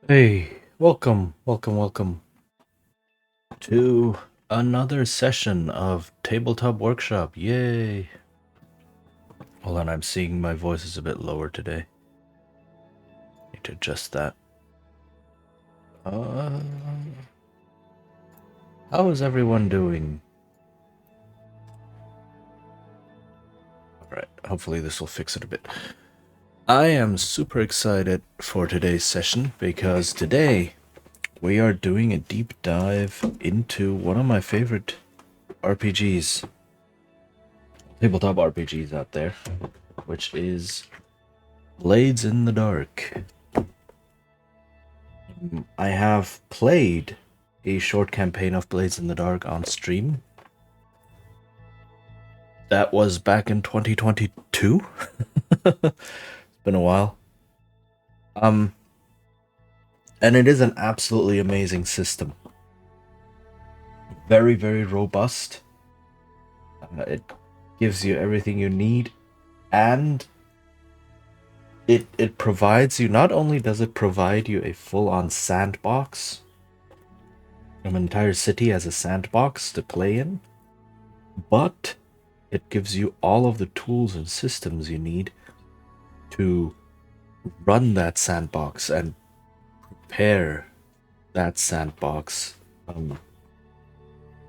Hey, welcome to another session of Tabletop Workshop. Yay! Hold on, I'm seeing my voice is a bit lower today. Need to adjust that. Uh, how is everyone doing? Alright, hopefully this will fix it a bit. I am super excited for today's session because today we are doing a deep dive into one of my favorite RPGs, tabletop RPGs out there, which is Blades in the Dark. I have played a short campaign of Blades in the Dark on stream. That was back in 2022. It's been a while. Um, and it is an absolutely amazing system. Very, very robust. It gives you everything you need, and it provides you. Not only does it provide you a full-on sandbox, an entire city as a sandbox to play in, but it gives you all of the tools and systems you need to run that sandbox and prepare that sandbox.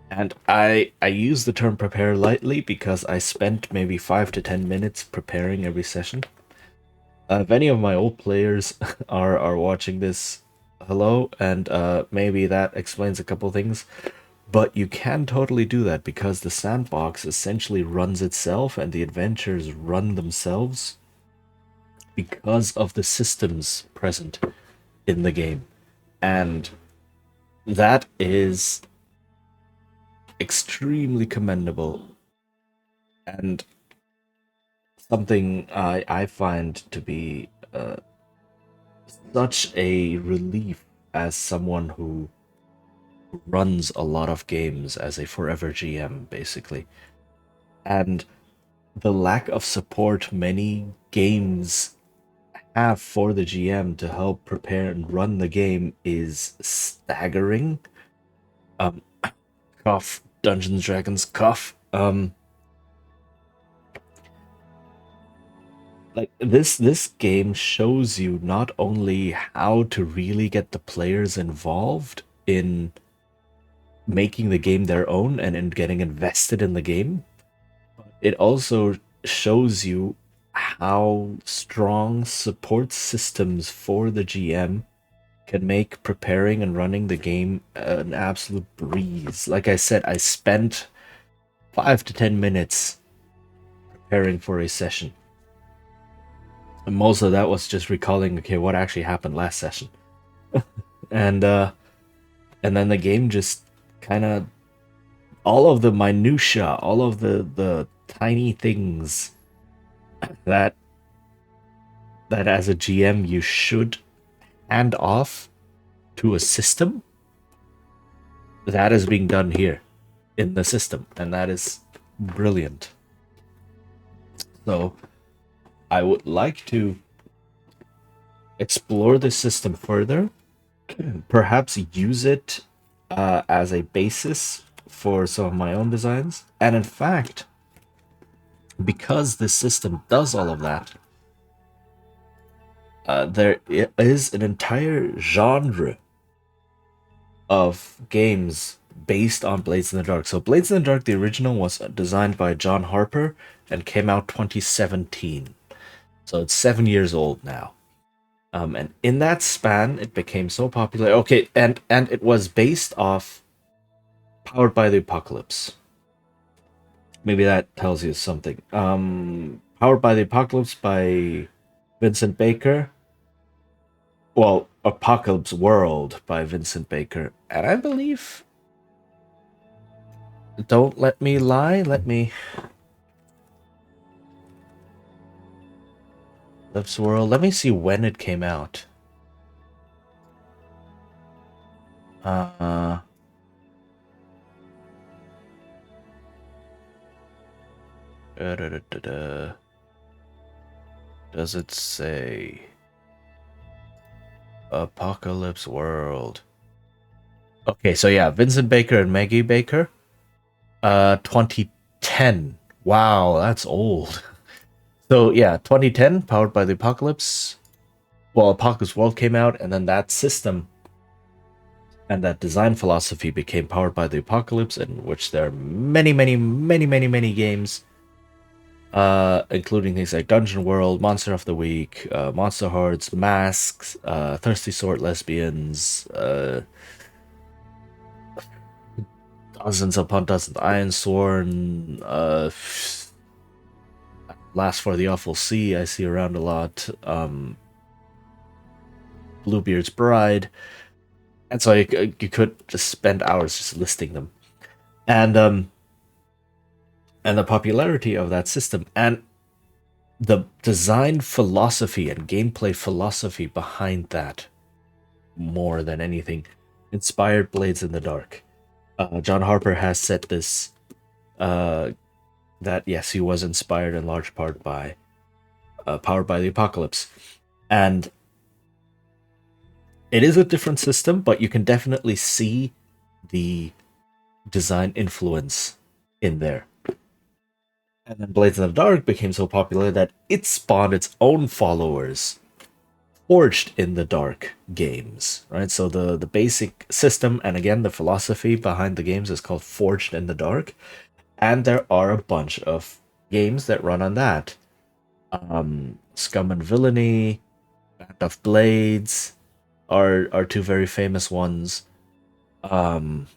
And I use the term prepare lightly because I spent maybe 5 to 10 minutes preparing every session. If any of my old players are watching this, hello, and maybe that explains a couple things. But you can totally do that because the sandbox essentially runs itself and the adventures run themselves because of the systems present in the game. And that is extremely commendable and something I find to be such a relief as someone who runs a lot of games as a forever GM, basically. And the lack of support many games have for the GM to help prepare and run the game is staggering. Um, cough, Dungeons Dragons, cough. Like this game shows you not only how to really get the players involved in making the game their own and in getting invested in the game, it also shows you how strong support systems for the GM can make preparing and running the game an absolute breeze. Like I said, I spent 5 to 10 minutes preparing for a session. And most of that was just recalling, okay, what actually happened last session. And then the game just kind of all of the minutia, all of the tiny things that that as a GM you should hand off to a system, that is being done here in the system, and that is brilliant. So I would like to explore this system further, perhaps use it as a basis for some of my own designs. And in fact, because this system does all of that, there is an entire genre of games based on Blades in the Dark. So Blades in the Dark, the original, was designed by John Harper and came out 2017. So it's 7 years old now. And in that span, it became so popular. Okay, and it was based off Powered by the Apocalypse. Maybe that tells you something. Powered by the Apocalypse by Vincent Baker. Well, Apocalypse World by Vincent Baker. And I believe, don't let me lie, Lips World, let me see when it came out. Uh, da, da, da, da, da. Does it say? Apocalypse World. Okay, so yeah, Vincent Baker and Maggie Baker. 2010. Wow, that's old. So yeah, 2010, powered by the Apocalypse. Well, Apocalypse World came out, and then that system and that design philosophy became powered by the Apocalypse, in which there are many games, including things like Dungeon World, Monster of the Week, Monster Hearts, Masks, Thirsty Sword Lesbians, dozens upon dozens, Iron Sworn, Last for the Awful Sea, I see around a lot, Bluebeard's Bride, and so you could just spend hours just listing them, and um, and the popularity of that system, and the design philosophy and gameplay philosophy behind that, more than anything, inspired Blades in the Dark. John Harper has said this, uh, that yes, he was inspired in large part by Powered by the Apocalypse, and it is a different system, but you can definitely see the design influence in there. And then Blades in the Dark became so popular that it spawned its own followers, Forged in the Dark games, right? So the basic system and again the philosophy behind the games is called Forged in the Dark, and there are a bunch of games that run on that. Scum and Villainy, Band of Blades are two very famous ones. Um,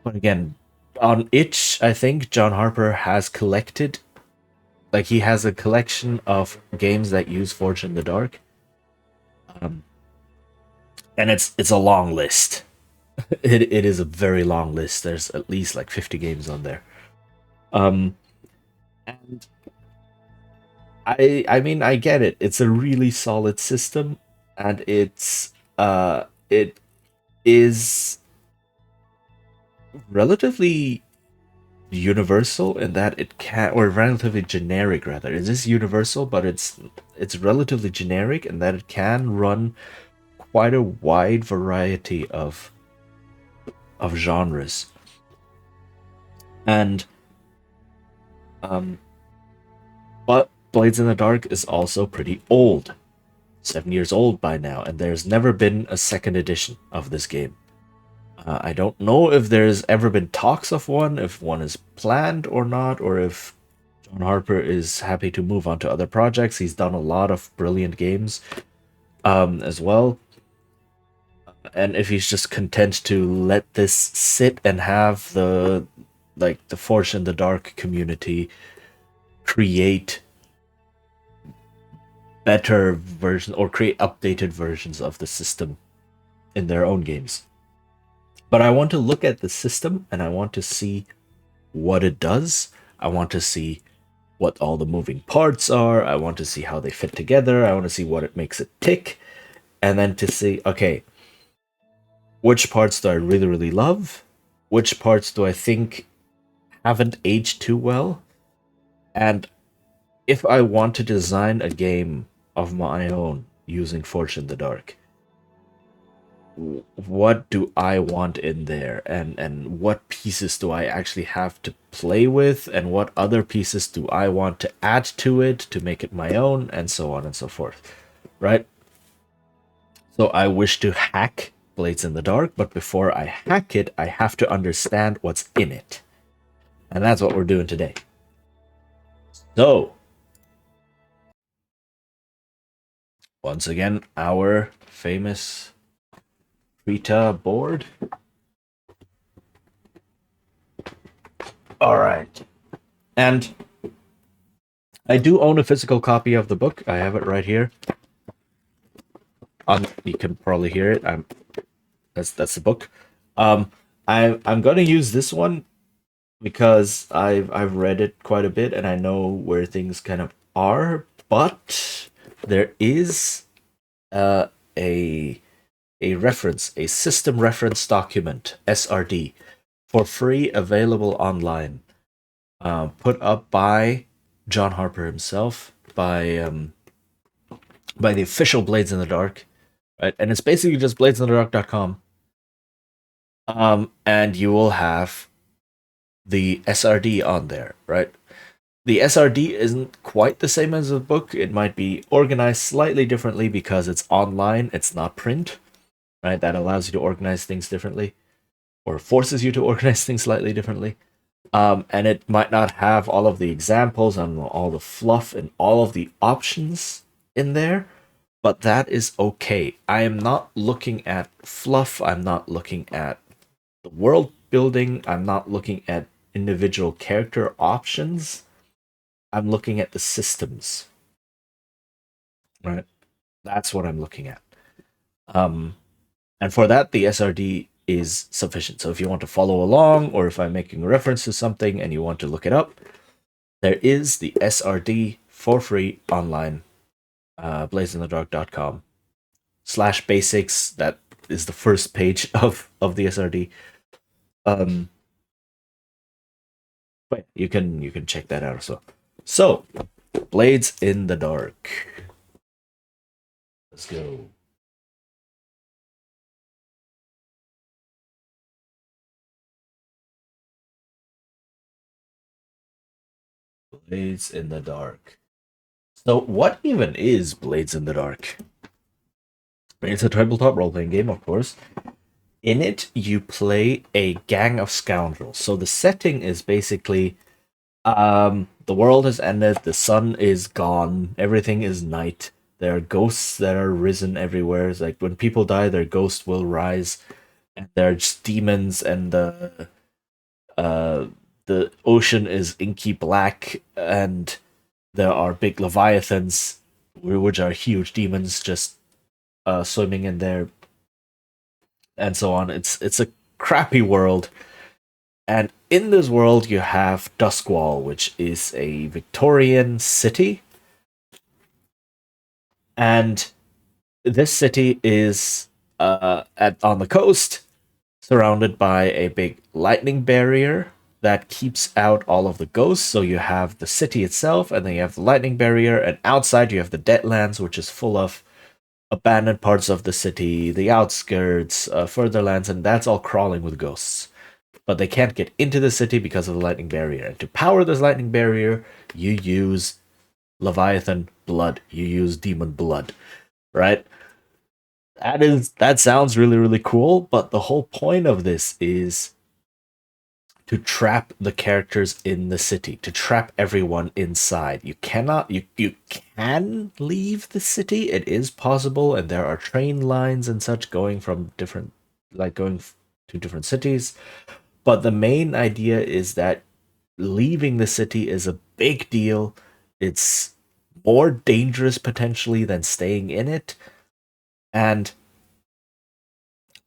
but again, on itch, I think John Harper has collected, like he has a collection of games that use Forged in the Dark, um, and it's a long list. It is a very long list. There's at least like 50 games on there. Um, and I mean I get it. It's a really solid system, and it is relatively universal in that it can, or relatively generic rather. It is universal, but it's relatively generic in that it can run quite a wide variety of genres. And um but Blades in the Dark is also pretty old. 7 years old by now, and there's never been a second edition of this game. I don't know if there's ever been talks of one, if one is planned or not, or if John Harper is happy to move on to other projects. He's done a lot of brilliant games, as well. And if he's just content to let this sit and have the Forge in the Dark community create better versions or create updated versions of the system in their own games. But I want to look at the system and I want to see what it does. I want to see what all the moving parts are. I want to see how they fit together. I want to see what it makes it tick. And then to see, okay, which parts do I really, really love? Which parts do I think haven't aged too well? And if I want to design a game of my own using Forge in the Dark, what do I want in there, and what pieces do I actually have to play with, and what other pieces do I want to add to it to make it my own, and so on and so forth, right? So I wish to hack Blades in the Dark, but before I hack it, I have to understand what's in it, and that's what we're doing today. So once again, our famous Rita board. All right, and I do own a physical copy of the book. I have it right here. You can probably hear it. That's the book. Um, I'm gonna use this one because I've read it quite a bit and I know where things kind of are. But there is uh, a a reference, a system reference document (SRD) for free, available online, put up by John Harper himself, by the official Blades in the Dark right? And it's basically just bladesandthedark.com. And you will have the SRD on there, right? The SRD isn't quite the same as a book. It might be organized slightly differently because it's online, it's not print, right? That allows you to organize things differently or forces you to organize things slightly differently. And it might not have all of the examples and all the fluff and all of the options in there, but that is okay. I am not looking at fluff. I'm not looking at the world building. I'm not looking at individual character options. I'm looking at the systems, right? That's what I'm looking at. Um, and for that, the SRD is sufficient. So if you want to follow along, or if I'm making reference to something and you want to look it up, there is the SRD for free online, blazeinthedark.com/basics. That is the first page of the SRD. Um, but you can check that out as well. So, Blades in the Dark. Let's go. Blades in the Dark. So, what even is Blades in the Dark? It's a tabletop role playing game, of course. In it, you play a gang of scoundrels. So, the setting is basically the world has ended, the sun is gone, everything is night. There are ghosts that are risen everywhere. It's like when people die, their ghost will rise, and there are just demons, and uh, the ocean is inky black, and there are big leviathans, which are huge demons, just swimming in there, and so on. It's a crappy world, and in this world you have Duskwall, which is a Victorian city, and this city is on the coast, surrounded by a big lightning barrier that keeps out all of the ghosts. So you have the city itself, and then you have the lightning barrier, and outside you have the Deadlands, which is full of abandoned parts of the city, the outskirts, further lands, and that's all crawling with ghosts. But they can't get into the city because of the lightning barrier. And to power this lightning barrier, you use Leviathan blood. You use demon blood, right? That sounds really really cool, but the whole point of this is to trap the characters in the city, to trap everyone inside. You can leave the city. It is possible, and there are train lines and such going from different going to different cities. But the main idea is that leaving the city is a big deal. It's more dangerous potentially than staying in it. And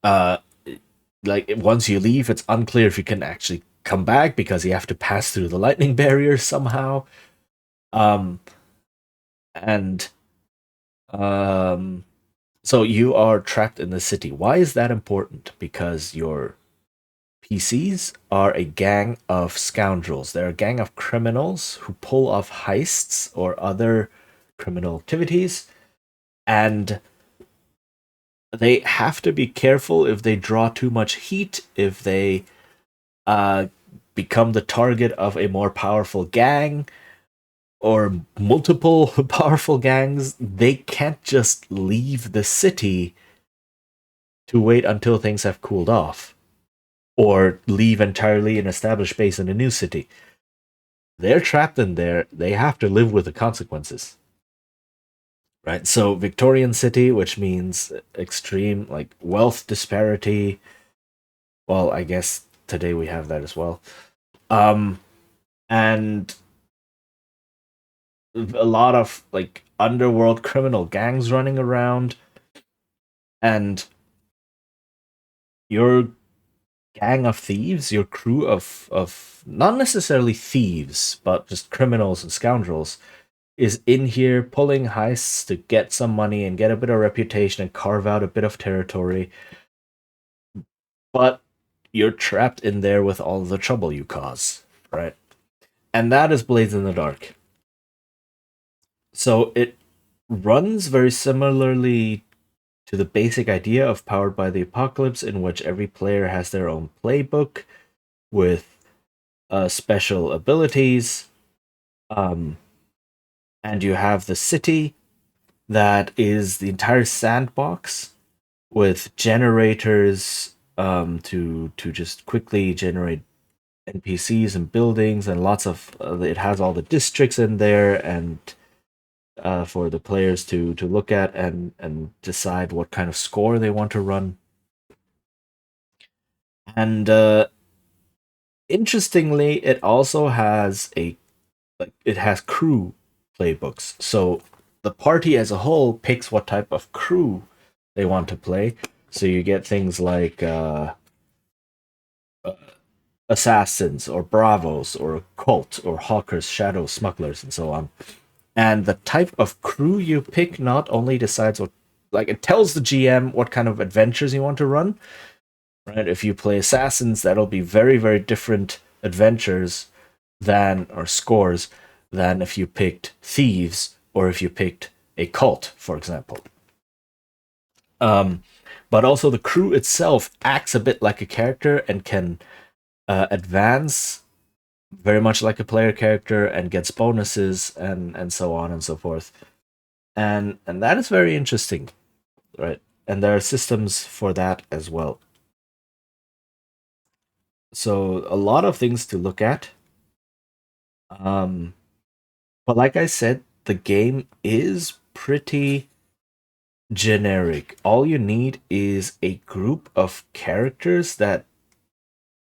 uh once you leave, it's unclear if you can actually come back because you have to pass through the lightning barrier somehow. Um, and so you are trapped in the city. Why is that important? Because your PCs are a gang of scoundrels. They're a gang of criminals who pull off heists or other criminal activities, and they have to be careful if they draw too much heat, if they uh, become the target of a more powerful gang or multiple powerful gangs, they can't just leave the city to wait until things have cooled off or leave entirely and establish base in a new city. They're trapped in there. They have to live with the consequences. Right? So Victorian city, which means extreme like wealth disparity. Well, I guess today we have that as well. Um and a lot of like underworld criminal gangs running around, and your gang of thieves, your crew of not necessarily thieves but just criminals and scoundrels, is in here pulling heists to get some money and get a bit of reputation and carve out a bit of territory, but you're trapped in there with all the trouble you cause, right? And that is Blades in the Dark. So it runs very similarly to the basic idea of Powered by the Apocalypse, in which every player has their own playbook with special abilities. Um, and you have the city that is the entire sandbox with generators to just quickly generate NPCs and buildings and lots of it has all the districts in there and for the players to look at and decide what kind of score they want to run. And interestingly, it also has it has crew playbooks. So the party as a whole picks what type of crew they want to play. So you get things like assassins or bravos or cult or hawkers, shadows, smugglers, and so on. And the type of crew you pick not only decides what, like, it tells the GM what kind of adventures you want to run, right? If you play assassins, that'll be very, very different adventures than, or scores, than if you picked thieves or if you picked a cult, for example. Um, but also the crew itself acts a bit like a character and can advance very much like a player character and gets bonuses and so on and so forth. And that is very interesting, right? And there are systems for that as well. So a lot of things to look at. Um, but like I said, the game is pretty generic. All you need is a group of characters that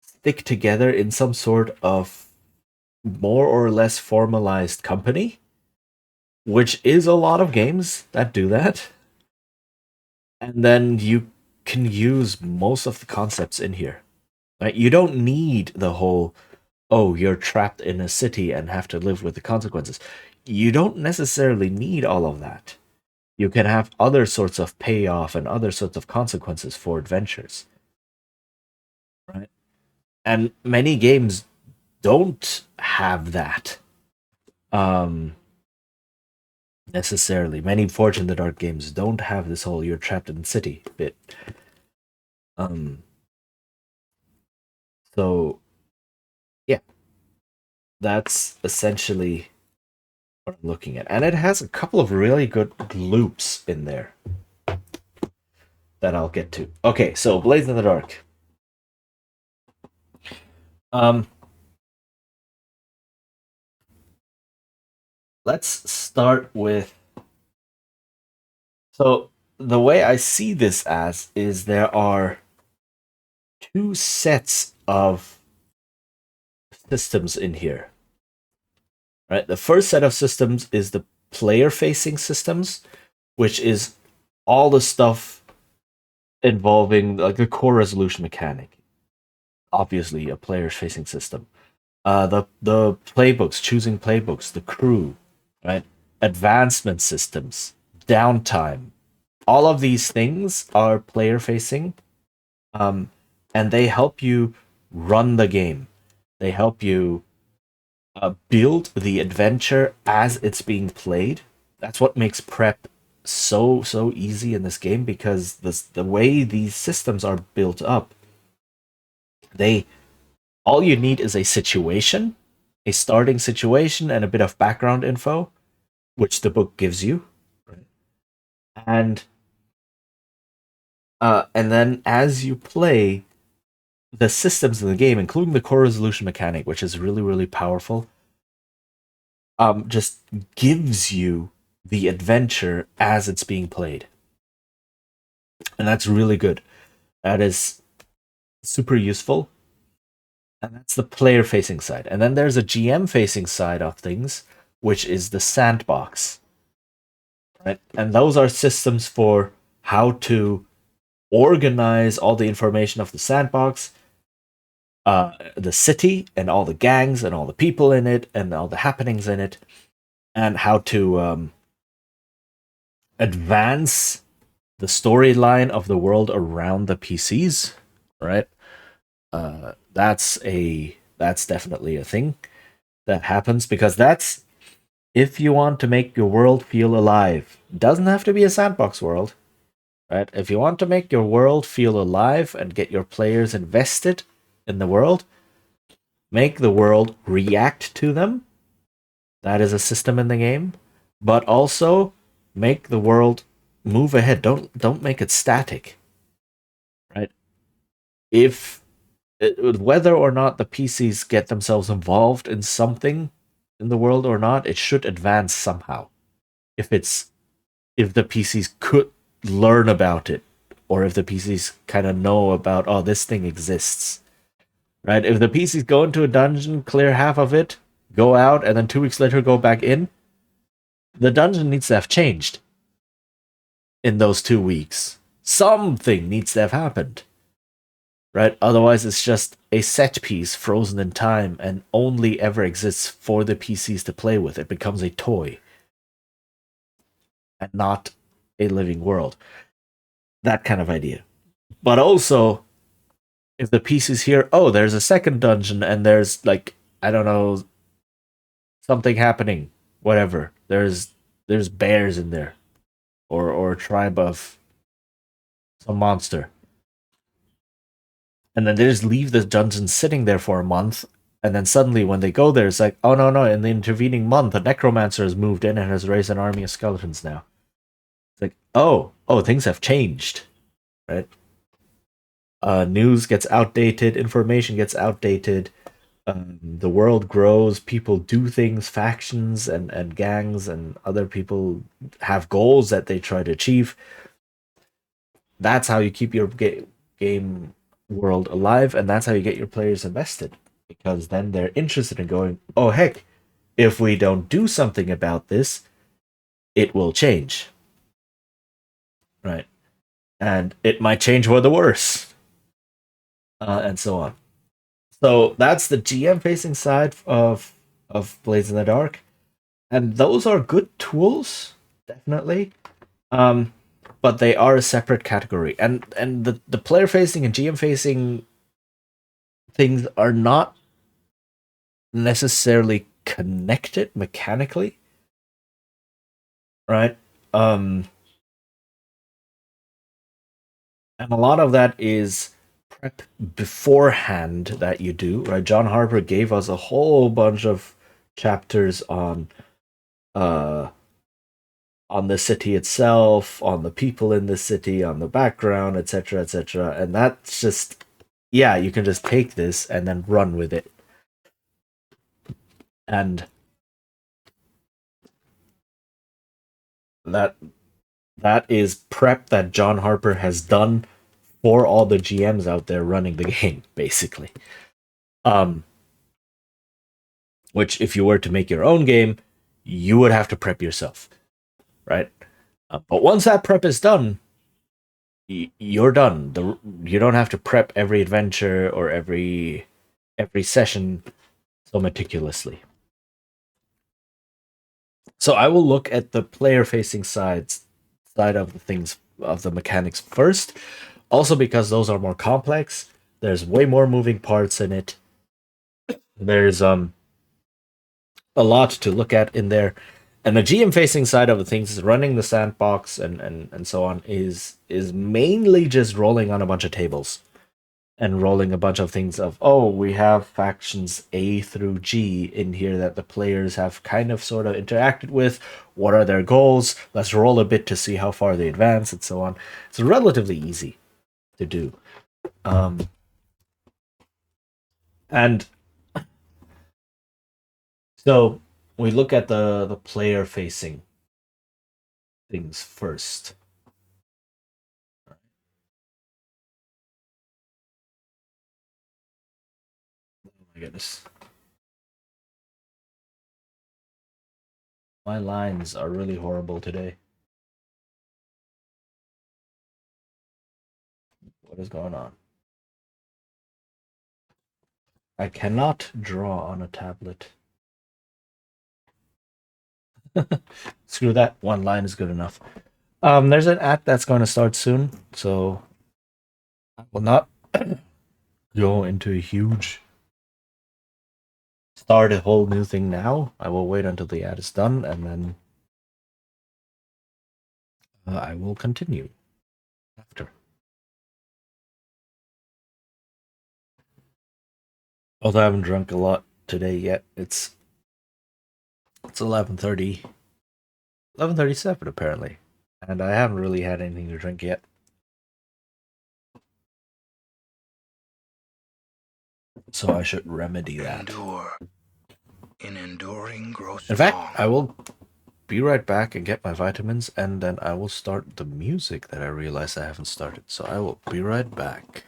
stick together in some sort of more or less formalized company, which is a lot of games that do that. And then you can use most of the concepts in here. Right? You don't need the whole, oh, you're trapped in a city and have to live with the consequences. You don't necessarily need all of that. You can have other sorts of payoff and other sorts of consequences for adventures. Right? And many games don't have that. Um, Necessarily. Many Forge in the Dark games don't have this whole you're trapped in the city bit. Um, so yeah, that's essentially what I'm looking at. And it has a couple of really good loops in there that I'll get to. Okay, so Blades in the Dark. Um, let's start with. So the way I see this as is there are two sets of systems in here. Right, the first set of systems is the player-facing systems, which is all the stuff involving like the core resolution mechanic. Obviously, a player-facing system. The playbooks, choosing playbooks, the crew, right? Advancement systems, downtime. All of these things are player facing, um, and they help you run the game. They help you build the adventure as it's being played. That's what makes prep so easy in this game because the way these systems are built up, they all you need is a situation, a starting situation, and a bit of background info, which the book gives you. And and then as you play, the systems in the game, including the core resolution mechanic, which is really powerful, just gives you the adventure as it's being played, and that's really good. That is super useful, and that's the player facing side. And then there's a GM facing side of things, which is the sandbox, right? And those are systems for how to organize all the information of the sandbox, the city, and all the gangs and all the people in it, and all the happenings in it, and how to advance the storyline of the world around the PCs. Right? That's definitely a thing that happens because that's if you want to make your world feel alive. It doesn't have to be a sandbox world. right? If you want to make your world feel alive and get your players invested in the world, make the world react to them. That is a system in the game, but also make the world move ahead. Don't make it static, right? If whether or not the PCs get themselves involved in something in the world or not, it should advance somehow. If it's if the PCs could learn about it, or if the PCs kind of know about, oh, this thing exists, right? If the PCs go into a dungeon, clear half of it, go out, and then 2 weeks later go back in, the dungeon needs to have changed in those 2 weeks. Something needs to have happened, right? Otherwise, it's just a set piece frozen in time and only ever exists for the PCs to play with. It becomes a toy and not a living world. That kind of idea. But also, if the PCs hear, oh, there's a second dungeon and there's like, I don't know, something happening, whatever. There's bears in there, or a tribe of some monster, and then they just leave the dungeon sitting there for a month, and then suddenly when they go there, it's like, oh no, in the intervening month, a necromancer has moved in and has raised an army of skeletons now. It's like, oh, things have changed, right? News gets outdated, information gets outdated, the world grows, people do things, factions and gangs and other people have goals that they try to achieve. That's how you keep your game world alive, and that's how you get your players invested, because then they're interested in going, oh heck, if we don't do something about this, it will change, right? And it might change for the worse, and so on. So that's the GM facing side of Blades in the Dark, and those are good tools, definitely. Um, but they are a separate category, and the player facing and GM facing things are not necessarily connected mechanically, right? Um, and a lot of that is prep beforehand that you do, right? John Harper gave us a whole bunch of chapters uh on the city itself, on the people in the city, on the background, etc., etc. And that's just, yeah, you can just take this and then run with it. And that that is prep that John Harper has done for all the GMs out there running the game, basically. Um, which, if you were to make your own game, you would have to prep yourself, right? But once that prep is done, you're done. You don't have to prep every adventure or every session so meticulously. So I will look at the player-facing side of the things, of the mechanics first. Also because those are more complex. There's way more moving parts in it. There's a lot to look at in there. And the GM facing side of the things is running the sandbox and so on is mainly just rolling on a bunch of tables and rolling a bunch of things of, oh, we have factions A through G in here that the players have kind of sort of interacted with. What are their goals? Let's roll a bit to see how far they advance and so on. It's relatively easy to do. And so we look at the player facing things first. Oh my goodness. My lines are really horrible today. What is going on? I cannot draw on a tablet. Screw that. One line is good enough. There's an act that's going to start soon, so I will not go into a huge start a whole new thing now. I will wait until the ad is done, and then I will continue. after. Although I haven't drunk a lot today yet, it's 11:30, 11:37 apparently, and I haven't really had anything to drink yet. So I should remedy that. Endure. In enduring, grow In strong. fact, I will be right back and get my vitamins, and then I will start the music that I realized I haven't started. So I will be right back.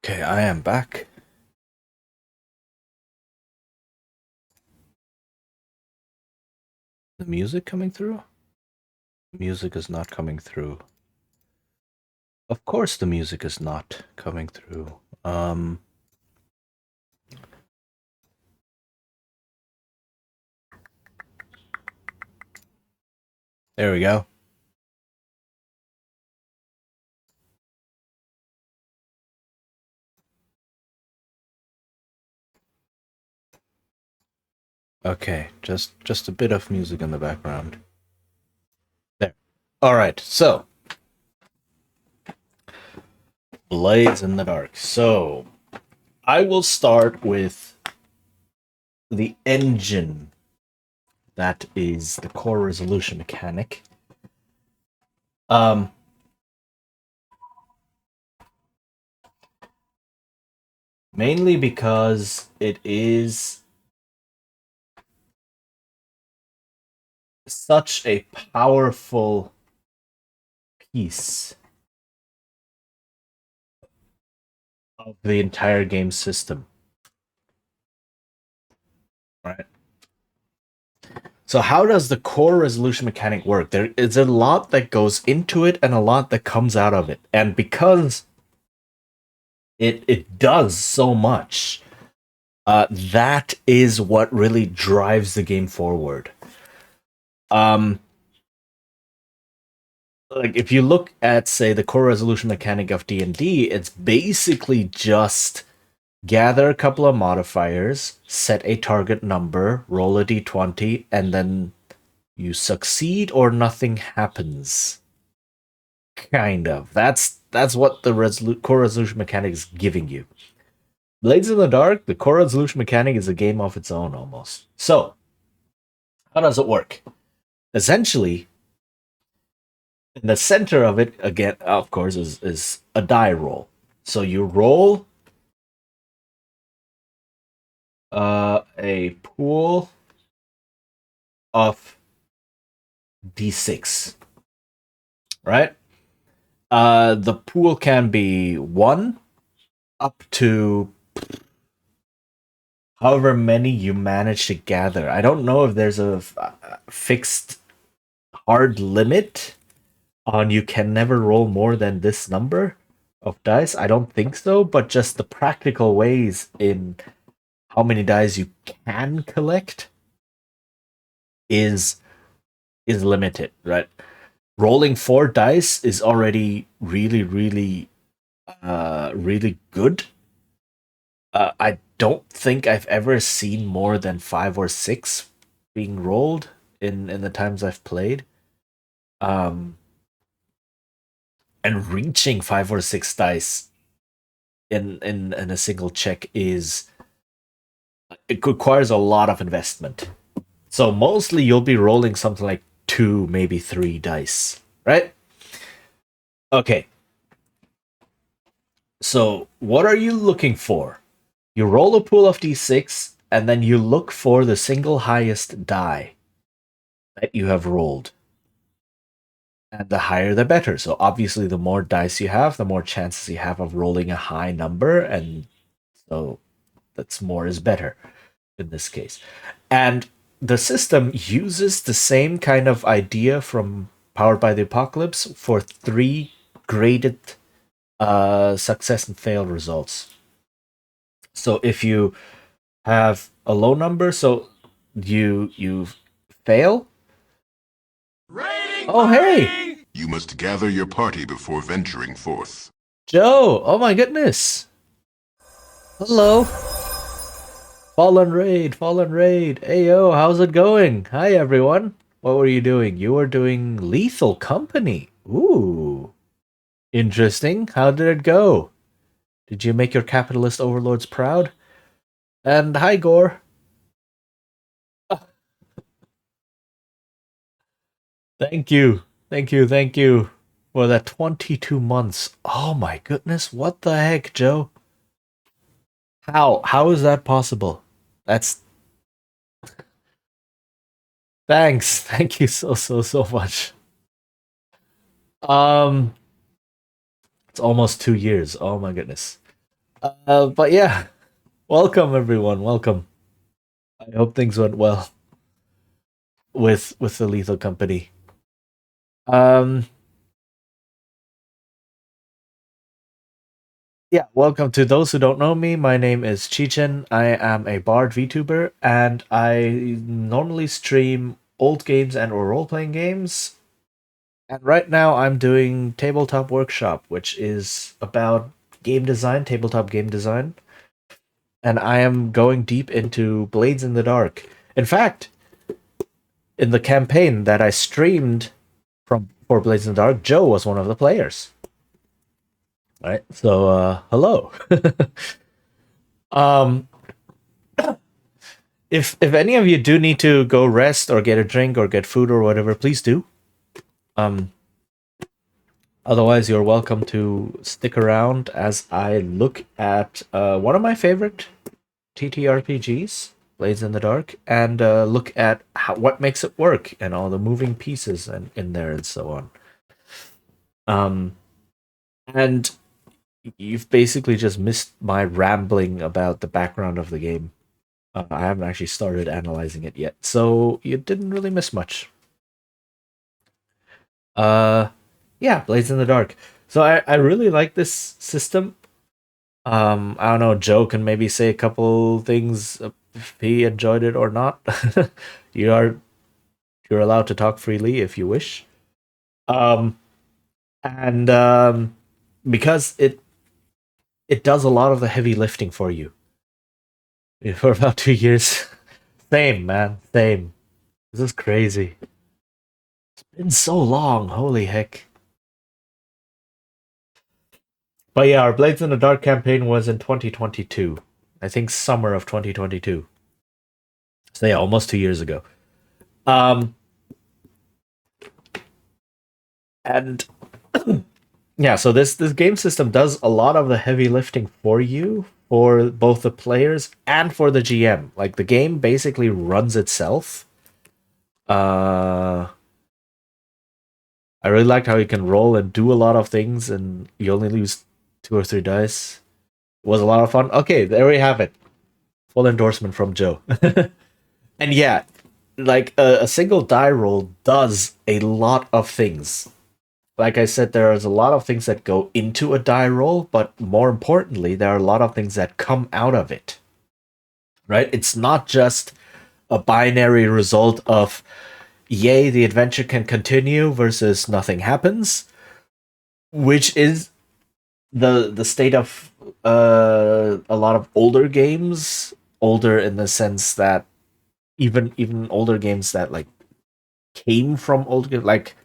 Okay, I am back. The music coming through? Music is not coming through. Of course the music is not coming through. There we go. Okay, just a bit of music in the background. There. All right. So, Blades in the Dark. So, I will start with the engine that is the core resolution mechanic. Um, Mainly because it is such a powerful piece of the entire game system. Right. So how does the core resolution mechanic work? There is a lot that goes into it and a lot that comes out of it. And because it does so much, that is what really drives the game forward. Um like if you look at say the core resolution mechanic of D&D, it's basically just gather a couple of modifiers, set a target number, roll a d20, and then you succeed or nothing happens. Kind of. That's what the core resolution mechanic is giving you. Blades in the Dark, the core resolution mechanic is a game of its own almost. So, how does it work? Essentially, in the center of it, again, of course, is a die roll. So you roll a pool of d6, right? The pool can be 1 up to however many you manage to gather. I don't know if there's a fixed hard limit on you can never roll more than this number of dice. I don't think so, but just the practical ways in how many dice you can collect is limited, right? Rolling 4 dice is already really, really, really good. I don't think I've ever seen more than 5 or 6 being rolled in the times I've played. Um, and reaching 5 or 6 dice in a single check is it requires a lot of investment. So mostly you'll be rolling something like 2, maybe 3 dice, right? Okay. So what are you looking for? You roll a pool of d6 and then you look for the single highest die that you have rolled. And the higher the better. So obviously the more dice you have, the more chances you have of rolling a high number, and so that's more is better in this case. And the system uses the same kind of idea from Powered by the Apocalypse for 3 graded success and fail results. So if you have a low number, so you fail. Rating oh hey, You must gather your party before venturing forth. Joe! Oh my goodness! Hello. Fallen Raid, Fallen Raid. Hey yo, how's it going? Hi everyone. What were you doing? You were doing Lethal Company. Ooh. Interesting. How did it go? Did you make your capitalist overlords proud? And hi Gore. Thank you. Thank you. Thank you for that 22 months. Oh my goodness. What the heck, Joe? How is that possible? That's thanks. Thank you so much. Um it's almost 2 years. Oh my goodness. But yeah, welcome everyone. Welcome. I hope things went well with the Lethal Company. Um, yeah, welcome to those who don't know me. My name is Chichen. I am a Bard VTuber, and I normally stream old games and or role playing games. And right now, I'm doing Tabletop Workshop, which is about game design, tabletop game design. And I am going deep into Blades in the Dark. In fact, in the campaign that I streamed from for Blades in the Dark, Joe was one of the players. Right. So hello. um if any of you do need to go rest or get a drink or get food or whatever, please do. Um Otherwise you're welcome to stick around as I look at one of my favorite TTRPGs, Blades in the Dark, and look at what makes it work and all the moving pieces and in there and so on. And you've basically just missed my rambling about the background of the game. I haven't actually started analyzing it yet, so you didn't really miss much. Uh, yeah, Blades in the Dark. So I really like this system. I don't know. Joe can maybe say a couple things if he enjoyed it or not. you are you're allowed to talk freely if you wish. Um, and because it does a lot of the heavy lifting for you for about 2 years. Same man, same. This is crazy. It's been so long. Holy heck. But yeah, our Blades in the Dark campaign was in 2022. I think summer of 2022. So yeah, almost 2 years ago. Um, and yeah, so this game system does a lot of the heavy lifting for you, for both the players and for the GM. Like the game basically runs itself. Uh, I really liked how you can roll and do a lot of things, and you only lose 2 or 3 dice. It was a lot of fun. Okay, there we have it. Full endorsement from Joe. And yeah, like a single die roll does a lot of things. Like I said, there is a lot of things that go into a die roll, but more importantly, there are a lot of things that come out of it. right? It's not just a binary result of yay, the adventure can continue versus nothing happens, which is the state of a lot of older games. Older in the sense that even older games that like came from old games, like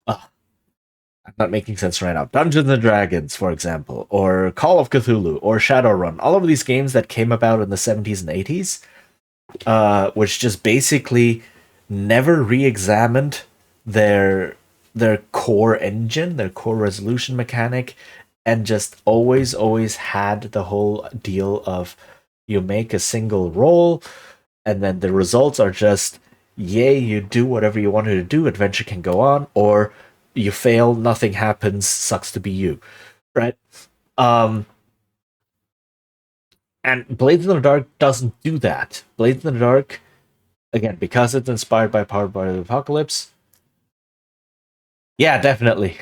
I'm not making sense right now. Dungeons and Dragons, for example, or Call of Cthulhu, or Shadowrun. All of these games that came about in the 70s and 80s, which just basically never re-examined their their core engine, their core resolution mechanic, and just always had the whole deal of you make a single roll, and then the results are just yay, you do whatever you wanted to do, adventure can go on, or you fail, nothing happens, sucks to be you, right? Um, and Blades in the Dark doesn't do that. Blades in the Dark, again, because it's inspired by Powered by the Apocalypse. Yeah, definitely.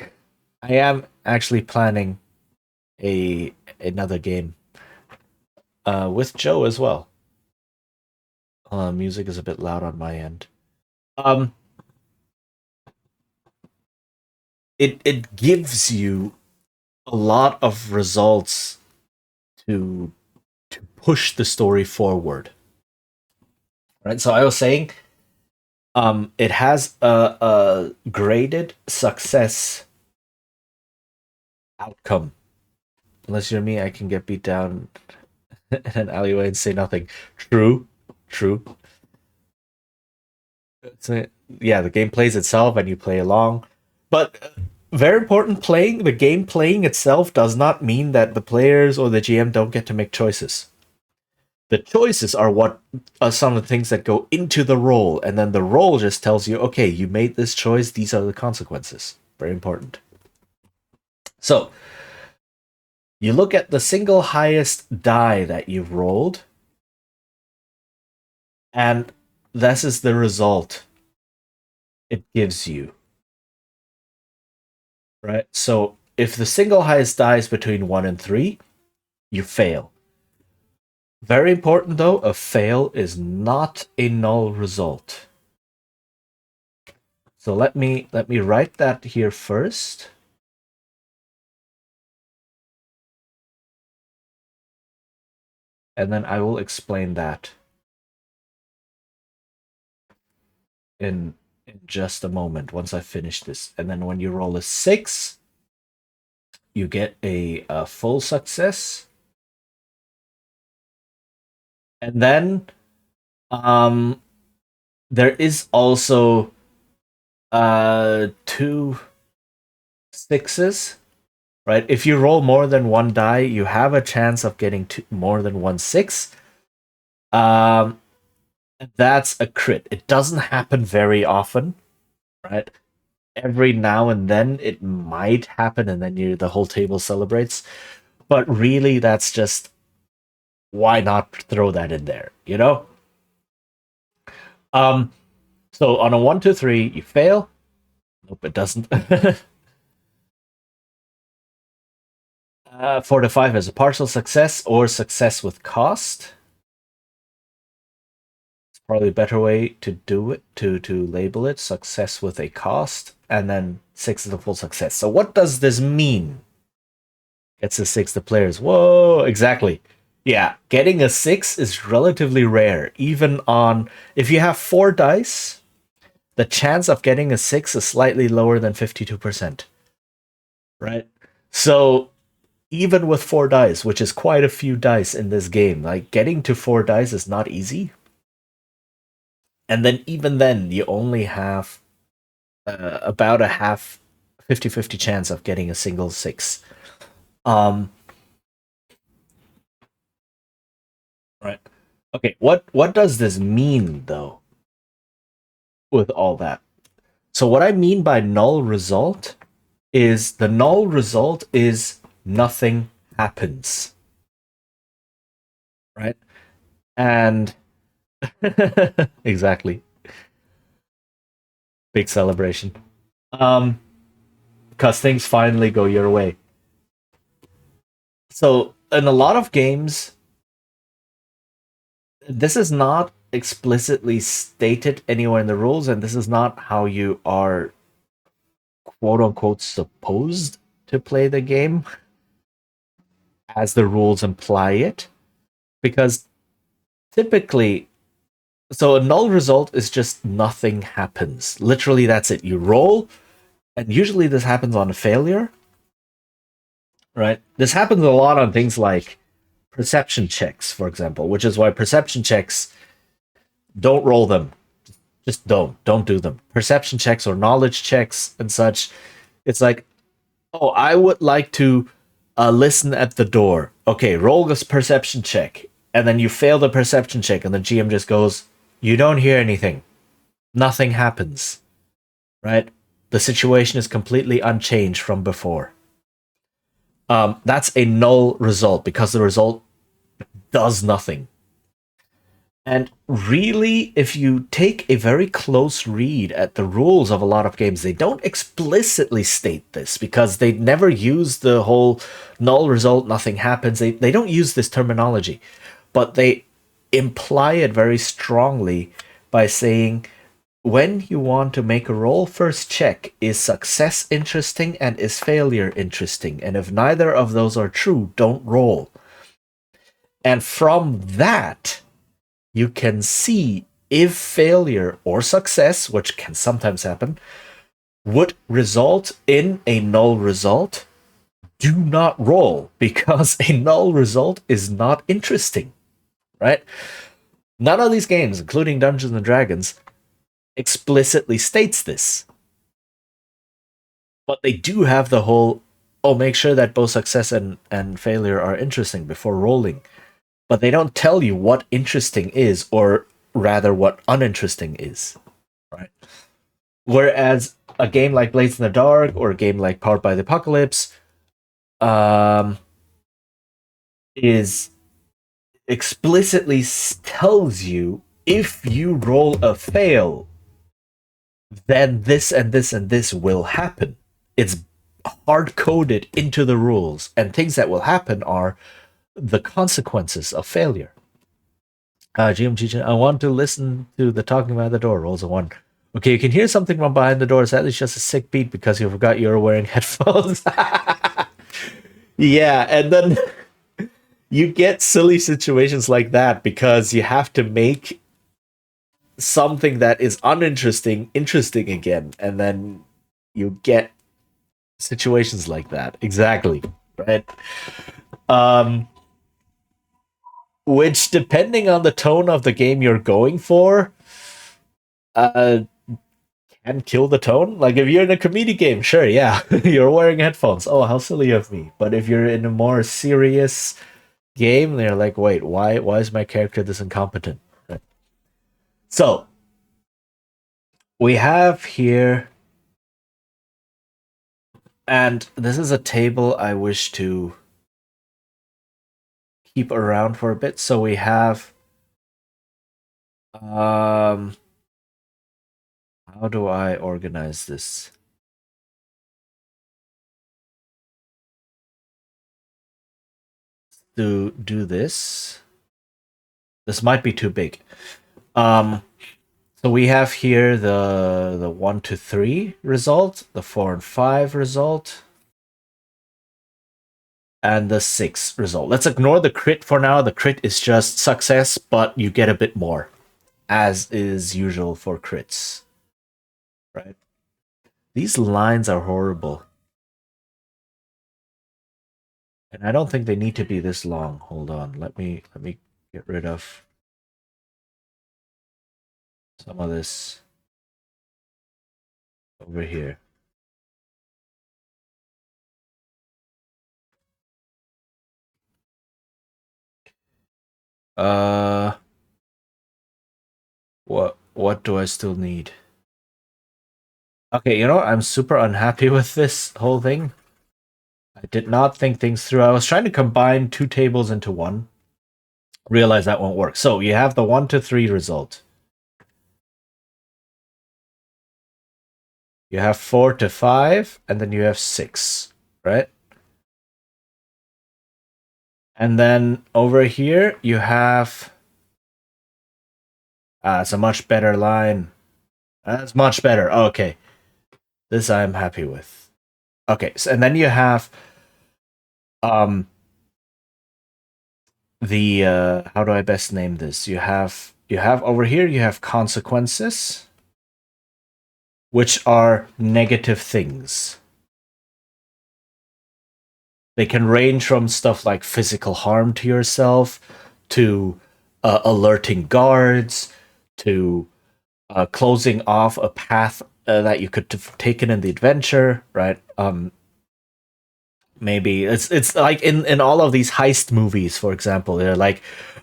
I am actually planning a another game with Joe as well. Music is a bit loud on my end. Um, it gives you a lot of results to to push the story forward. Right. So I was saying, it has a graded success outcome. Unless you're me, I can get beat down in an alleyway and say nothing. True, true. So, yeah, the game plays itself and you play along. But very important, playing the game playing itself does not mean that the players or the GM don't get to make choices. The choices are what are some of the things that go into the roll, and then the roll just tells you, okay, you made this choice, these are the consequences. Very important. So you look at the single highest die that you've rolled, and this is the result it gives you. Right? So if the single highest die is between 1 and 3, you fail. Very important though, a fail is not a null result. So let me write that here first. And then I will explain that in just a moment once I finish this. And then when you roll a 6, you get a full success. And then um there is also 2 6s, right? If you roll more than one die, you have a chance of getting more than 1 6. Um, that's a crit. It doesn't happen very often, right? Every now and then it might happen, and then the whole table celebrates. But really, that's just why not throw that in there, you know? Um, so on a 1 2 3, you fail. Nope, it doesn't. 4 to 5 is a partial success or success with cost. Probably a better way to do it, to label it success with a cost, and then 6 is a full success. So what does this mean? Gets a 6 to players. Whoa, exactly. Yeah, getting a 6 is relatively rare. Even on if you have 4 dice, the chance of getting a 6 is slightly lower than 52%. Right? So even with 4 dice, which is quite a few dice in this game, like getting to 4 dice is not easy. And then even then, you only have about a half 50-50 chance of getting a single 6. Um, right. Okay, what does this mean though with all that? So what I mean by null result is the null result is nothing happens. Right? And exactly. Big celebration. Um because things finally go your way. So in a lot of games, this is not explicitly stated anywhere in the rules, and this is not how you are quote unquote supposed to play the game as the rules imply it. Because typically, so a null result is just nothing happens. Literally, that's it. You roll, and usually this happens on a failure, right? This happens a lot on things like perception checks, for example, which is why perception checks, don't roll them. Just don't do them. Perception checks or knowledge checks and such. It's like, oh, I would like to listen at the door. Okay, roll this perception check, and then you fail the perception check, and the GM just goes, "You don't hear anything. Nothing happens." Right? The situation is completely unchanged from before. That's a null result because the result does nothing. And really, if you take a very close read at the rules of a lot of games, they don't explicitly state this because they never use the whole null result, nothing happens. They don't use this terminology, but they imply it very strongly by saying, when you want to make a roll, first check, is success interesting and is failure interesting? And if neither of those are true, don't roll. And from that, you can see if failure or success, which can sometimes happen, would result in a null result. Do not roll, because a null result is not interesting, right? None of these games, including Dungeons and Dragons, explicitly states this. But they do have the whole, oh, make sure that both success and failure are interesting before rolling. But they don't tell you what interesting is, or rather what uninteresting is, right? Whereas a game like Blades in the Dark or a game like Powered by the Apocalypse is explicitly tells you, if you roll a fail, then this and this and this will happen. It's hard coded into the rules, and things that will happen are the consequences of failure. GM I want to listen to the talking by the door. Rolls a one. Okay, you can hear something from behind the door. Sadly, it's just a sick beat because you forgot you were wearing headphones. Yeah, and then you get silly situations like that because you have to make something that is uninteresting interesting again, and then you get situations like that. Exactly, right? Um, which, depending on the tone of the game you're going for, uh, can kill the tone. Like if you're in a comedic game, sure, yeah, you're wearing headphones. Oh, how silly of me. But if you're in a more serious game, they're like, wait, why is my character this incompetent? Right. So we have here, and this is a table I wish to keep around for a bit. So we have how do I organize this? To do this. This might be too big. So we have here the 1 to 3 result, the 4 and 5 result, and the 6 result. Let's ignore the crit for now. The crit is just success, but you get a bit more, as is usual for crits. Right? These lines are horrible. And I don't think they need to be this long. Hold on. Let me get rid of some of this over here. Uh what do I still need? Okay, you know what? I'm super unhappy with this whole thing. I did not think things through. I was trying to combine two tables into one. Realize that won't work. So you have the 1 to 3 result. You have 4 to 5, and then you have 6, right? And then over here you have It's a much better line. That's much better. Okay. This I'm happy with. Okay, so, and then you have um the how do I best name this? You have over here you have consequences, which are negative things. They can range from stuff like physical harm to yourself, to alerting guards, to closing off a path that you could have taken in the adventure, right? Maybe it's like in all of these heist movies, for example, they're like,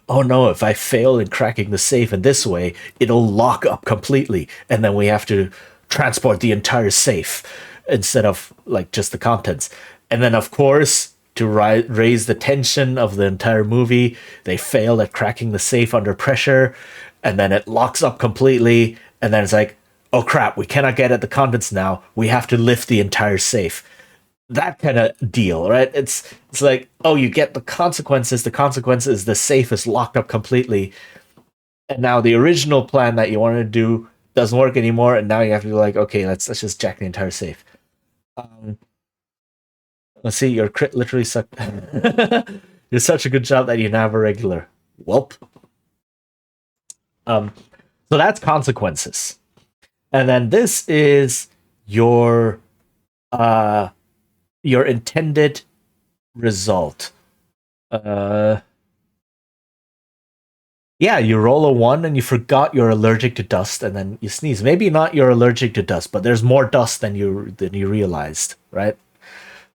oh no, if I fail in cracking the safe in this way, it'll lock up completely, and then we have to transport the entire safe instead of like just the contents. And then of course, to raise the tension of the entire movie, they fail at cracking the safe under pressure, and then it locks up completely, and then it's like, oh crap, we cannot get at the contents now, we have to lift the entire safe. That kind of deal, right? It's like, oh, you get the consequences. The consequence is the safe is locked up completely, and now the original plan that you wanted to do doesn't work anymore, and now you have to be like, okay, let's just jack the entire safe. Let's see, your crit literally sucked. You're such a good job that you now have a regular. Welp. So that's consequences, and then this is your intended result. Yeah, you roll a 1 and you forgot you're allergic to dust, and then you sneeze. Maybe not you're allergic to dust, but there's more dust than you realized, right?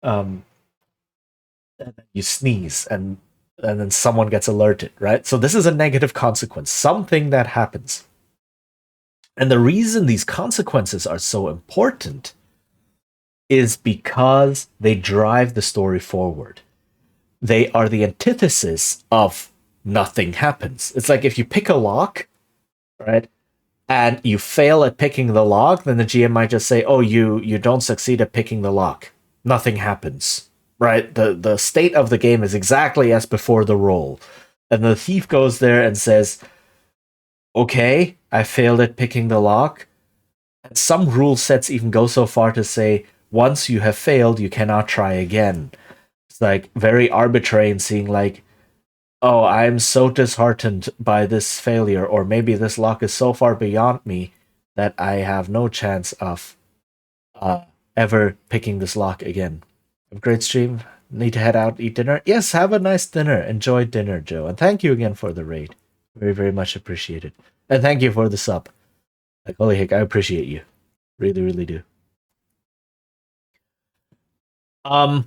And then you sneeze, and then someone gets alerted, right? So this is a negative consequence, something that happens. And the reason these consequences are so important is because they drive the story forward. They are the antithesis of nothing happens. It's like if you pick a lock, right, and you fail at picking the lock, then the GM might just say, "Oh, you don't succeed at picking the lock. Nothing happens." Right? The state of the game is exactly as before the roll. And the thief goes there and says, "Okay, I failed at picking the lock." And some rule sets even go so far to say, once you have failed, you cannot try again. It's like very arbitrary and seeing like, oh, I'm so disheartened by this failure, or maybe this lock is so far beyond me that I have no chance of ever picking this lock again. Have a great stream. Need to head out, eat dinner? Yes, have a nice dinner. Enjoy dinner, Joe. And thank you again for the raid. Very, very much appreciated. And thank you for the sub. Like, holy heck, I appreciate you. Really, really do. And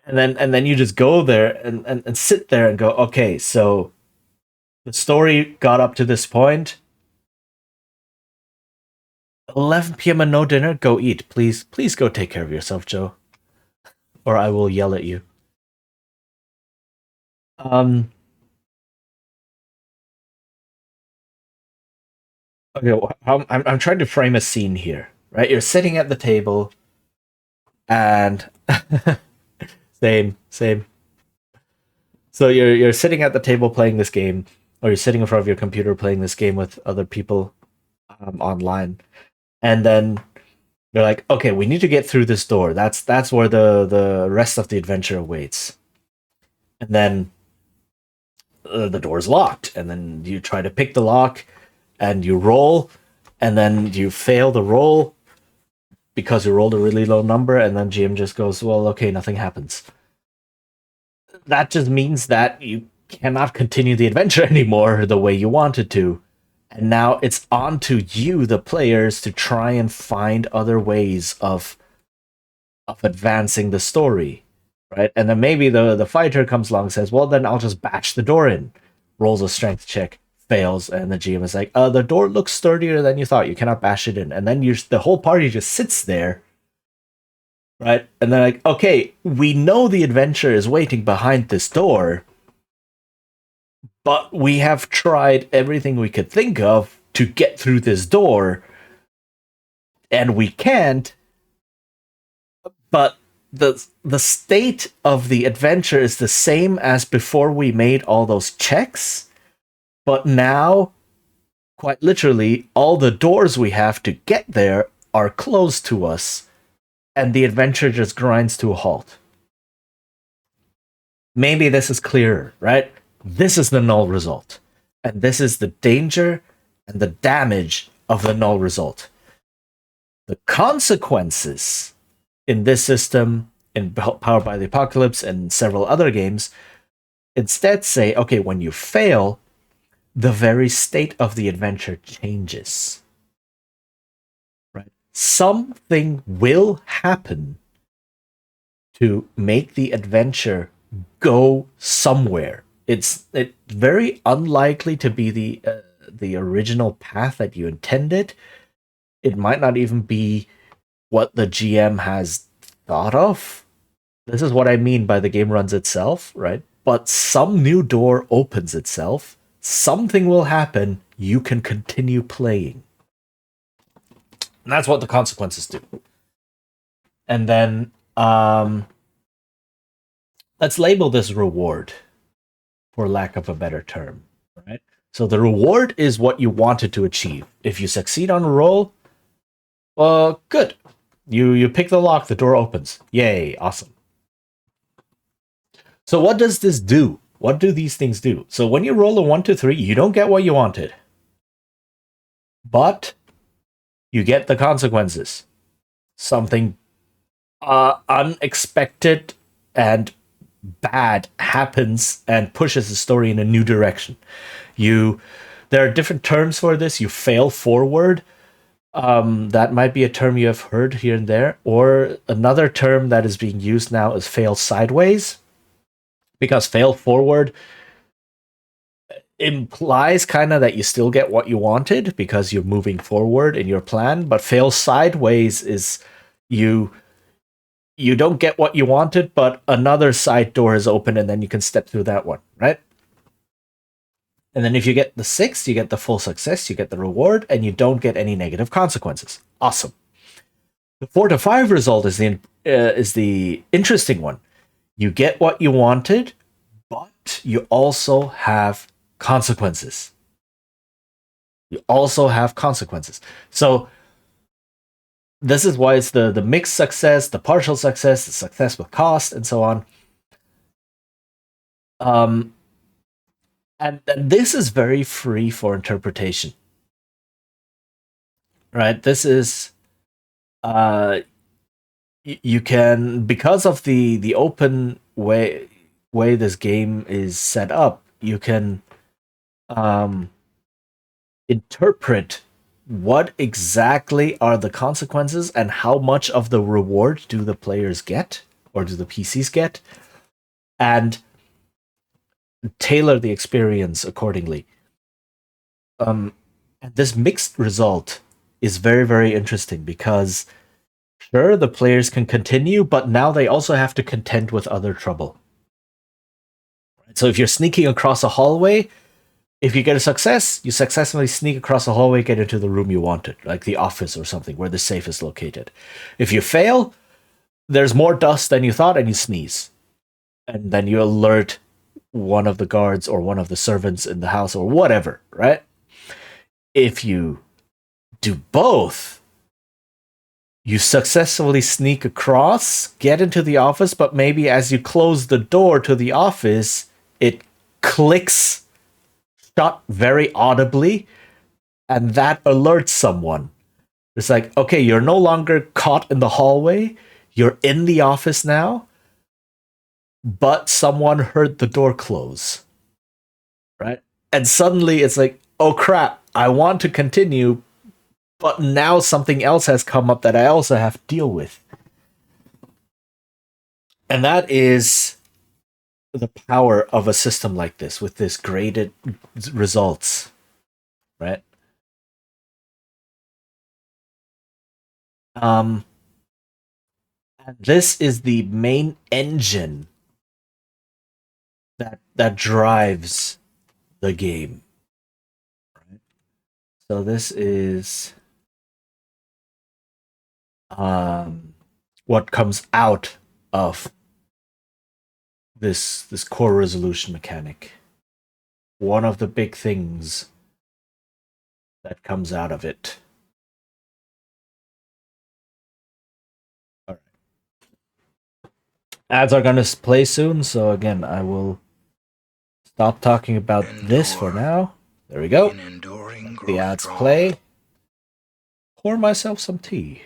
then you just go there and sit there and go, okay, so the story got up to this point. 11 p.m. and no dinner, go eat. Please go take care of yourself, Joe. Or I will yell at you. Okay, I'm trying to frame a scene here, right? You're sitting at the table, and same. So you're sitting at the table playing this game, or you're sitting in front of your computer playing this game with other people online, and then you're like, okay, we need to get through this door. That's where the rest of the adventure awaits. And then the door's locked, and then you try to pick the lock, and you roll, and then you fail the roll because you rolled a really low number, and then GM just goes, well, okay, nothing happens. That just means that you cannot continue the adventure anymore the way you wanted to. And now it's on to you, the players, to try and find other ways of advancing the story, right? And then maybe the fighter comes along and says, well, then I'll just bash the door in. Rolls a strength check, fails, and the GM is like, the door looks sturdier than you thought. You cannot bash it in. And then the whole party just sits there, right? And they're like, okay, we know the adventure is waiting behind this door, but we have tried everything we could think of to get through this door, and we can't. But the state of the adventure is the same as before we made all those checks, but now, quite literally, all the doors we have to get there are closed to us, and the adventure just grinds to a halt. Maybe this is clearer, right? This is the null result. And this is the danger and the damage of the null result. The consequences in this system, in Powered by the Apocalypse and several other games, instead say, okay, when you fail, the very state of the adventure changes. Right? Something will happen to make the adventure go somewhere. It's very unlikely to be the original path that you intended. It might not even be what the GM has thought of. This is what I mean by the game runs itself, right? But some new door opens itself. Something will happen. You can continue playing. And that's what the consequences do. And then let's label this reward, for lack of a better term, right? So the reward is what you wanted to achieve. If you succeed on a roll, well, good. You pick the lock, the door opens. Yay, awesome. So what does this do? What do these things do? So when you roll a 1, 2, 3, you don't get what you wanted. But you get the consequences. Something unexpected and bad happens and pushes the story in a new direction. There are different terms for this. You fail forward. That might be a term you have heard here and there. Or another term that is being used now is fail sideways. Because fail forward implies kind of that you still get what you wanted because you're moving forward in your plan, but fail sideways is you don't get what you wanted, but another side door is open and then you can step through that one, right? And then if you get the 6, you get the full success, you get the reward, and you don't get any negative consequences. Awesome. The 4 to 5 result is the interesting one. You get what you wanted, but you also have consequences. You also have consequences. So this is why it's the mixed success, the partial success, the success with cost, and so on. And this is very free for interpretation. Right? This is you can, because of the open way this game is set up, you can interpret what exactly are the consequences and how much of the reward do the players get or do the PCs get, and tailor the experience accordingly. And this mixed result is very, very interesting because sure, the players can continue, but now they also have to contend with other trouble. So if you're sneaking across a hallway, if you get a success, you successfully sneak across the hallway, get into the room you wanted, like the office or something where the safe is located. If you fail, there's more dust than you thought and you sneeze. And then you alert one of the guards or one of the servants in the house or whatever, right? If you do both, you successfully sneak across, get into the office, but maybe as you close the door to the office, it clicks shut very audibly, and that alerts someone. It's like, okay, you're no longer caught in the hallway, you're in the office now, but someone heard the door close. Right? And suddenly it's like, oh crap, I want to continue, but now something else has come up that I also have to deal with. And that is the power of a system like this with this graded results, right? And this is the main engine that drives the game. Right? So this is what comes out of this core resolution mechanic. One of the big things that comes out of it. All right. Ads are gonna play soon, so again, I will stop talking about this for now. There we go. In enduring The grow ads strong. play. Pour myself some tea.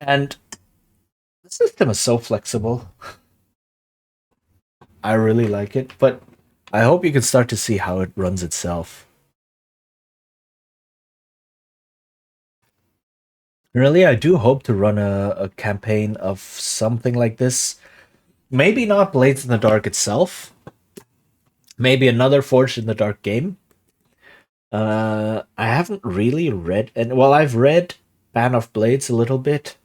And the system is so flexible. I really like it, but I hope you can start to see how it runs itself. Really, I do hope to run a campaign of something like this. Maybe not Blades in the Dark itself. Maybe another Forged in the Dark game. I haven't really read, and well, I've read Ban of Blades a little bit.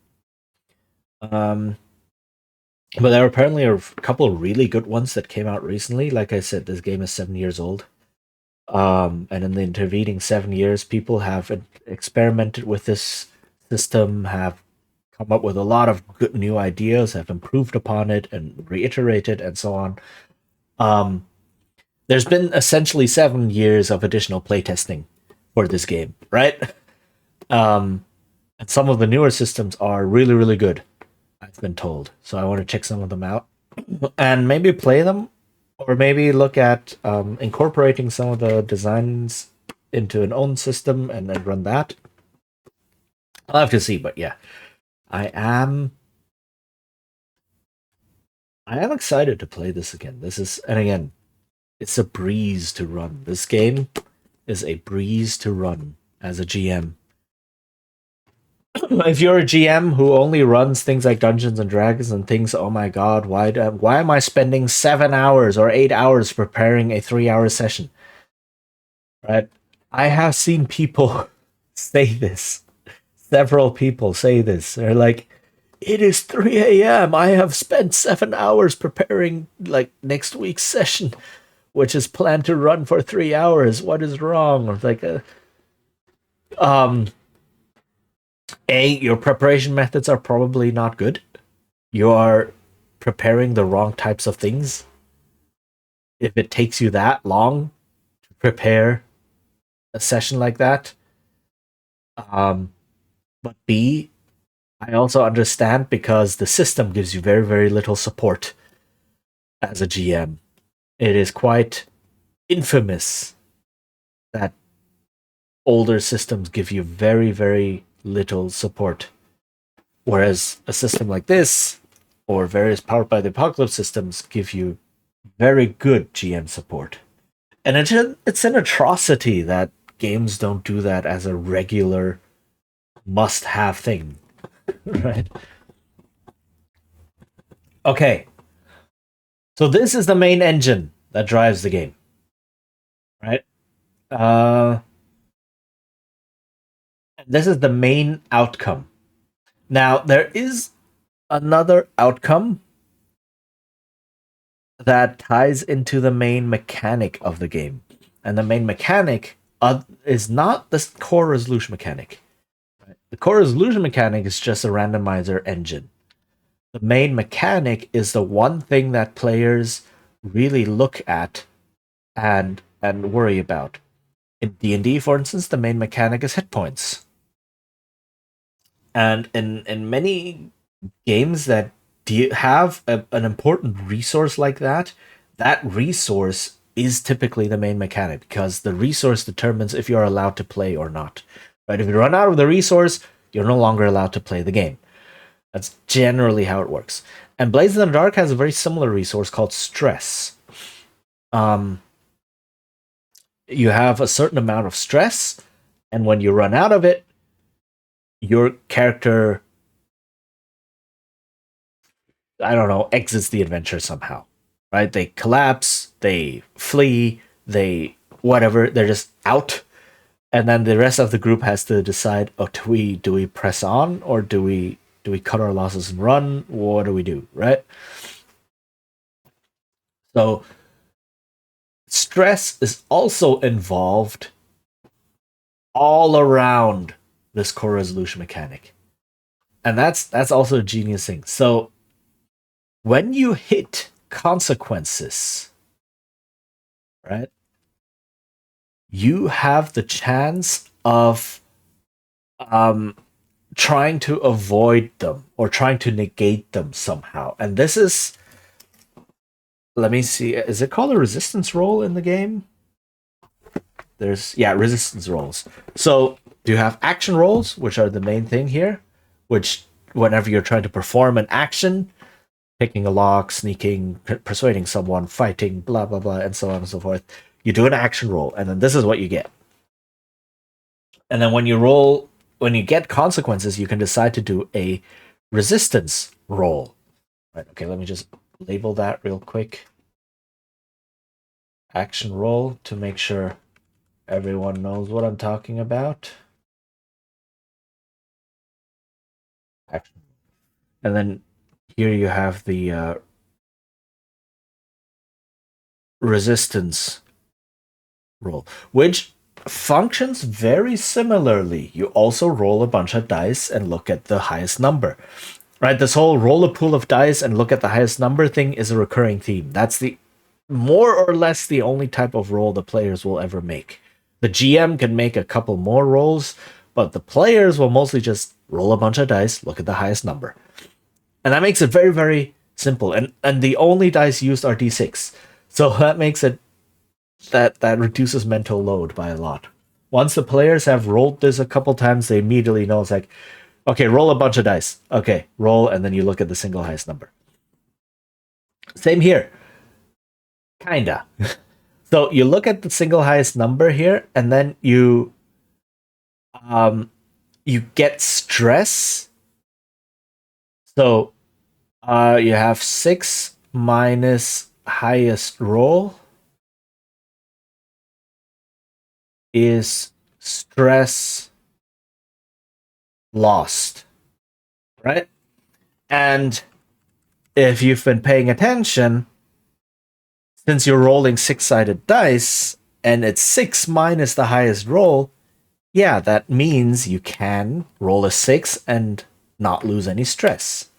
But there apparently are a couple of really good ones that came out recently. Like I said, this game is 7 years old. And in the intervening 7 years, people have experimented with this system, have come up with a lot of good new ideas, have improved upon it and reiterated, and so on. There's been essentially 7 years of additional playtesting for this game, right? And some of the newer systems are really, really good, I've been told. So I want to check some of them out and maybe play them, or maybe look at incorporating some of the designs into an own system and then run that. I'll have to see, but yeah, I am excited to play this again. This is, and again, it's a breeze to run. This game is a breeze to run as a GM. If you're a GM who only runs things like Dungeons and Dragons and thinks, "Oh my god, why am I spending 7 hours or 8 hours preparing a 3 hour session?" Right? I have seen people say this. Several people say this. They're like, "It is 3 a.m. I have spent 7 hours preparing like next week's session, which is planned to run for 3 hours. What is wrong?" Or like, your preparation methods are probably not good. You are preparing the wrong types of things. If it takes you that long to prepare a session like that, but B, I also understand because the system gives you very, very little support as a GM. It is quite infamous that older systems give you very, very little support. Whereas a system like this, or various Powered by the Apocalypse systems, give you very good GM support. And it's an atrocity that games don't do that as a regular must-have thing, right? Okay, so this is the main engine that drives the game, right? This is the main outcome. Now, there is another outcome that ties into the main mechanic of the game. And the main mechanic is not the core resolution mechanic. Right? The core resolution mechanic is just a randomizer engine. The main mechanic is the one thing that players really look at and worry about. In D&D, for instance, the main mechanic is hit points. And in many games that have an important resource like that, that resource is typically the main mechanic because the resource determines if you're allowed to play or not. Right? If you run out of the resource, you're no longer allowed to play the game. That's generally how it works. And Blades in the Dark has a very similar resource called stress. You have a certain amount of stress, and when you run out of it, your character, I don't know, exits the adventure somehow. Right? They collapse, they flee, they whatever, they're just out. And then the rest of the group has to decide, oh, do we press on or do we cut our losses and run? What do we do, right? So stress is also involved all around this core resolution mechanic. And that's also a genius thing. So when you hit consequences, right, you have the chance of trying to avoid them or trying to negate them somehow. And this is, let me see, is it called a resistance roll in the game? There's, yeah, resistance rolls. So you have action rolls, which are the main thing here, which whenever you're trying to perform an action, picking a lock, sneaking, persuading someone, fighting, blah, blah, blah, and so on and so forth, you do an action roll, and then this is what you get. And then when you get consequences, you can decide to do a resistance roll. Right, okay, let me just label that real quick. Action roll to make sure everyone knows what I'm talking about. Action. And then here you have the resistance roll, which functions very similarly. You also roll a bunch of dice and look at the highest number. Right, this whole roll a pool of dice and look at the highest number thing is a recurring theme. That's the more or less the only type of roll the players will ever make. The GM can make a couple more rolls, but the players will mostly just roll a bunch of dice, look at the highest number. And that makes it very, very simple. And the only dice used are d6. So that makes it that reduces mental load by a lot. Once the players have rolled this a couple times, they immediately know it's like, okay, roll a bunch of dice. Okay, roll, and then you look at the single highest number. Same here. Kinda. So you look at the single highest number here, and then you get stress. So you have 6 minus highest roll is stress lost, right? And if you've been paying attention, since you're rolling 6-sided dice and it's 6 minus the highest roll, yeah, that means you can roll a 6 and not lose any stress.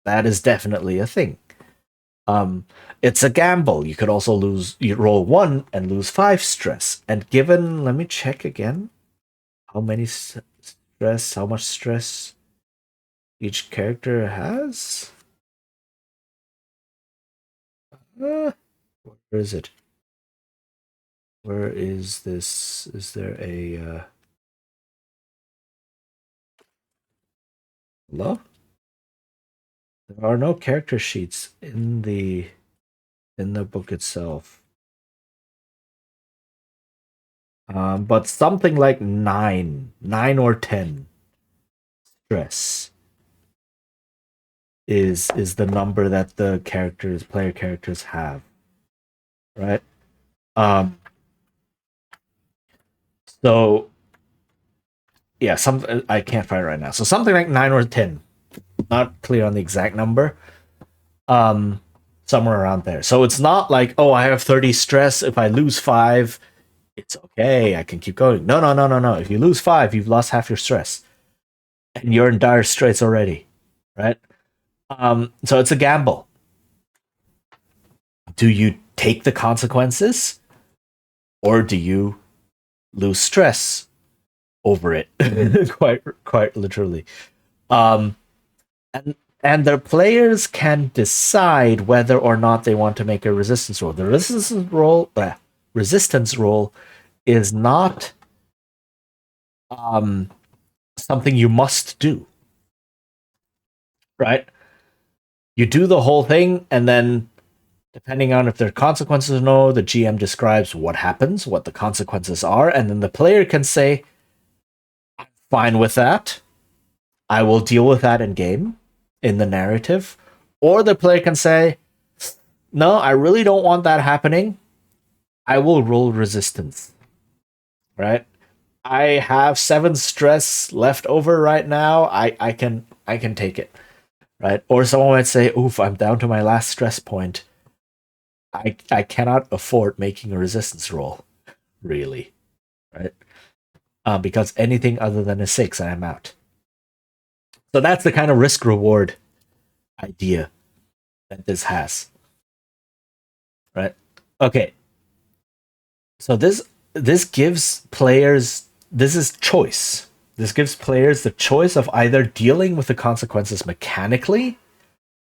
That is definitely a thing. It's a gamble. You could also you roll 1 and lose 5 stress. And given, let me check again, how much stress each character has. Where is it? Where is this? Is there a hello? There are no character sheets in the book itself. But something like 9 or 10 stress is the number that the player characters have, right? So yeah, I can't find it right now. So something like 9 or 10, not clear on the exact number. Somewhere around there. So it's not like, oh, I have 30 stress. If I lose 5, it's okay. I can keep going. No. If you lose 5, you've lost half your stress, and you're in dire straits already, right? So it's a gamble. Do you take the consequences, or do you lose stress over it? quite literally. And the players can decide whether or not they want to make a resistance roll. The resistance roll is not something you must do, right? You do the whole thing, and then depending on if there are consequences or no, the GM describes what happens, what the consequences are, and then the player can say, I'm fine with that. I will deal with that in game, in the narrative. Or the player can say, no, I really don't want that happening. I will roll resistance. Right? I have 7 stress left over right now. I can take it. Right? Or someone might say, oof, I'm down to my last stress point. I cannot afford making a resistance roll, really. Right? because anything other than a 6, I am out. So that's the kind of risk reward idea that this has. Right? Okay. So this gives players this is choice. This gives players the choice of either dealing with the consequences mechanically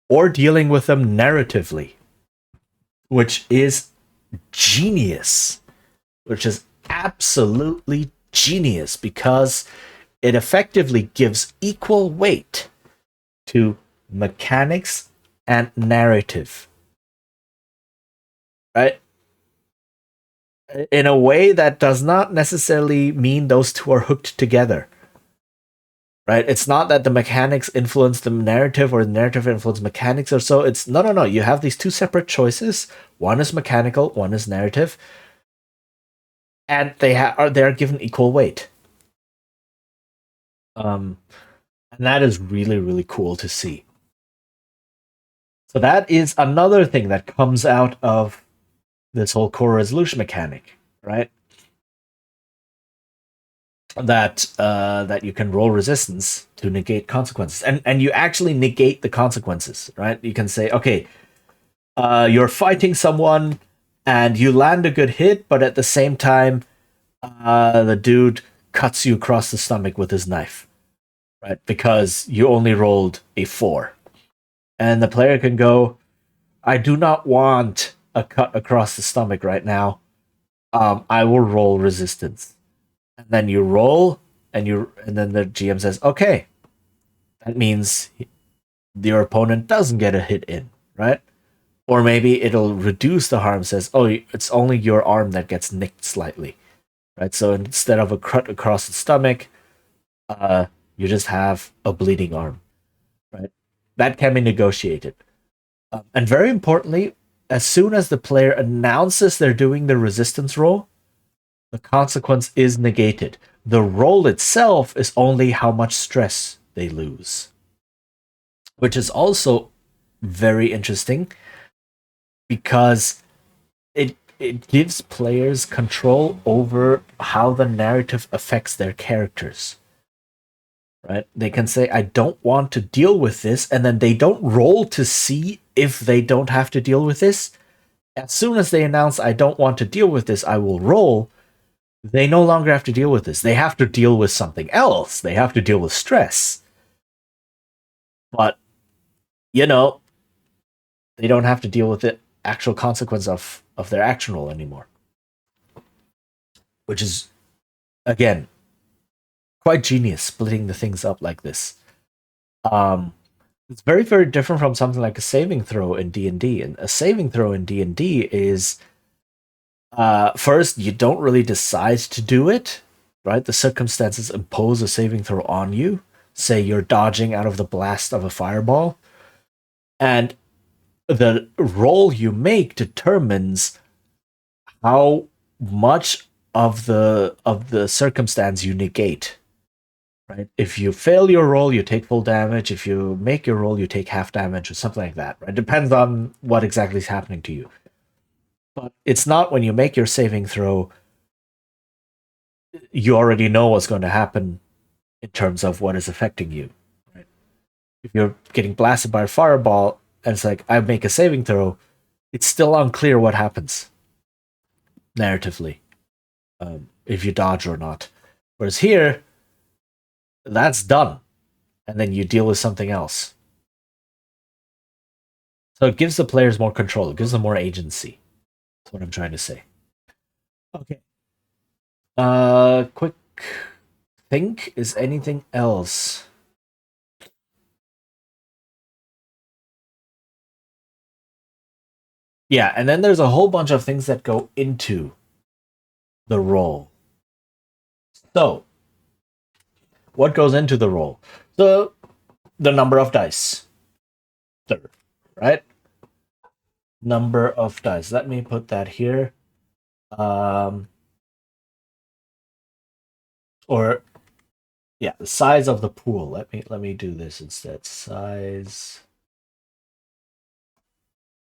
or dealing with them narratively, which is genius, which is absolutely genius because it effectively gives equal weight to mechanics and narrative. Right? In a way that does not necessarily mean those two are hooked together. Right? It's not that the mechanics influence the narrative or the narrative influence mechanics or so. It's no. You have these two separate choices. One is mechanical, one is narrative, and they're given equal weight. And that is really really cool to see. So that is another thing that comes out of this whole core resolution mechanic, right? That you can roll resistance to negate consequences, and you actually negate the consequences, right? You can say, okay, you're fighting someone and you land a good hit, but at the same time, the dude cuts you across the stomach with his knife, right? Because you only rolled a 4. And the player can go, I do not want a cut across the stomach right now. I will roll resistance. And then you roll, and then the GM says, okay, that means your opponent doesn't get a hit in, right? Or maybe it'll reduce the harm, says, oh, it's only your arm that gets nicked slightly, right? So instead of a cut across the stomach, you just have a bleeding arm, right? That can be negotiated. And very importantly, as soon as the player announces they're doing the resistance roll, the consequence is negated. The roll itself is only how much stress they lose, which is also very interesting because it gives players control over how the narrative affects their characters. Right? They can say, I don't want to deal with this, and then they don't roll to see if they don't have to deal with this. As soon as they announce, I don't want to deal with this, I will roll, they no longer have to deal with this. They have to deal with something else. They have to deal with stress. But, you know, they don't have to deal with the actual consequence of their action roll anymore. Which is, again, quite genius, splitting the things up like this. It's very, very different from something like a saving throw in D&D. And a saving throw in D&D is, first, you don't really decide to do it, right? The circumstances impose a saving throw on you. Say you're dodging out of the blast of a fireball, and the roll you make determines how much of the circumstance you negate. Right? If you fail your roll, you take full damage. If you make your roll, you take half damage or something like that. Right? Depends on what exactly is happening to you. But it's not when you make your saving throw, you already know what's going to happen in terms of what is affecting you. Right? If you're getting blasted by a fireball and it's like, I make a saving throw, it's still unclear what happens narratively, if you dodge or not. Whereas here, that's done. And then you deal with something else. So it gives the players more control. It gives them more agency. That's what I'm trying to say. Okay. Quick think. Is anything else? Yeah, and then there's a whole bunch of things that go into the roll. So, what goes into the roll? So, the number of dice. Third, right? Number of dice. Let me put that here. Or yeah, the size of the pool. Let me do this instead. Size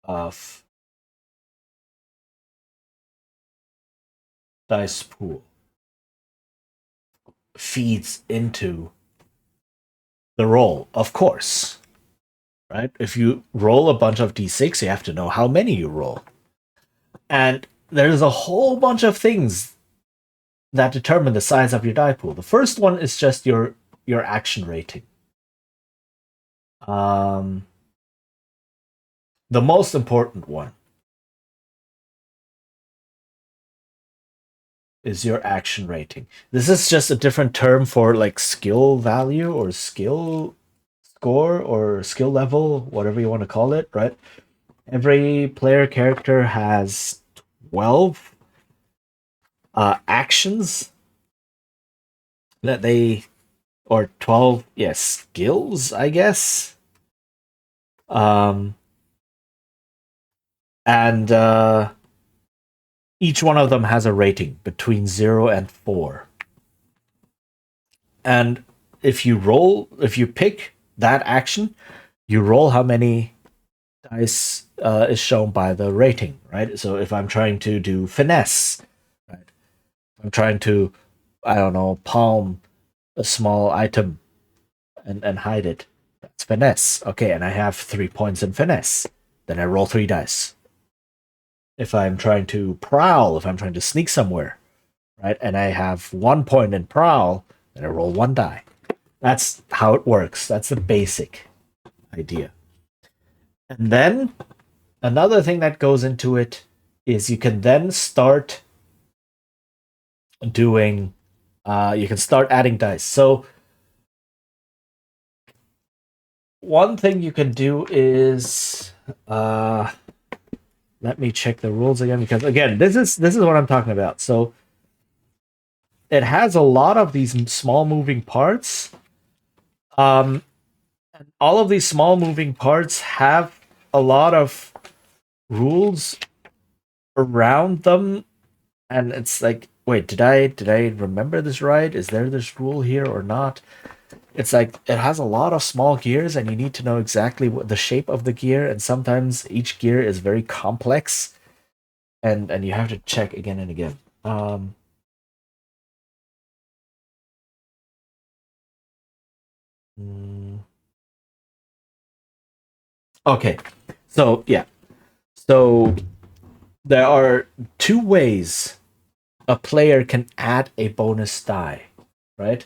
of dice pool. feeds into the roll, of course. Right? If you roll a bunch of d6, you have to know how many you roll. And there's a whole bunch of things that determine the size of your die pool. The first one is just your action rating. The most important one is your action rating. This is just a different term for like skill value or skill score or skill level, whatever you want to call it, right? Every player character has 12 actions that they, or 12, yes, skills, I guess. And each one of them has a rating between 0 and 4. And if you pick that action, you roll how many dice is shown by the rating, right? So if I'm trying to do finesse, right? I'm trying to, I don't know, palm a small item and hide it. That's finesse. Okay, and I have 3 points in finesse. Then I roll 3 dice. If I'm trying to prowl, if I'm trying to sneak somewhere, right, and I have 1 point in prowl, then I roll 1 die. That's how it works. That's the basic idea. And then another thing that goes into it is you can then start doing, you can start adding dice. So one thing you can do is, let me check the rules again, because again, this is what I'm talking about. So it has a lot of these small moving parts. And all of these small moving parts have a lot of rules around them, and it's like, wait, did I remember this right? Is there this rule here or not? It's like it has a lot of small gears, and you need to know exactly what the shape of the gear, and sometimes each gear is very complex, and you have to check again and again. Okay, so yeah, so there are 2 ways a player can add a bonus die, right?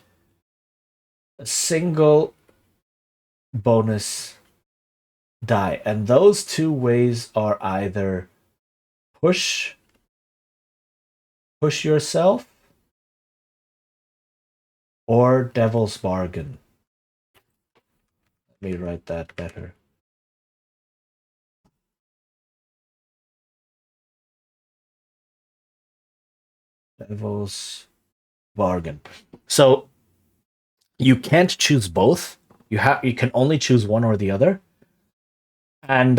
A single bonus die, and those 2 ways are either push yourself or devil's bargain. Let me write that better. Devil's bargain. So you can't choose both. You can only choose one or the other. And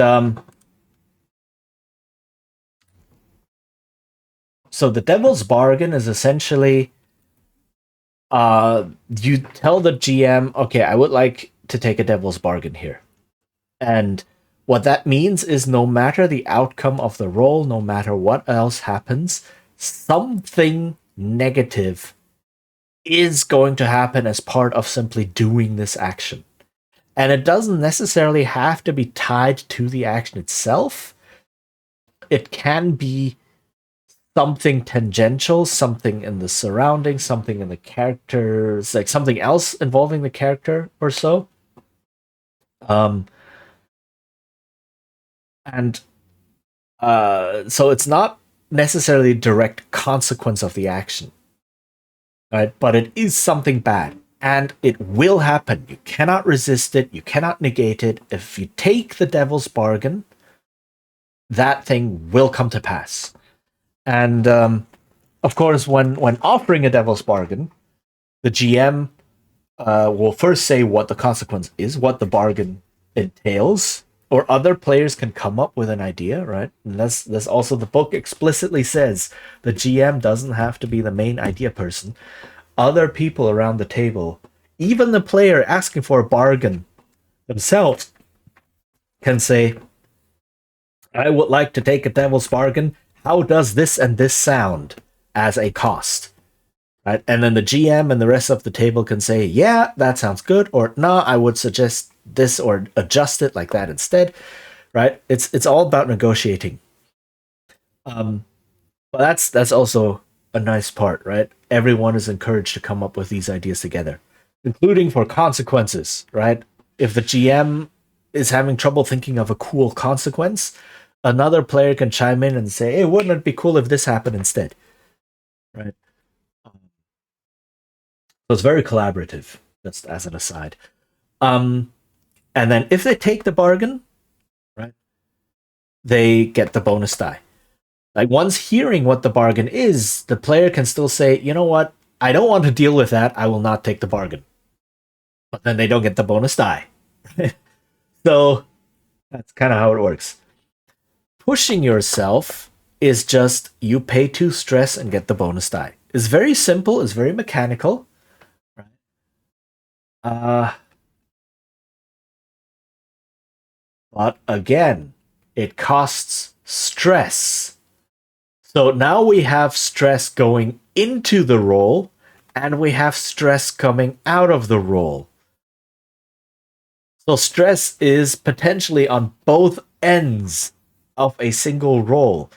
so the devil's bargain is essentially you tell the GM, okay, I would like to take a devil's bargain here. And what that means is no matter the outcome of the roll, no matter what else happens, something negative is going to happen as part of simply doing this action. And it doesn't necessarily have to be tied to the action itself. It can be something tangential, something in the surroundings, something in the characters, like something else involving the character or so. And so it's not necessarily a direct consequence of the action, right? But it is something bad, and it will happen. You cannot resist it. You cannot negate it. If you take the devil's bargain, that thing will come to pass. And of course, when offering a devil's bargain, the GM will first say what the consequence is, what the bargain entails, or other players can come up with an idea, right? And that's also, the book explicitly says the GM doesn't have to be the main idea person. Other people around the table, even the player asking for a bargain themselves, can say, I would like to take a devil's bargain. How does this and this sound as a cost? right? And then the GM and the rest of the table can say, yeah, that sounds good, or no, I would suggest this or adjust it like that instead, right? It's all about negotiating. Um, but that's also a nice part, right? Everyone is encouraged to come up with these ideas together, including for consequences, right? If the GM is having trouble thinking of a cool consequence, another player can chime in and say, "Hey, wouldn't it be cool if this happened instead?" Right? So it's very collaborative. Just as an aside. Um, and then if they take the bargain, right, they get the bonus die. Like once hearing what the bargain is, the player can still say, you know what, I don't want to deal with that. I will not take the bargain. But then they don't get the bonus die. So that's kind of how it works. Pushing yourself is just you pay 2 stress and get the bonus die. It's very simple, it's very mechanical. Uh, but again, it costs stress. So now we have stress going into the roll, and we have stress coming out of the roll. So stress is potentially on both ends of a single roll.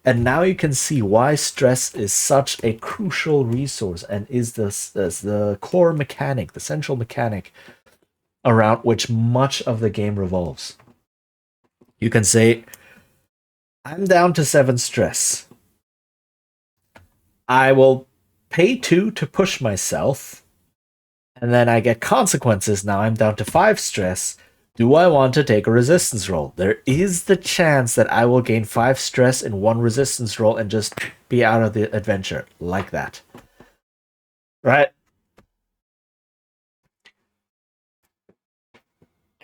And now you can see why stress is such a crucial resource and is the core mechanic, the central mechanic around which much of the game revolves. You can say, I'm down to 7 stress. I will pay 2 to push myself, and then I get consequences. Now I'm down to 5 stress. Do I want to take a resistance roll? There is the chance that I will gain 5 stress in one resistance roll and just be out of the adventure like that. Right?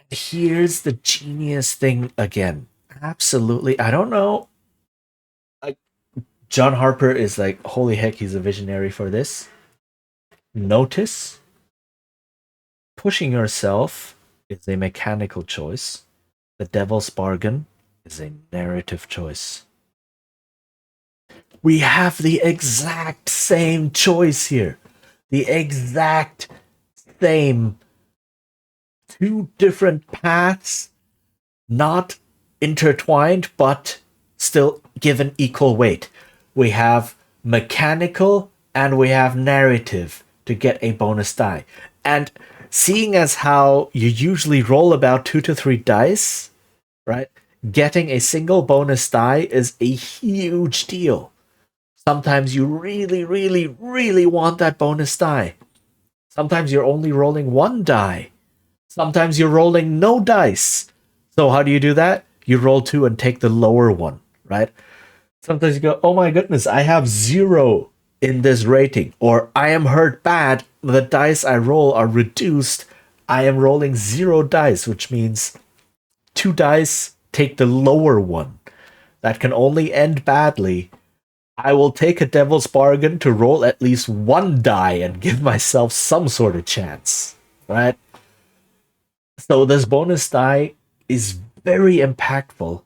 Here's the genius thing again. Absolutely. I don't know. John Harper is like, holy heck, he's a visionary for this. Notice pushing yourself is a mechanical choice. The Devil's Bargain is a narrative choice. We have the exact same choice here. The exact same 2 different paths, not intertwined, but still given equal weight. We have mechanical and we have narrative to get a bonus die. And seeing as how you usually roll about 2 to 3 dice, right? Getting a single bonus die is a huge deal. Sometimes you really, really, really want that bonus die. Sometimes you're only rolling 1 die. Sometimes you're rolling no dice. So how do you do that? You roll 2 and take the lower one, right? Sometimes you go, oh my goodness, I have 0 in this rating, or I am hurt bad. The dice I roll are reduced. I am rolling 0 dice, which means 2 dice, take the lower one. That can only end badly. I will take a devil's bargain to roll at least 1 die and give myself some sort of chance, right? So this bonus die is very impactful.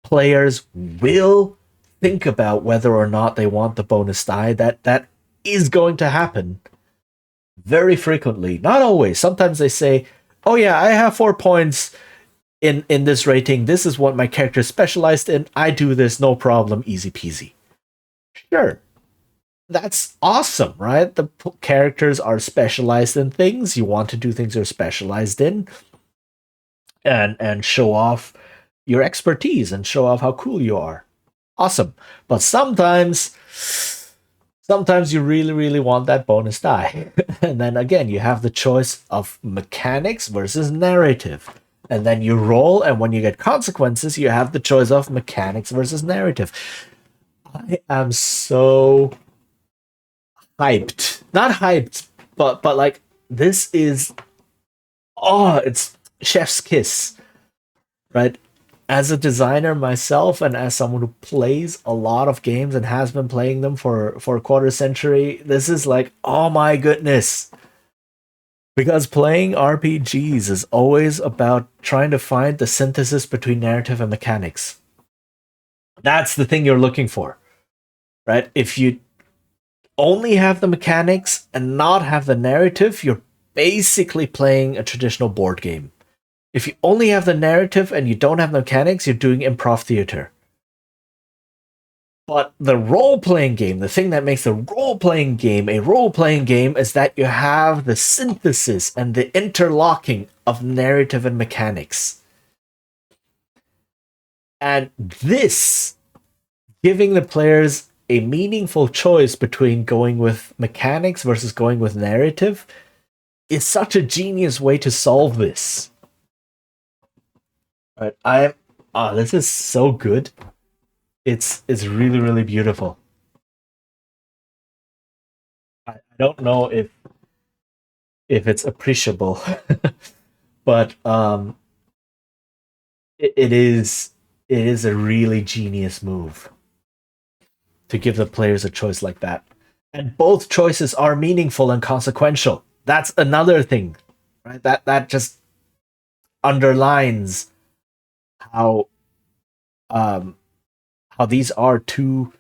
Players will think about whether or not they want the bonus die. That is going to happen very frequently. Not always. Sometimes they say, "Oh yeah, I have 4 points in this rating. This is what my character is specialized in. I do this, no problem, easy peasy." Sure, that's awesome, right? The characters are specialized in things. You want to do things you're specialized in, and show off your expertise and show off how cool you are. Awesome. But sometimes you really, really want that bonus die. And then again, you have the choice of mechanics versus narrative. And then you roll, and when you get consequences, you have the choice of mechanics versus narrative. I am so hyped. Not hyped, but like this is it's chef's kiss, right? As a designer myself and as someone who plays a lot of games and has been playing them for a quarter century, this is like, oh my goodness. Because playing RPGs is always about trying to find the synthesis between narrative and mechanics. That's the thing you're looking for, right? If you only have the mechanics and not have the narrative, you're basically playing a traditional board game. If you only have the narrative and you don't have the mechanics, you're doing improv theater. But the role playing game, the thing that makes a role playing game a role playing game is that you have the synthesis and the interlocking of narrative and mechanics. And this, giving the players a meaningful choice between going with mechanics versus going with narrative, is such a genius way to solve this. Right, this is so good. It's really really beautiful. I don't know if it's appreciable, but it is a really genius move to give the players a choice like that. And both choices are meaningful and consequential. That's another thing, right? That just underlines how um how these are two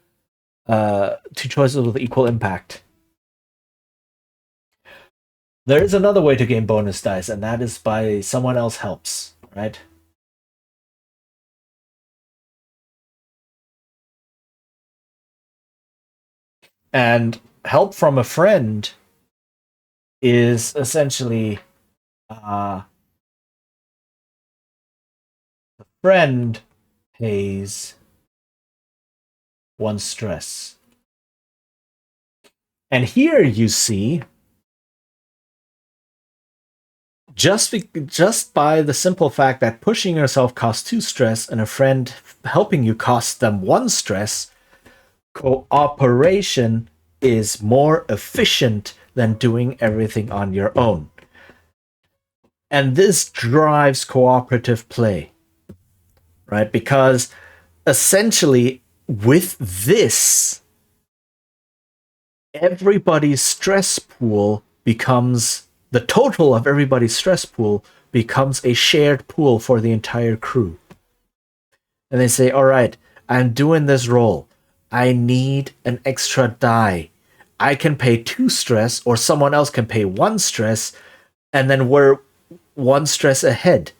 choices with equal impact. There is another way to gain bonus dice, and that is by someone else helps, right? And help from a friend is essentially the friend pays one stress. And here you see just by the simple fact that pushing yourself costs 2 stress and a friend helping you costs them 1 stress, cooperation is more efficient than doing everything on your own. And this drives cooperative play, right? Because essentially, with this, everybody's stress pool becomes the total of everybody's stress pool becomes a shared pool for the entire crew. And they say, all right, I'm doing this roll. I need an extra die. I can pay 2 stress, or someone else can pay 1 stress, and then we're 1 stress ahead,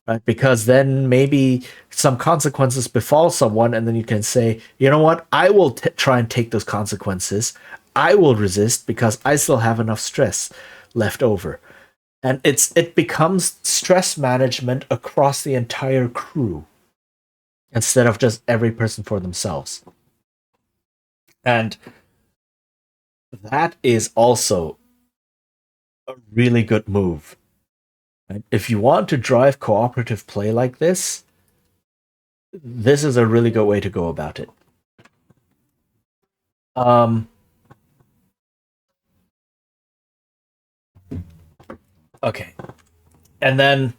right? Because then maybe some consequences befall someone, and then you can say, you know what? I will try and take those consequences. I will resist because I still have enough stress left over. And it becomes stress management across the entire crew instead of just every person for themselves. And that is also a really good move. Right? If you want to drive cooperative play like this is a really good way to go about it. Okay. And then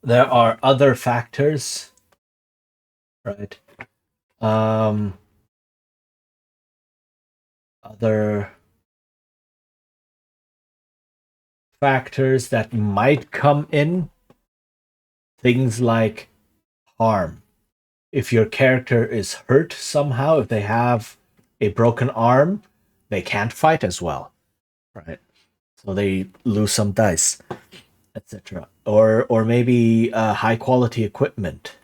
there are other factors, right? Other factors that might come in, things like harm. If your character is hurt somehow, if they have a broken arm, they can't fight as well, right? So they lose some dice, etc. Or maybe high quality equipment,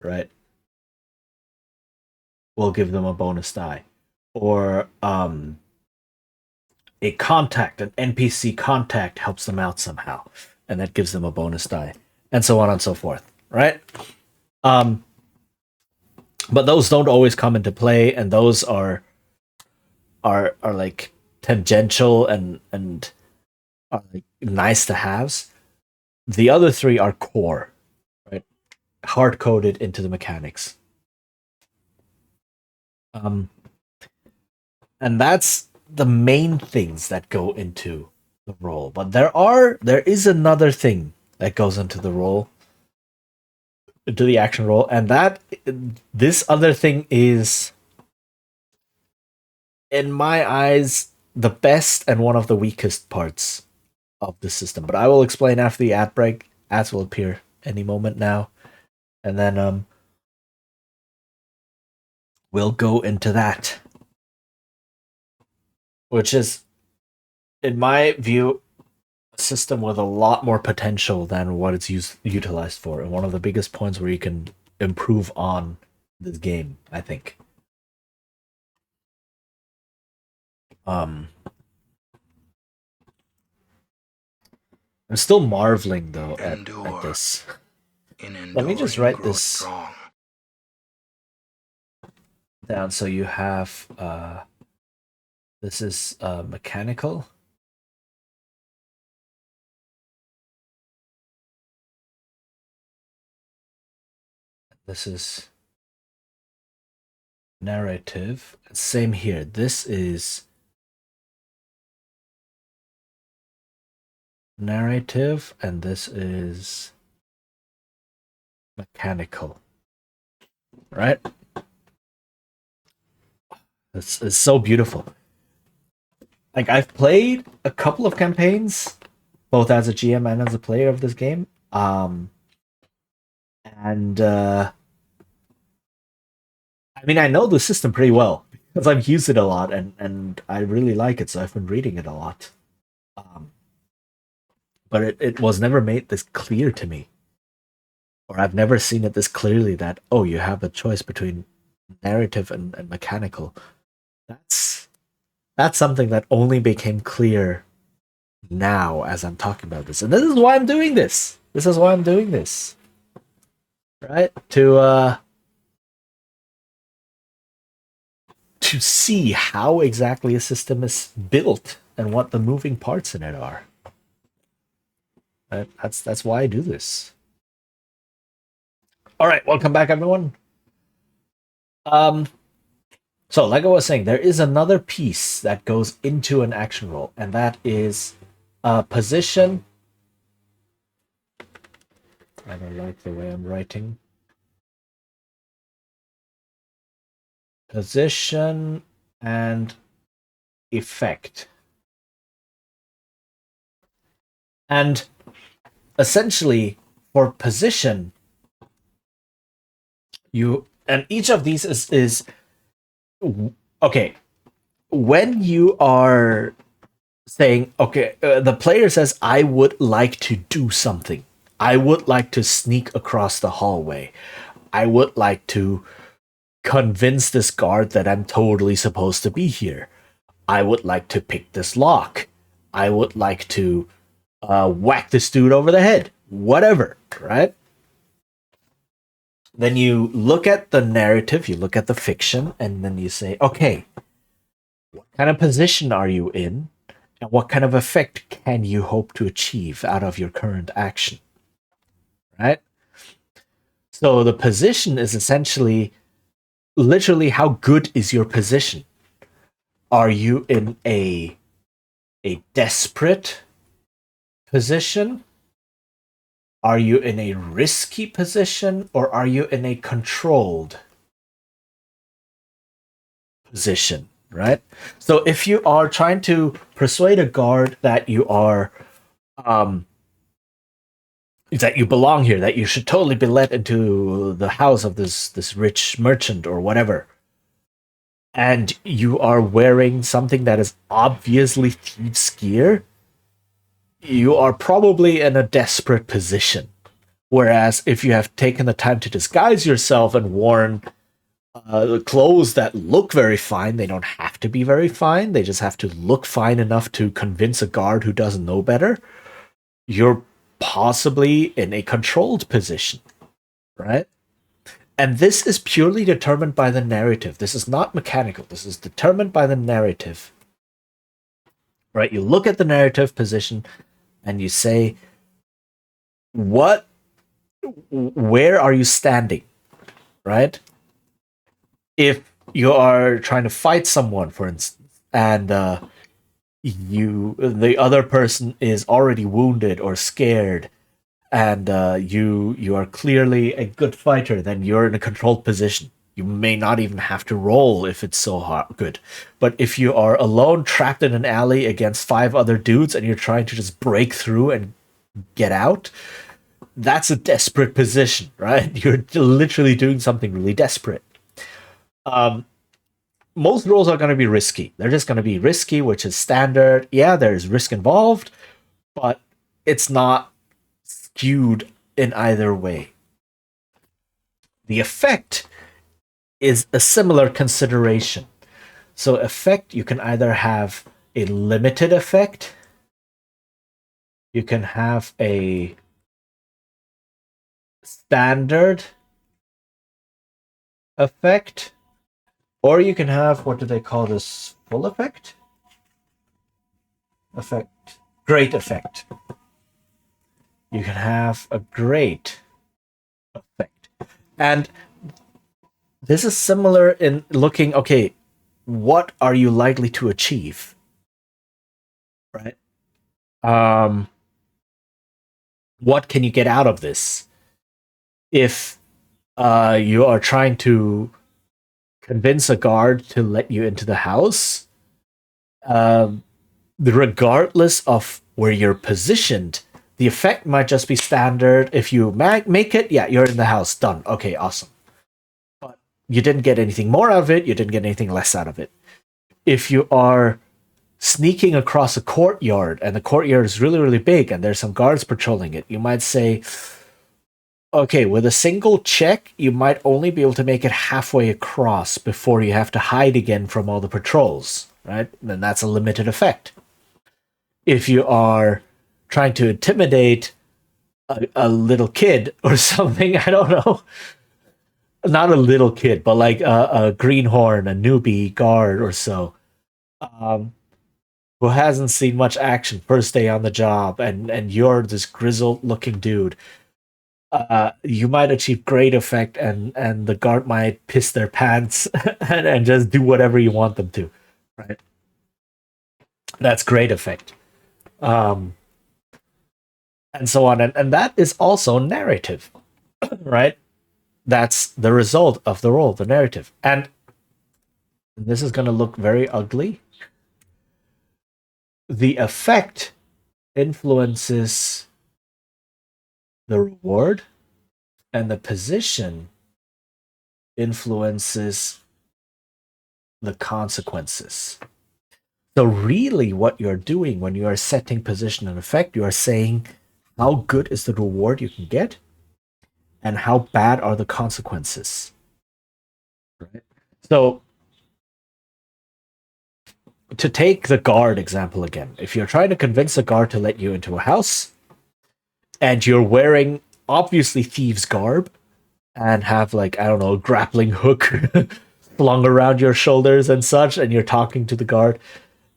right? Will give them a bonus die. Or a contact, an NPC contact helps them out somehow, and that gives them a bonus die, and so on and so forth, right? Um, but those don't always come into play, and those are like tangential and are like nice to haves. The other three are core, right? Hard coded into the mechanics. Um, and that's the main things that go into the role. But there is another thing that goes into the role, into the action role, and that this other thing is, in my eyes, the best and one of the weakest parts of the system. But I will explain after the ad break. Ads will appear any moment now, and then we'll go into that, which is, in my view, a system with a lot more potential than what it's utilized for, and one of the biggest points where you can improve on this game, I think. I'm still marveling though at this. Let me just write this strong. down. So you have this is mechanical. This is narrative. Same here. This is narrative, and this is mechanical. Right? It's so beautiful. Like, I've played a couple of campaigns, both as a GM and as a player of this game. And I mean, I know the system pretty well because I've used it a lot, and I really like it, so I've been reading it a lot. But it was never made this clear to me, or I've never seen it this clearly that, oh, you have a choice between narrative and mechanical. That's something that only became clear now as I'm talking about this, and this is why I'm doing this. This is why I'm doing this, right? To see how exactly a system is built and what the moving parts in it are. That's why I do this. All right, welcome back, everyone. So like I was saying, there is another piece that goes into an action roll, and that is position. I don't like the way I'm writing. Position and effect. And essentially, for position, and each of these is okay. When you are saying, okay, the player says, I would like to do something. I would like to sneak across the hallway. I would like to convince this guard that I'm totally supposed to be here. I would like to pick this lock. I would like to whack this dude over the head. Whatever, right? Then you look at the narrative, you look at the fiction, and then you say, okay, what kind of position are you in? And what kind of effect can you hope to achieve out of your current action? Right? So the position is essentially, literally, how good is your position? Are you in a desperate position? Are you in a risky position? Or are you in a controlled position? Right? So if you are trying to persuade a guard that you are that you belong here, that you should totally be let into the house of this rich merchant or whatever, and you are wearing something that is obviously thieves' gear, you are probably in a desperate position. Whereas if you have taken the time to disguise yourself and worn clothes that look very fine, they don't have to be very fine, they just have to look fine enough to convince a guard who doesn't know better, you're possibly in a controlled position, right? And this is purely determined by the narrative. This is not mechanical. This is determined by the narrative, right? You look at the narrative position and you say, where are you standing, right? If you are trying to fight someone, for instance, and the other person is already wounded or scared, and you are clearly a good fighter, then you're in a controlled position. You may not even have to roll if it's so good. But if you are alone, trapped in an alley against 5 other dudes, and you're trying to just break through and get out, that's a desperate position, right? You're literally doing something really desperate. Most roles are going to be risky. They're just going to be risky, which is standard. Yeah, there's risk involved, but it's not skewed in either way. The effect is a similar consideration. So, effect, you can either have a limited effect, you can have a standard effect, or you can have, what do they call this? Full effect? Effect. Great effect. You can have a great effect. And this is similar in looking, okay, what are you likely to achieve? Right? Um, what can you get out of this? If you are trying to convince a guard to let you into the house, um, regardless of where you're positioned, the effect might just be standard. If you make it, yeah, you're in the house. Done. Okay, awesome. But you didn't get anything more out of it. You didn't get anything less out of it. If you are sneaking across a courtyard and the courtyard is really, really big and there's some guards patrolling it, you might say, okay, with a single check, you might only be able to make it halfway across before you have to hide again from all the patrols, right? Then that's a limited effect. If you are trying to intimidate a little kid or something, I don't know. Not a little kid, but like a greenhorn, a newbie guard or so, um, who hasn't seen much action first day on the job, and you're this grizzled looking dude. You might achieve great effect, and the guard might piss their pants and just do whatever you want them to, right? That's great effect. Um, and so on. And that is also narrative, right? That's the result of the role, the narrative. And this is going to look very ugly. The effect influences the reward, and the position influences the consequences. So, really, what you're doing when you are setting position and effect, you are saying how good is the reward you can get and how bad are the consequences. Right? So, to take the guard example again, if you're trying to convince a guard to let you into a house and you're wearing obviously thieves' garb and have, like, I don't know, a grappling hook flung around your shoulders and such, and you're talking to the guard,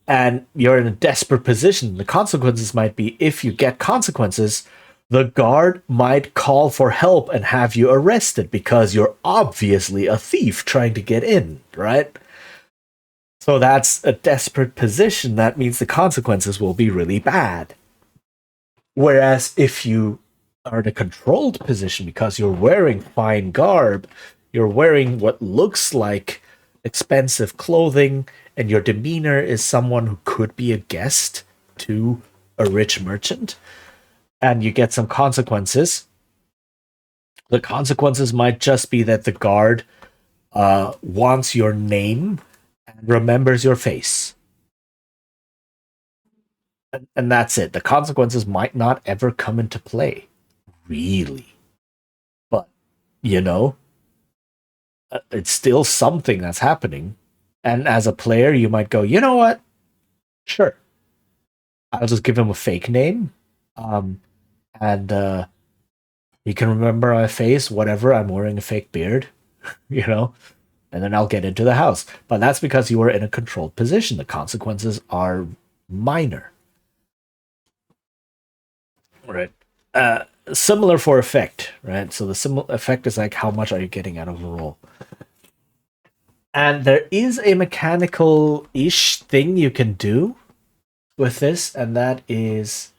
and you're in a desperate position, the consequences might be, if you get consequences, the guard might call for help and have you arrested because you're obviously a thief trying to get in, right? So that's a desperate position. That means the consequences will be really bad. Whereas if you are in a controlled position because you're wearing fine garb, you're wearing what looks like expensive clothing, and your demeanor is someone who could be a guest to a rich merchant, and you get some consequences. The consequences might just be that the guard wants your name and remembers your face. And that's it. The consequences might not ever come into play, really. But, you know, it's still something that's happening. And as a player, you might go, you know what? Sure. I'll just give him a fake name. And he can remember my face, whatever. I'm wearing a fake beard, you know, and then I'll get into the house. But that's because you were in a controlled position. The consequences are minor. Right. Similar for effect, right? So the effect is like how much are you getting out of a roll? And there is a mechanical-ish thing you can do with this, and that is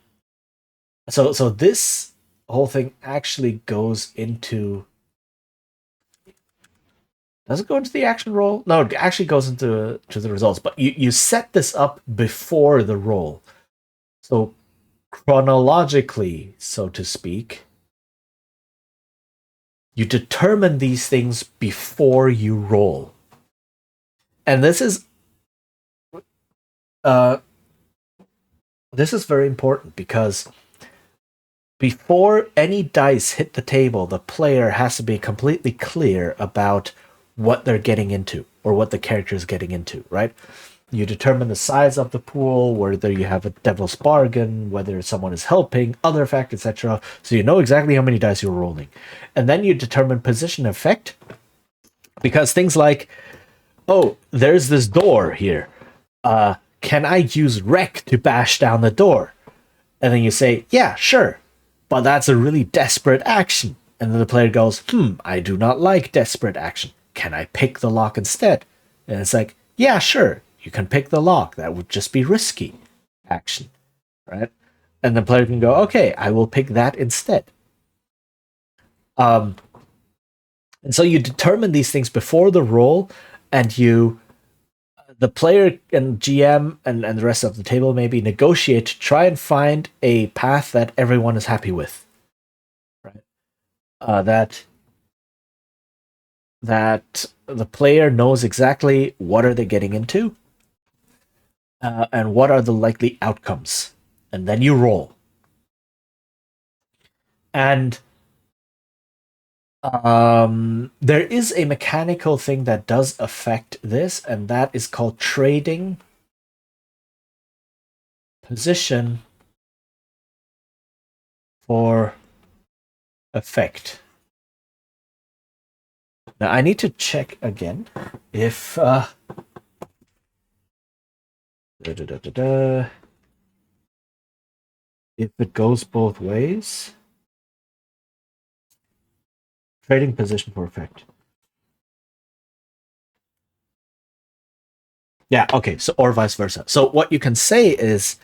so this whole thing actually goes into, does it go into the action roll? No, it actually goes into the results, but you set this up before the roll. So chronologically, so to speak, you determine these things before you roll. And uh, this is very important because before any dice hit the table, the player has to be completely clear about what they're getting into or what the character is getting into, right? You determine the size of the pool, whether you have a devil's bargain, whether someone is helping, other facts, etc. So you know exactly how many dice you're rolling. And then you determine position effect, because things like, oh, there's this door here. Can I use wreck to bash down the door? And then you say, yeah, sure. But that's a really desperate action. And then the player goes, I do not like desperate action. Can I pick the lock instead? And it's like, yeah, sure. You can pick the lock. That would just be risky action, right? And the player can go, okay, I will pick that instead. And so you determine these things before the roll, and the player and GM and the rest of the table maybe negotiate to try and find a path that everyone is happy with, right? That the player knows exactly what are they getting into, and what are the likely outcomes, and then you roll. And there is a mechanical thing that does affect this, and that is called trading position for effect. Now I need to check again if if it goes both ways. Trading position for effect. Yeah, okay, so or vice versa. So what you can say is,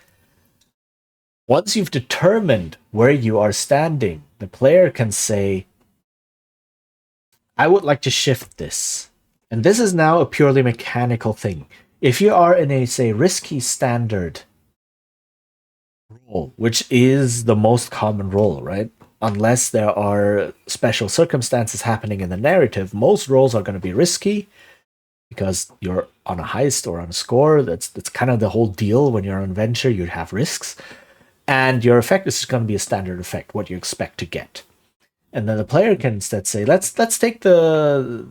once you've determined where you are standing, the player can say, I would like to shift this. And this is now a purely mechanical thing. If you are in a, say, risky standard role, which is the most common role, right? Unless there are special circumstances happening in the narrative, most roles are going to be risky because you're on a heist or on a score. That's kind of the whole deal. When you're on venture, you have risks. And your effect is going to be a standard effect, what you expect to get. And then the player can instead say, let's take the,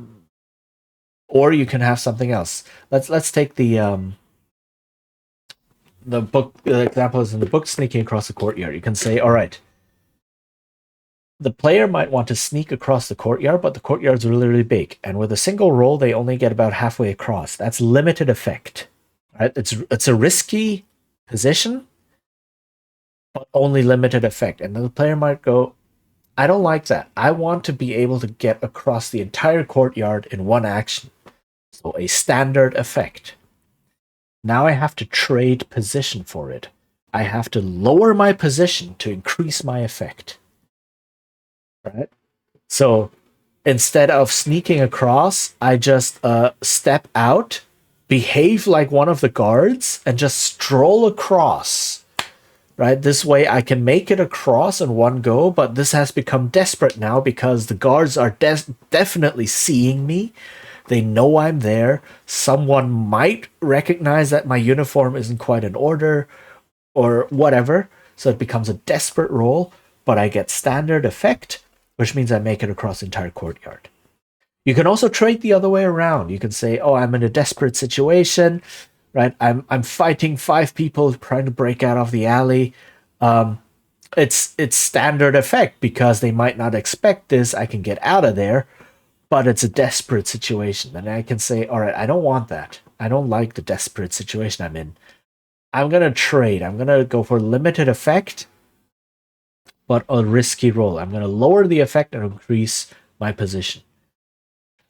or you can have something else. Let's take the book example is in the book, sneaking across the courtyard. You can say, all right, the player might want to sneak across the courtyard, but the courtyard's really, really big. And with a single roll, they only get about halfway across. That's limited effect, right? It's a risky position, but only limited effect. And then the player might go, I don't like that. I want to be able to get across the entire courtyard in one action. So a standard effect. Now I have to trade position for it. I have to lower my position to increase my effect. Right? So instead of sneaking across, I just step out, behave like one of the guards, and just stroll across. Right? This way I can make it across in one go, but this has become desperate now because the guards are definitely seeing me. They know I'm there. Someone might recognize that my uniform isn't quite in order or whatever. So it becomes a desperate roll, but I get standard effect, which means I make it across the entire courtyard. You can also trade the other way around. You can say, oh, I'm in a desperate situation, right? I'm fighting 5 people trying to break out of the alley. It's standard effect because they might not expect this. I can get out of there, but it's a desperate situation. And I can say, all right, I don't want that. I don't like the desperate situation I'm in. I'm going to trade. I'm going to go for limited effect, but a risky roll. I'm going to lower the effect and increase my position.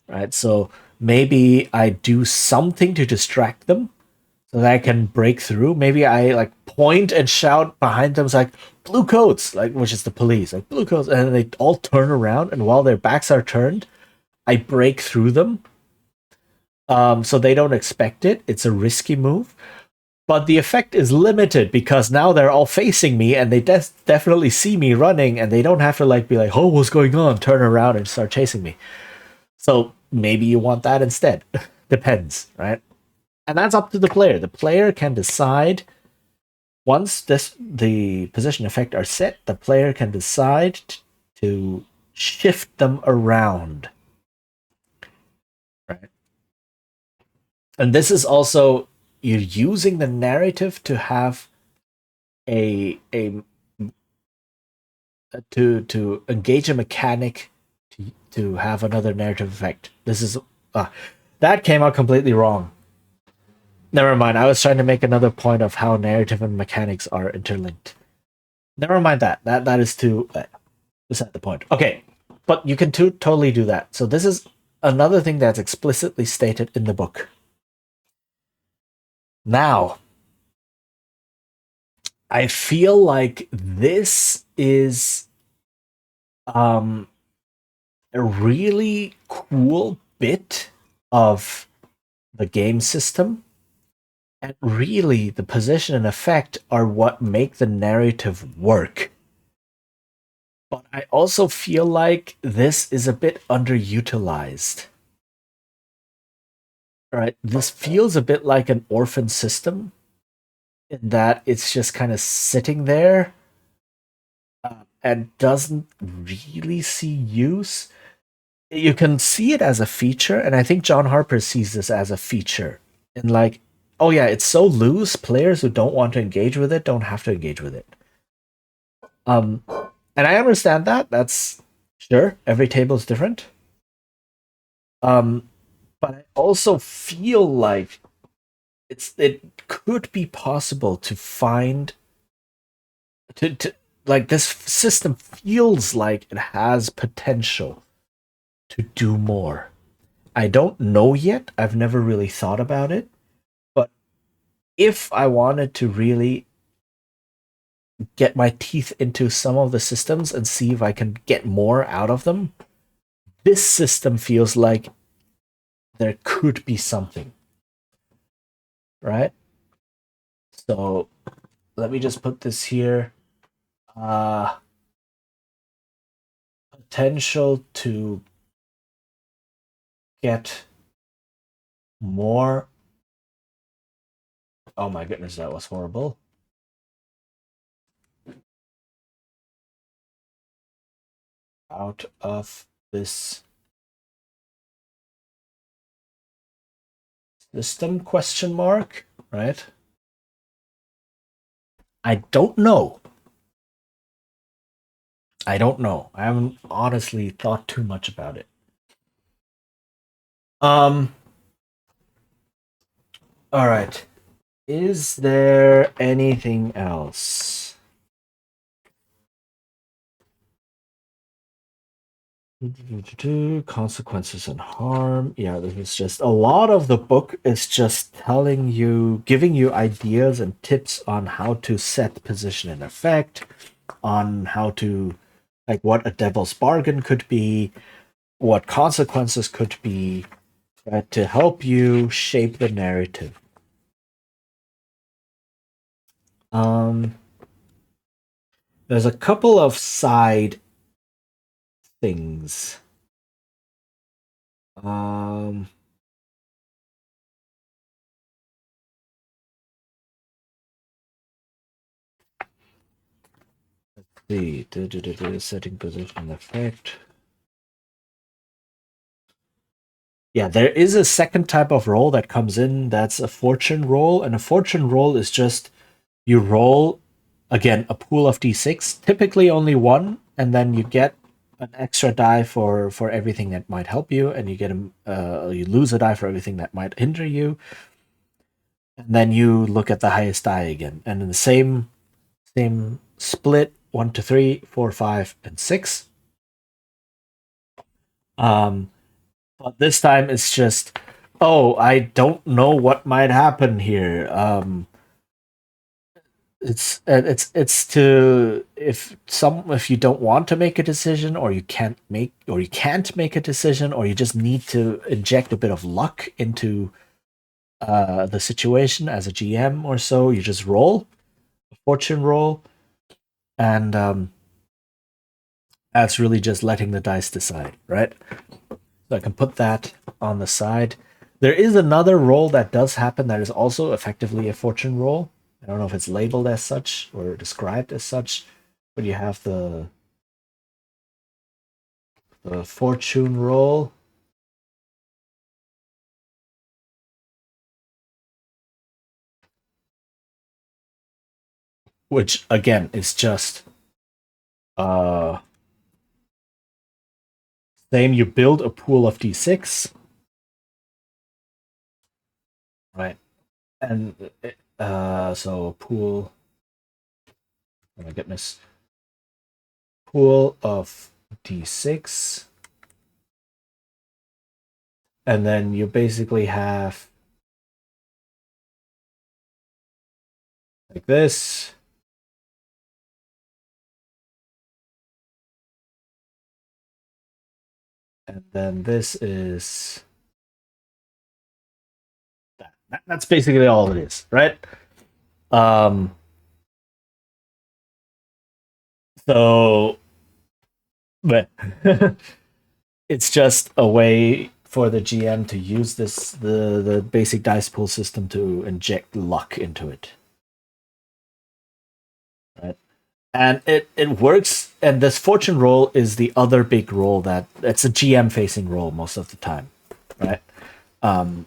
Right? So maybe I do something to distract them so that I can break through. Maybe I like point and shout behind them, it's like blue coats, like which is the police, like blue coats, and they all turn around, and while their backs are turned, I break through them. So they don't expect it. It's a risky move. But the effect is limited because now they're all facing me and they definitely see me running and they don't have to like be like, oh, what's going on? Turn around and start chasing me. So maybe you want that instead. Depends, right? And that's up to the player. The player can decide once the position effect are set, the player can decide to shift them around. Right. And this is also you're using the narrative to have a to engage a mechanic to have another narrative effect. This is that came out completely wrong. Never mind. I was trying to make another point of how narrative and mechanics are interlinked. Never mind that. That is too beside the point. Okay, but you can totally do that. So this is another thing that's explicitly stated in the book. Now, I feel like this is a really cool bit of the game system. And really, the position and effect are what make the narrative work. But I also feel like this is a bit underutilized. Right? This feels a bit like an orphan system in that it's just kind of sitting there and doesn't really see use. You can see it as a feature, and I think John Harper sees this as a feature. And like, oh yeah, it's so loose, players who don't want to engage with it don't have to engage with it. And I understand that. That's sure, every table is different. But I also feel like it could be possible to find to like this system feels like it has potential to do more. I don't know yet. I've never really thought about it. But if I wanted to really get my teeth into some of the systems and see if I can get more out of them, this system feels like there could be something. Right? So let me just put this here. Potential to get more. Oh my goodness, that was horrible. Out of this system question mark, right? I don't know. I don't know. I haven't honestly thought too much about it. Um all right. Is there anything else? Consequences and harm. Yeah, this is just a lot of the book is just telling you, giving you ideas and tips on how to set position and effect, on how to, like, what a devil's bargain could be, what consequences could be, right, to help you shape the narrative. Um, there's a couple of side things. Um, let's see, setting position effect. Yeah, there is a second type of roll that comes in. That's a fortune roll, and a fortune roll is just you roll again a pool of d6, typically only one, and then you get an extra die for everything that might help you, and you get you lose a die for everything that might hinder you, and then you look at the highest die again, and in the same split 1 to 3, 4, 5, and 6. But this time it's just, oh, I don't know what might happen here. It's to if you don't want to make a decision, or you can't make a decision, or you just need to inject a bit of luck into the situation as a GM or so, you just roll a fortune roll, and that's really just letting the dice decide, right? So I can put that on the side. There is another roll that does happen that is also effectively a fortune roll. I don't know if it's labeled as such or described as such, but you have the fortune roll. Which again is just same, you build a pool of d6, right? And so pool, oh my goodness, pool of d6, and then you basically have like this. And then this is that. That's basically all it is, right? Um, so, but it's just a way for the GM to use the basic dice pool system to inject luck into it, right? And it works. And this fortune roll is the other big roll that it's a GM facing roll most of the time, right?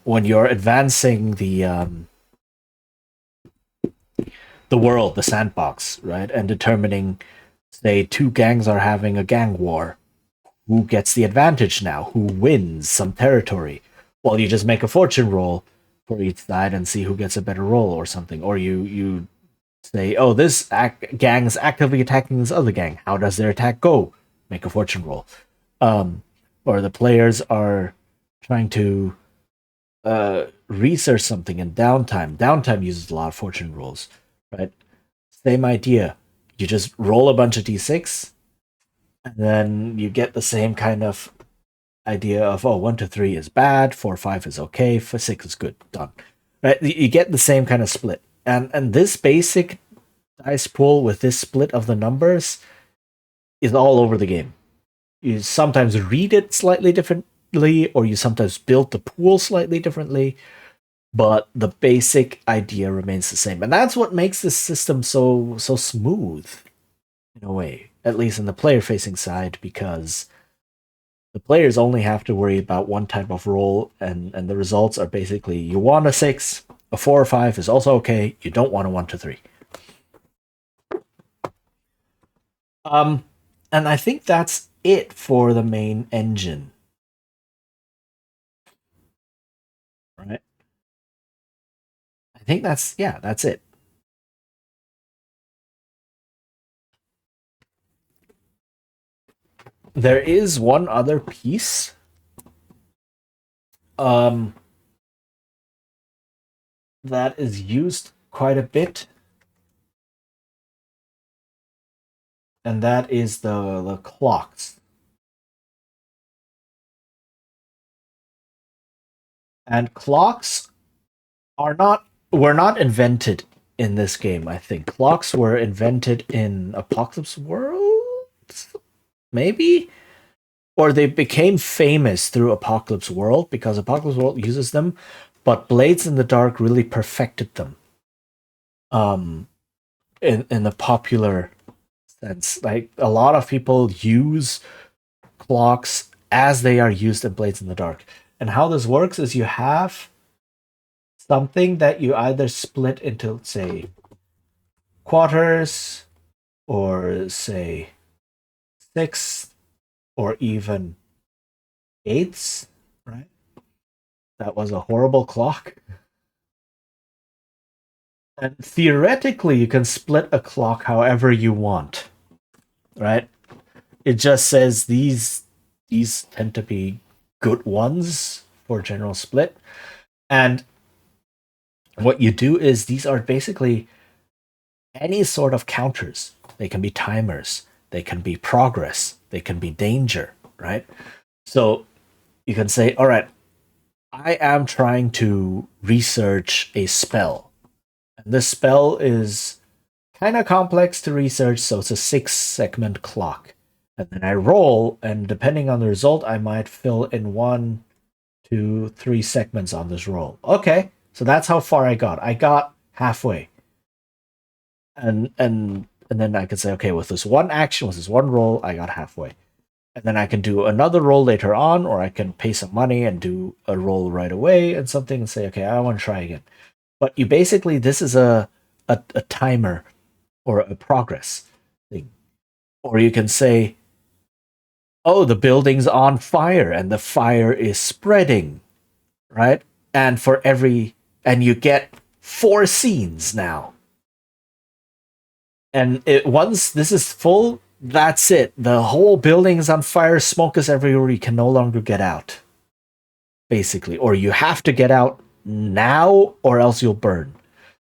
When you're advancing the world, the sandbox, right, and determining, say, two gangs are having a gang war. Who gets the advantage now? Who wins some territory? Well, you just make a fortune roll for each side and see who gets a better roll or something. Or you say, oh, this gang is actively attacking this other gang. How does their attack go? Make a fortune roll. Or the players are trying to research something in downtime. Downtime uses a lot of fortune rolls, right? Same idea. You just roll a bunch of d6, and then you get the same kind of idea of, oh, 1 to 3 is bad, 4 5 is okay, 6 is good, done. Right? You get the same kind of split. And this basic dice pool with this split of the numbers is all over the game. You sometimes read it slightly differently, or you sometimes build the pool slightly differently, but the basic idea remains the same. And that's what makes this system so smooth in a way, at least in the player facing side, because the players only have to worry about one type of roll, and the results are basically you want a 6, a 4 or 5 is also okay, you don't want a 1 to 3. Um, and I think that's it for the main engine. Right? I think that's it. There is one other piece um, that is used quite a bit, and that is the clocks. And clocks were not invented in this game. I think clocks were invented in Apocalypse World, maybe, or they became famous through Apocalypse World because Apocalypse World uses them, but Blades in the Dark really perfected them. In the popular sense, like a lot of people use clocks as they are used in Blades in the Dark. And how this works is you have something that you either split into, say, quarters, or say sixths, or even eighths, right? That was a horrible clock. And theoretically, you can split a clock however you want, right? It just says these tend to be good ones for general split. And what you do is these are basically any sort of counters. They can be timers, they can be progress, they can be danger, right? So you can say, all right, I am trying to research a spell. And this spell is kind of complex to research, so it's a 6-segment clock. And then I roll, and depending on the result, I might fill in 1, to 3 segments on this roll. Okay, so that's how far I got. I got halfway. And then I can say, okay, with this one action, with this one roll, I got halfway. And then I can do another roll later on, or I can pay some money and do a roll right away and something and say, okay, I want to try again. But you basically, this is a timer or a progress thing. Or you can say, oh, the building's on fire and the fire is spreading, right? And and you get 4 scenes now. And once this is full, that's it. The whole building is on fire, smoke is everywhere, you can no longer get out. Basically. Or you have to get out now or else you'll burn.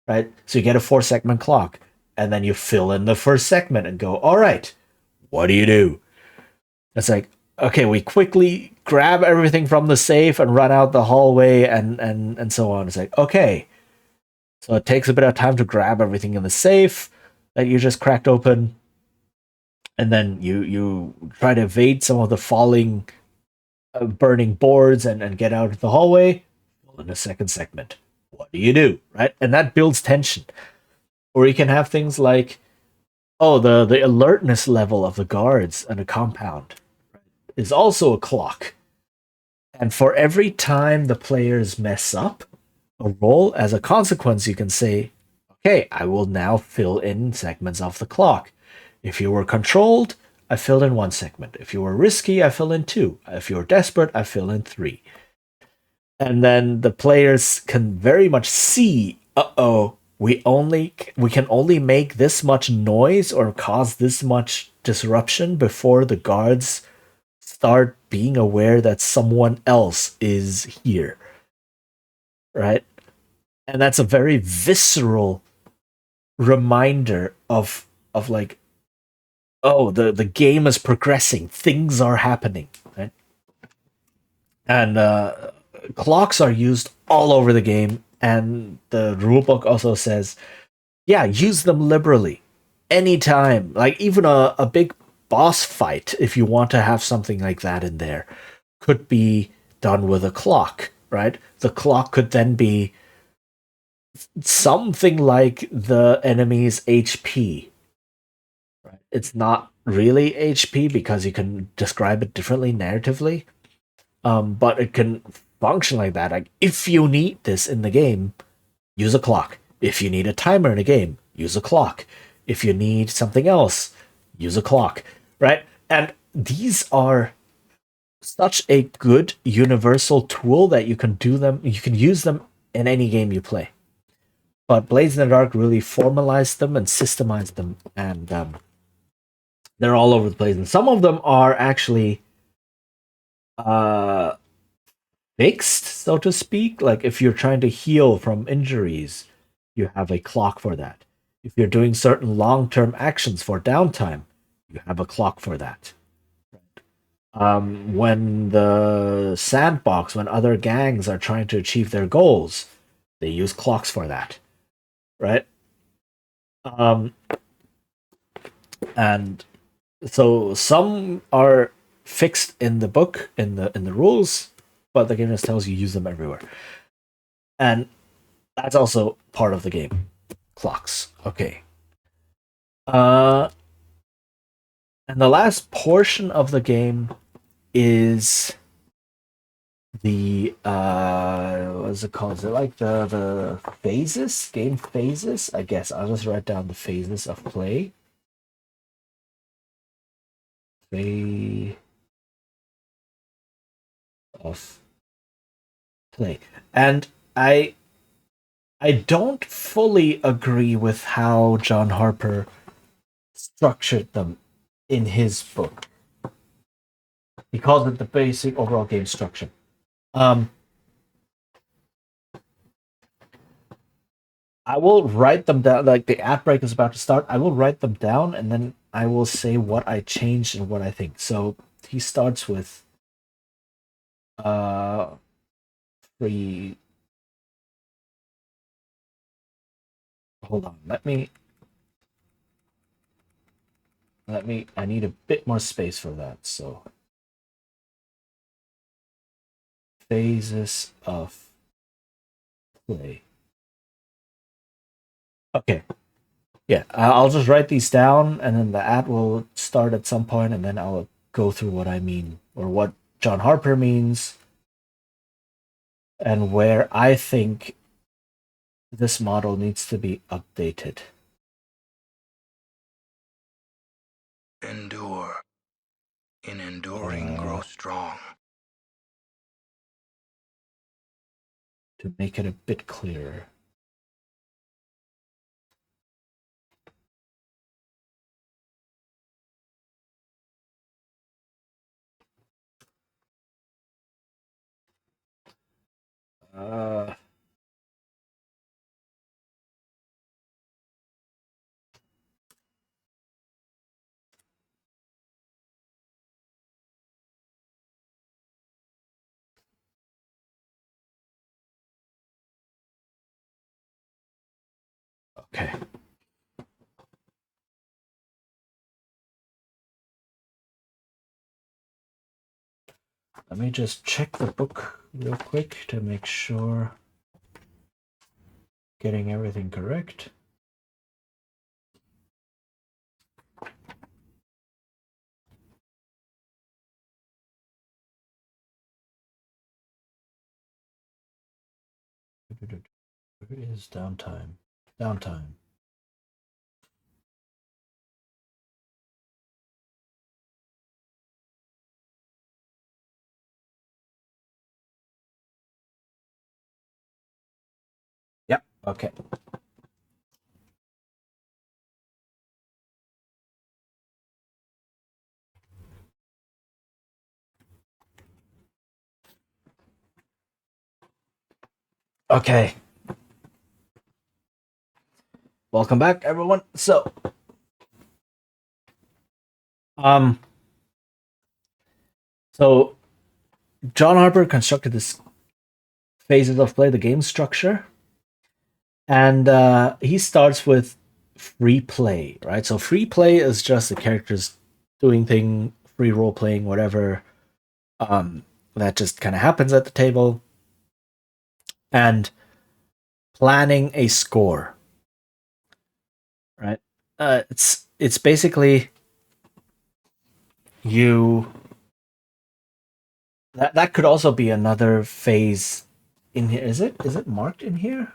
Right? So you get a 4 segment clock. And then you fill in the first segment and go, all right, what do you do? It's like, okay, we quickly grab everything from the safe and run out the hallway and so on. It's like, okay. So it takes a bit of time to grab everything in the safe that you just cracked open. And then you try to evade some of the falling, burning boards and get out of the hallway. Well, in the second segment, what do you do? Right? And that builds tension. Or you can have things like, oh, the alertness level of the guards in a compound is also a clock. And for every time the players mess up a roll, as a consequence, you can say, okay, I will now fill in segments of the clock. If you were controlled, I filled in 1 segment. If you were risky, I fill in 2. If you were desperate, I fill in 3. And then the players can very much see, we can only make this much noise or cause this much disruption before the guards start being aware that someone else is here. Right? And that's a very visceral reminder of like, oh, the game is progressing, things are happening, right? And clocks are used all over the game, and the rulebook also says, yeah, use them liberally anytime, like even a big boss fight, if you want to have something like that in there, could be done with a clock, right? The clock could then be something like the enemy's HP. Right? It's not really HP because you can describe it differently narratively, but it can function like that. Like, if you need this in the game, use a clock. If you need a timer in a game, use a clock. If you need something else, use a clock. Right? And these are such a good universal tool that you can use them in any game you play. But Blades in the Dark really formalized them and systemized them, and they're all over the place. And some of them are actually uh, fixed, so to speak. Like if you're trying to heal from injuries, you have a clock for that. If you're doing certain long-term actions for downtime, you have a clock for that. When the sandbox, when other gangs are trying to achieve their goals, they use clocks for that, right? Um, and so some are fixed in the book, in the rules, but the game just tells you use them everywhere, and that's also part of the game. Clocks, okay. Uh, and the last portion of the game is the what's it called? Is it like the phases? Game phases? I guess I'll just write down the phases of play. Phase of play. And I don't fully agree with how John Harper structured them in his book. He calls it the basic overall game structure. Um, I will write them down. Like the ad break is about to start. I will write them down and then I will say what I changed and what I think. So he starts with free. Hold on. I need a bit more space for that. So Phases of play. Okay. Yeah, I'll just write these down, and then the ad will start at some point, and then I'll go through what I mean, or what John Harper means, and where I think this model needs to be updated. Endure. In enduring, grow strong. To make it a bit clearer. Uh, okay. Let me just check the book real quick to make sure getting everything correct. Where is downtime? Downtime. Yep. Okay. Okay. Welcome back, everyone. Um, so John Harper constructed this phases of play, the game structure, and he starts with free play, right? So free play is just the characters doing thing, free role playing, whatever. That just kind of happens at the table, and planning a score, right? It's basically you. That could also be another phase in here. Is it marked in here?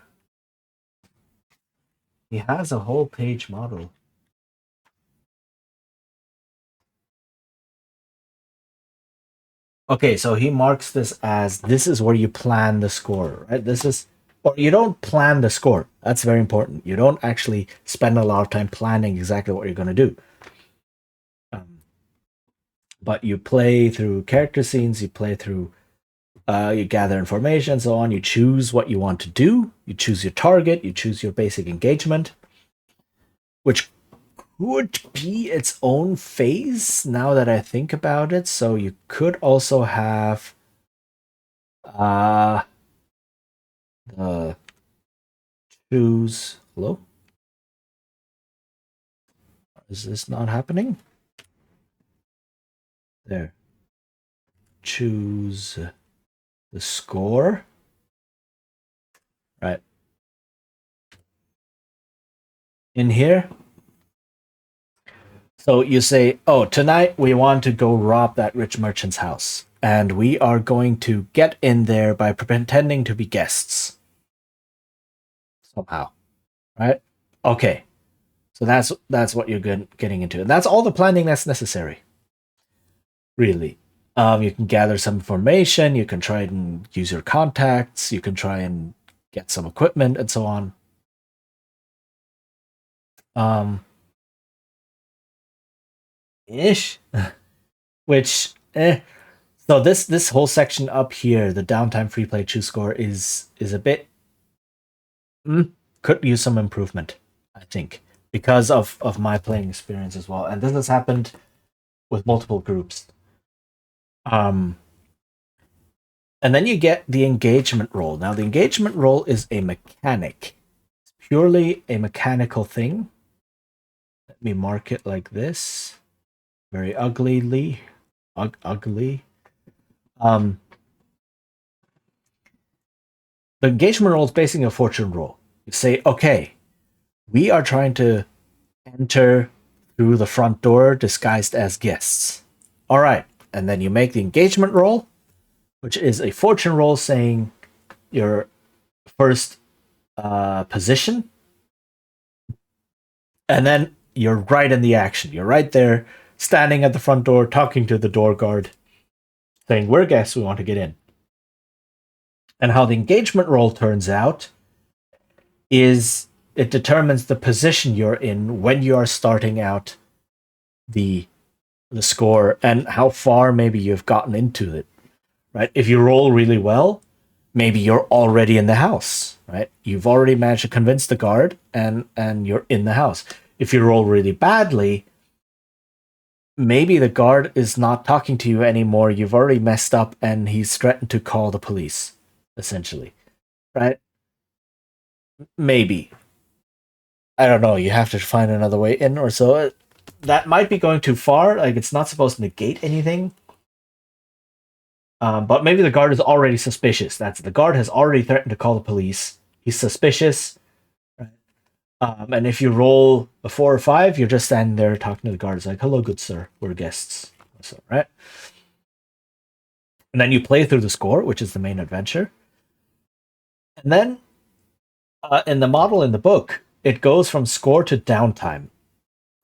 He has a whole page model. Okay, so he marks this is where you plan the score, right? Or you don't plan the score. That's very important. You don't actually spend a lot of time planning exactly what you're going to do. But you play through character scenes, you play through, you gather information, and so on. You choose what you want to do. You choose your target. You choose your basic engagement, which would be its own phase now that I think about it. So you could also have uh the choose. Hello? Is this not happening? There. Choose the score. Right. In here. So you say, oh, tonight we want to go rob that rich merchant's house. And we are going to get in there by pretending to be guests. Somehow. Right? Okay. So that's what you're getting into. And that's all the planning that's necessary. Really. You can gather some information, you can try and use your contacts, you can try and get some equipment and so on. Um ish. Which so this whole section up here, the downtime free play choose score is a bit could use some improvement, I think, because of my playing experience as well. And this has happened with multiple groups. Um and then you get the engagement role. Now the engagement role is a mechanic. It's purely a mechanical thing. Let me mark it like this. Very ugly. Um The engagement roll is basically a fortune roll. You say, okay, we are trying to enter through the front door disguised as guests. All right. And then you make the engagement roll, which is a fortune roll saying your first position. And then you're right in the action. You're right there, standing at the front door, talking to the door guard, saying, we're guests, we want to get in. And how the engagement roll turns out is it determines the position you're in when you are starting out the score and how far maybe you've gotten into it. Right? If you roll really well, maybe you're already in the house, right? You've already managed to convince the guard and you're in the house. If you roll really badly, maybe the guard is not talking to you anymore. You've already messed up and he's threatened to call the police, essentially. Right? Maybe. I don't know. You have to find another way in or so. That might be going too far. Like, it's not supposed to negate anything. But maybe the guard is already suspicious. The guard has already threatened to call the police. He's suspicious. Right? And if you roll a 4 or 5, you're just standing there talking to the guard. It's like, hello, good sir. We're guests. So, right? And then you play through the score, which is the main adventure. And then in the model in the book, it goes from score to downtime.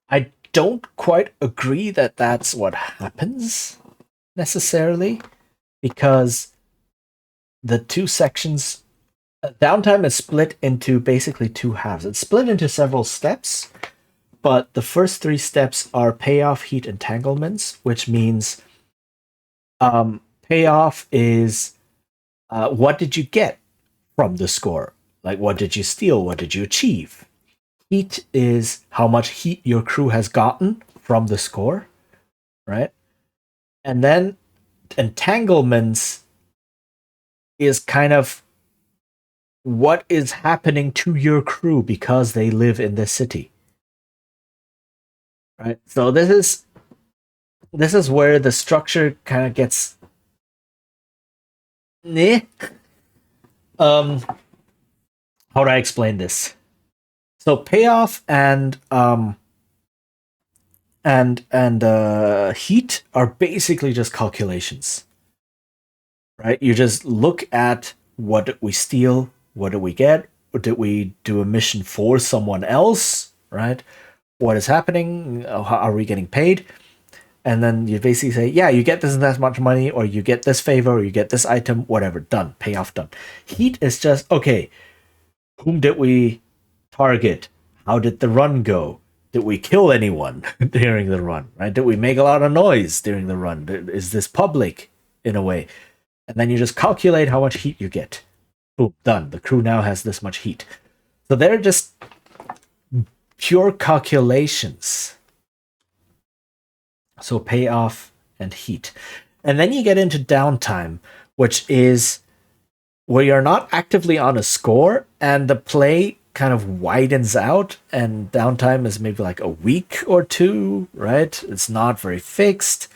I don't quite agree that that's what happens necessarily, because the two sections, downtime is split into basically 2 halves. It's split into several steps, but the first 3 steps are payoff, heat, entanglements, which means payoff is what did you get from the score? Like, what did you steal? What did you achieve? Heat is how much heat your crew has gotten from the score, right? And then entanglements is kind of what is happening to your crew because they live in this city, right? So this is where the structure kind of gets how do I explain this? So payoff and heat are basically just calculations, right? You just look at what did we steal, what did we get, or did we do a mission for someone else, right? What is happening? How are we getting paid? And then you basically say, yeah, you get this and that much money, or you get this favor, or you get this item, whatever, done, payoff done. Heat is just, okay, whom did we target? How did the run go? Did we kill anyone during the run, right? Did we make a lot of noise during the run? Is this public in a way? And then you just calculate how much heat you get. Boom, done. The crew now has this much heat. So they're just pure calculations. So payoff and heat. And then you get into downtime, which is where you're not actively on a score and the play kind of widens out, and downtime is maybe like a week or 2, right? It's not very fixed.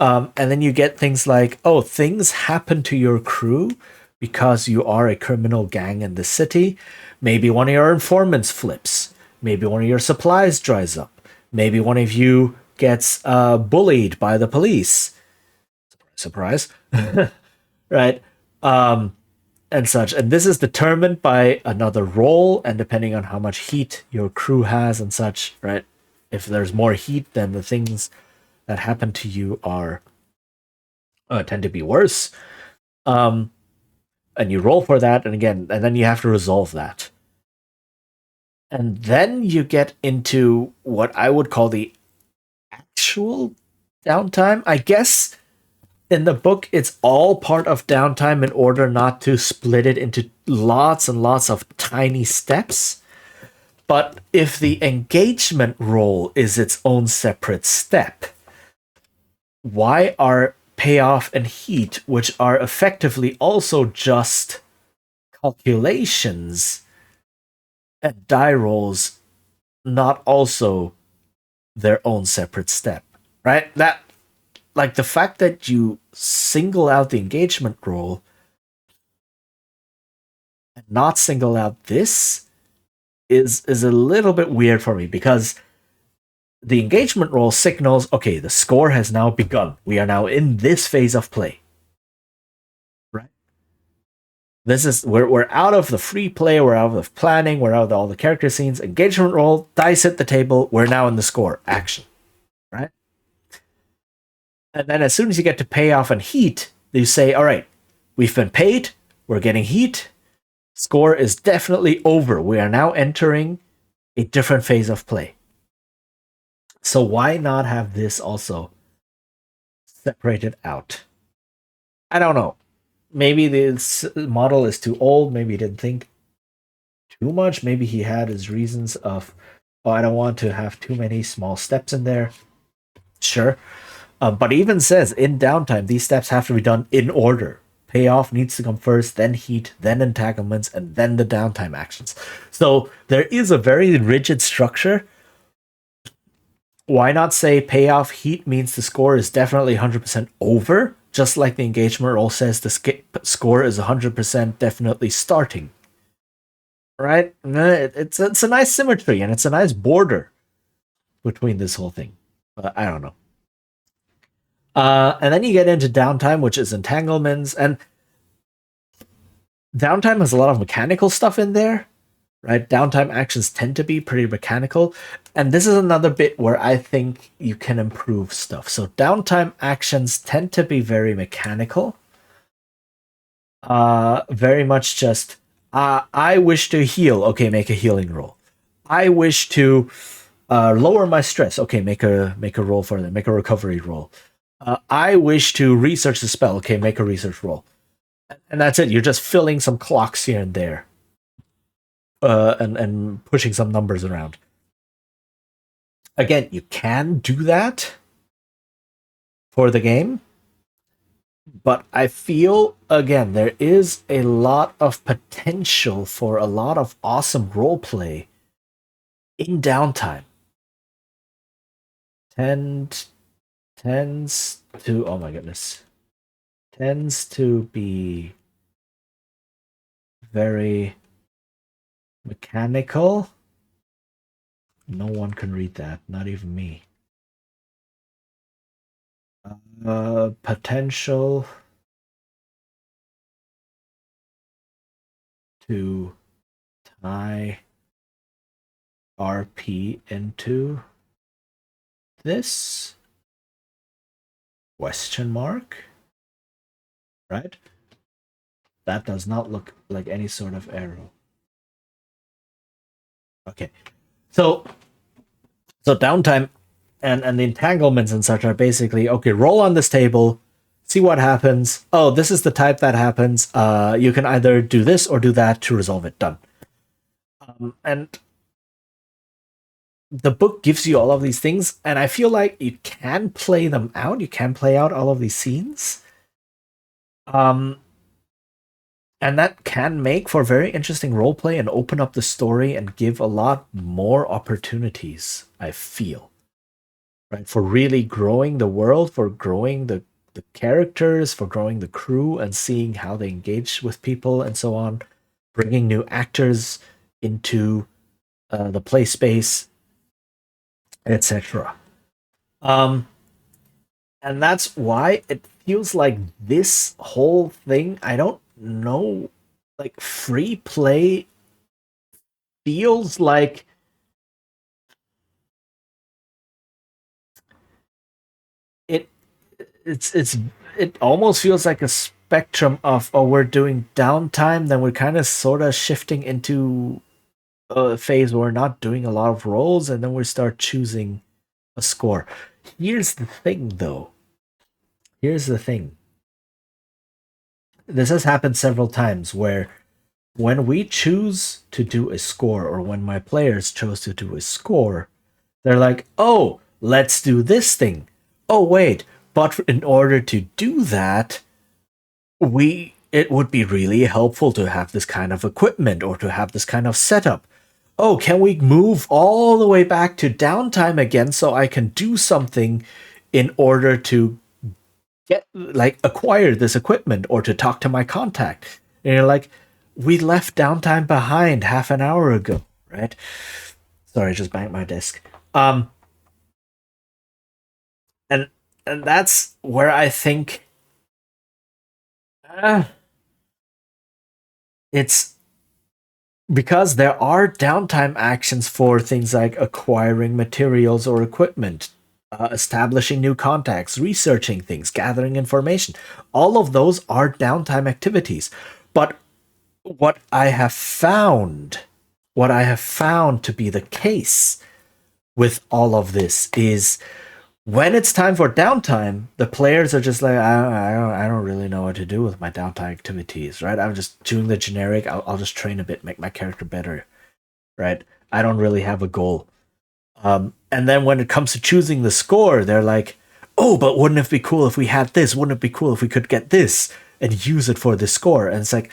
And then you get things like, oh, things happen to your crew because you are a criminal gang in the city. Maybe one of your informants flips. Maybe one of your supplies dries up. Maybe one of you gets bullied by the police. Surprise. Right? And such. And this is determined by another roll, and depending on how much heat your crew has and such, right? If there's more heat, then the things that happen to you are tend to be worse. And you roll for that, and then you have to resolve that. And then you get into what I would call the actual downtime. I guess in the book, it's all part of downtime in order not to split it into lots and lots of tiny steps. But if the engagement roll is its own separate step, why are payoff and heat, which are effectively also just calculations and die rolls, not also their own separate step? Right? That, like, the fact that you single out the engagement roll and not single out this is a little bit weird for me, because the engagement roll signals, okay, the score has now begun. We are now in this phase of play. Right? This is we're out of the free play, we're out of planning, we're out of all the character scenes. Engagement roll, dice hit the table, we're now in the score. Action. Right? And then as soon as you get to payoff and heat, you say, all right, we've been paid, we're getting heat, score is definitely over. We are now entering a different phase of play. So why not have this also separated out? I don't know. Maybe this model is too old. Maybe he didn't think too much. Maybe he had his reasons of, oh, I don't want to have too many small steps in there. Sure. But it even says in downtime, these steps have to be done in order. Payoff needs to come first, then heat, then entanglements, and then the downtime actions. So there is a very rigid structure. Why not say payoff heat means the score is definitely 100% over, just like the engagement roll says the score is 100% definitely starting. Right? It's a nice symmetry, and it's a nice border between this whole thing. But I don't know. And then you get into downtime, which is entanglements, and downtime has a lot of mechanical stuff in there, right? Downtime actions tend to be pretty mechanical, and this is another bit where I think you can improve stuff. So downtime actions tend to be very mechanical, very much just I wish to heal. Okay, make a healing roll. I wish to lower my stress. Okay, make a roll for that. Make a recovery roll. I wish to research the spell. Okay, make a research roll. And that's it. You're just filling some clocks here and there, and pushing some numbers around. Again, you can do that for the game, but I feel, again, there is a lot of potential for a lot of awesome roleplay in downtime. Tends to, oh my goodness, tends to be very mechanical. No one can read that, not even me. Potential to tie RP into this question mark, right? That does not look like any sort of arrow. Okay, so downtime and the entanglements and such are basically, okay, roll on this table, see what happens. Oh, this is the type that happens. You can either do this or do that to resolve it. Done. And the book gives you all of these things, and I feel like you can play them out. You can play out all of these scenes. And that can make for very interesting roleplay and open up the story and give a lot more opportunities, I feel. Right? For really growing the world, for growing the characters, for growing the crew and seeing how they engage with people and so on, bringing new actors into the play space, etc. And that's why it feels like this whole thing, I don't know, like free play feels like it almost feels like a spectrum of, oh, we're doing downtime, then we're kind of sort of shifting into a phase where we're not doing a lot of rolls, and then we start choosing a score. Here's the thing, though. Here's the thing. This has happened several times where when we choose to do a score, or when my players chose to do a score, they're like, oh, let's do this thing. Oh, wait, but in order to do that, it would be really helpful to have this kind of equipment or to have this kind of setup. Oh, can we move all the way back to downtime again so I can do something in order to acquire this equipment or to talk to my contact? And you're like, we left downtime behind half an hour ago, right? Sorry, I just banged my desk. Um, and and that's where I think uh, it's because there are downtime actions for things like acquiring materials or equipment, establishing new contacts, researching things, gathering information. All of those are downtime activities. But what I have found, what I have found to be the case with all of this is when it's time for downtime, the players are just like, I don't really know what to do with my downtime activities, right? I'm just doing the generic. I'll just train a bit, make my character better, right? I don't really have a goal. And then when it comes to choosing the score, they're like, oh, but wouldn't it be cool if we had this? Wouldn't it be cool if we could get this and use it for the score? And it's like,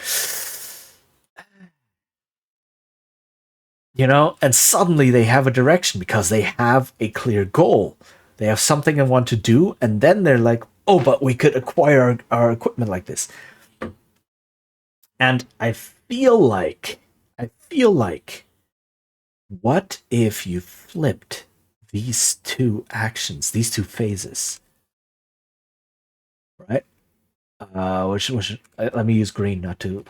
and suddenly they have a direction because they have a clear goal. They have something they want to do, and then they're like, oh, but we could acquire our equipment like this. And I feel like, what if you flipped these two actions, these two phases, right? Which let me use green not to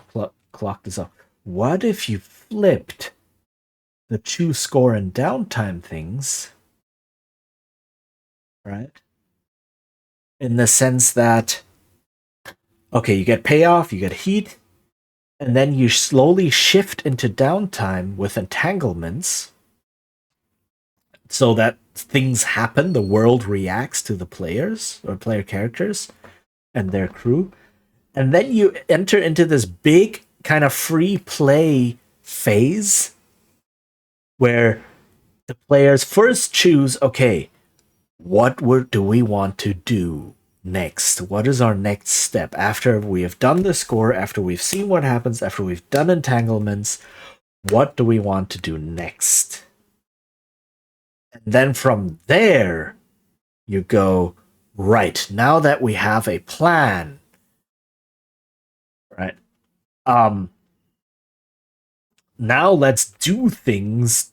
clock this up. What if you flipped the choose score and downtime things, right? In the sense that, okay, you get payoff, you get heat, and then you slowly shift into downtime with entanglements so that things happen, the world reacts to the players or player characters and their crew. And then you enter into this big kind of free play phase where the players first choose, okay, do we want to do next? What is our next step after we have done the score, after we've seen what happens, after we've done entanglements? What do we want to do next? And then from there, you go, right, now that we have a plan, right? Um, Now let's do things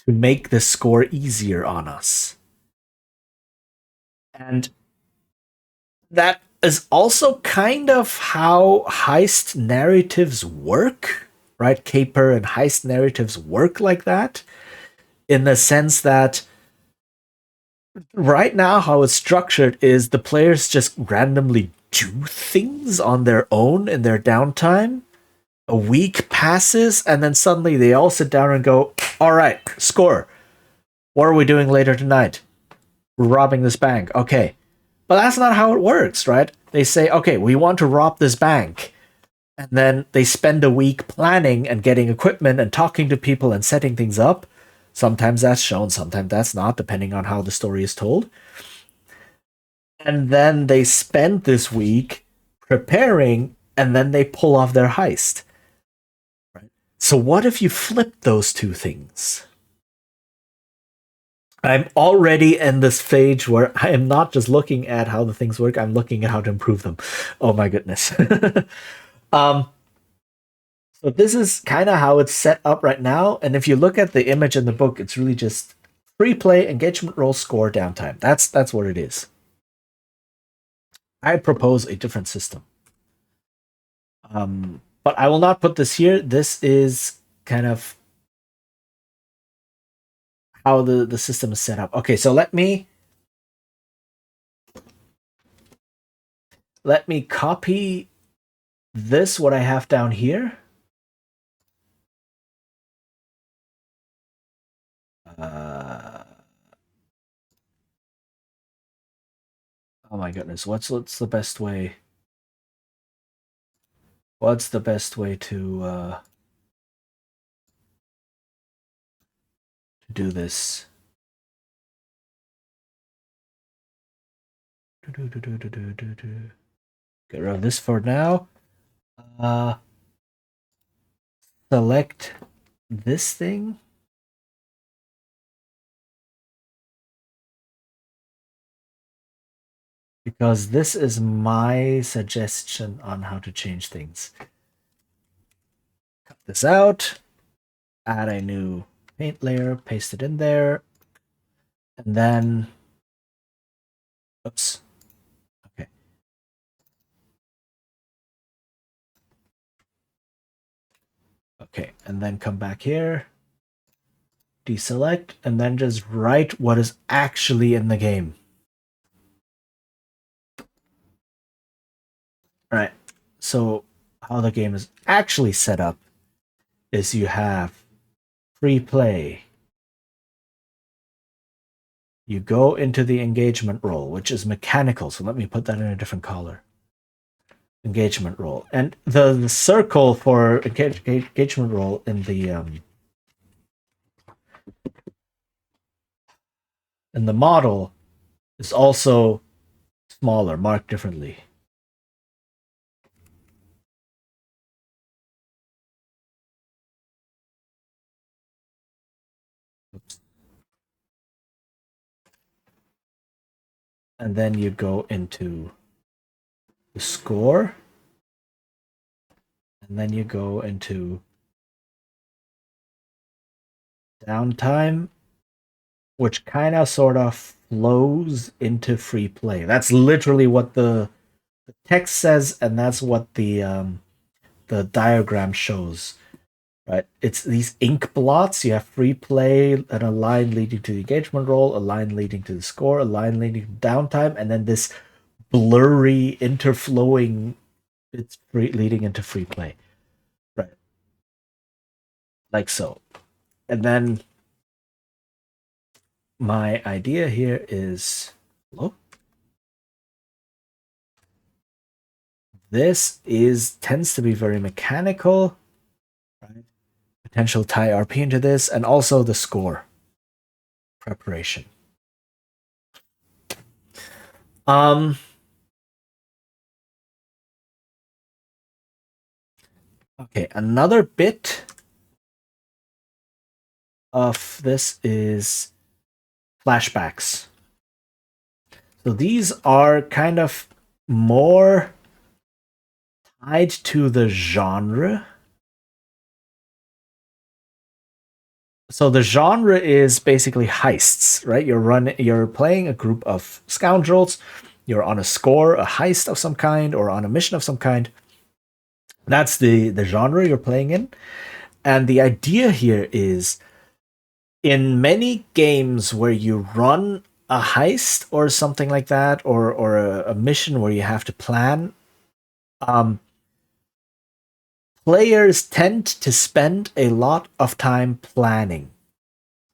to make the score easier on us. And that is also kind of how heist narratives work, right? Caper and heist narratives work like that, in the sense that right now, how it's structured is the players just randomly do things on their own in their downtime. A week passes, and then suddenly they all sit down and go, all right, score. What are we doing later tonight? We're robbing this bank. Okay. But that's not how it works, right? They say, okay, we want to rob this bank. And then they spend a week planning and getting equipment and talking to people and setting things up. Sometimes that's shown, sometimes that's not, depending on how the story is told. And then they spend this week preparing, and then they pull off their heist. Right? So, what if you flip those two things? I'm already in this phase where I am not just looking at how the things work, I'm looking at how to improve them. Oh my goodness. um, so this is kind of how it's set up right now. And if you look at the image in the book, it's really just free play, engagement roll, score, downtime. That's what it is. I propose a different system. But I will not put this here. This is kind of how the system is set up. Okay, so let me copy this, what I have down here. Uh, oh my goodness, what's the best way? What's the best way to do this? Get rid of this for now. Uh, Select this thing. Because this is my suggestion on how to change things. this out, add a new paint layer, paste it in there, and then, oops, okay. Okay, and then come back here, deselect, and then just write what is actually in the game. All right, so how the game is actually set up is you have free play. You go into the engagement role, which is mechanical. So let me put that in a different color. Engagement role. And the circle for engagement role in the model is also smaller, marked differently. Oops. And then you go into the score, and then you go into downtime, which kind of sort of flows into free play. That's literally what the text says, and that's what the diagram shows. Right? It's these ink blots. You have free play, and a line leading to the engagement role, a line leading to the score, a line leading to downtime, and then this blurry interflowing. It's leading into free play, right? Like so. And then my idea here is, hello. This tends to be very mechanical, right? Potential tie RP into this, and also the score preparation. Okay, another bit of this is flashbacks. So these are kind of more tied to the genre. So the genre is basically heists, right? You're playing a group of scoundrels. You're on a score, a heist of some kind, or on a mission of some kind. That's the genre you're playing in. And the idea here is, in many games where you run a heist or something like that, or a mission where you have to plan, players tend to spend a lot of time planning,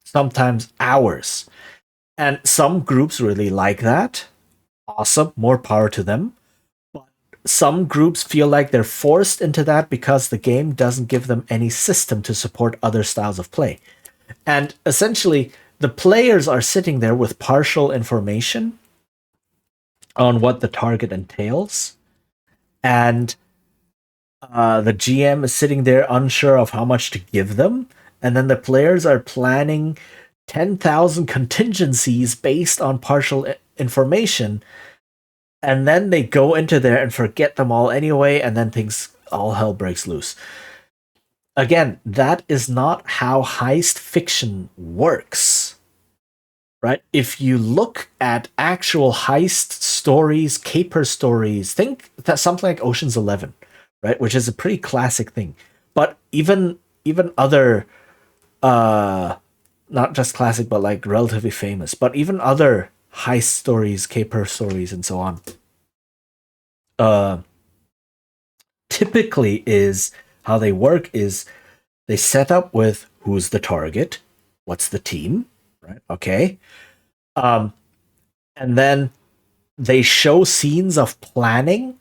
sometimes hours. And some groups really like that. Awesome, more power to them. But some groups feel like they're forced into that because the game doesn't give them any system to support other styles of play. And essentially, the players are sitting there with partial information on what the target entails. And the GM is sitting there unsure of how much to give them. And then the players are planning 10,000 contingencies based on partial information. And then they go into there and forget them all anyway. And then all hell breaks loose. Again, that is not how heist fiction works. Right? If you look at actual heist stories, caper stories, think that something like Ocean's 11, right? Which is a pretty classic thing. But even other, not just classic, but like relatively famous, but even other heist stories, caper stories, and so on, typically is how they work is they set up with who's the target, what's the team, right? Okay. And then they show scenes of planning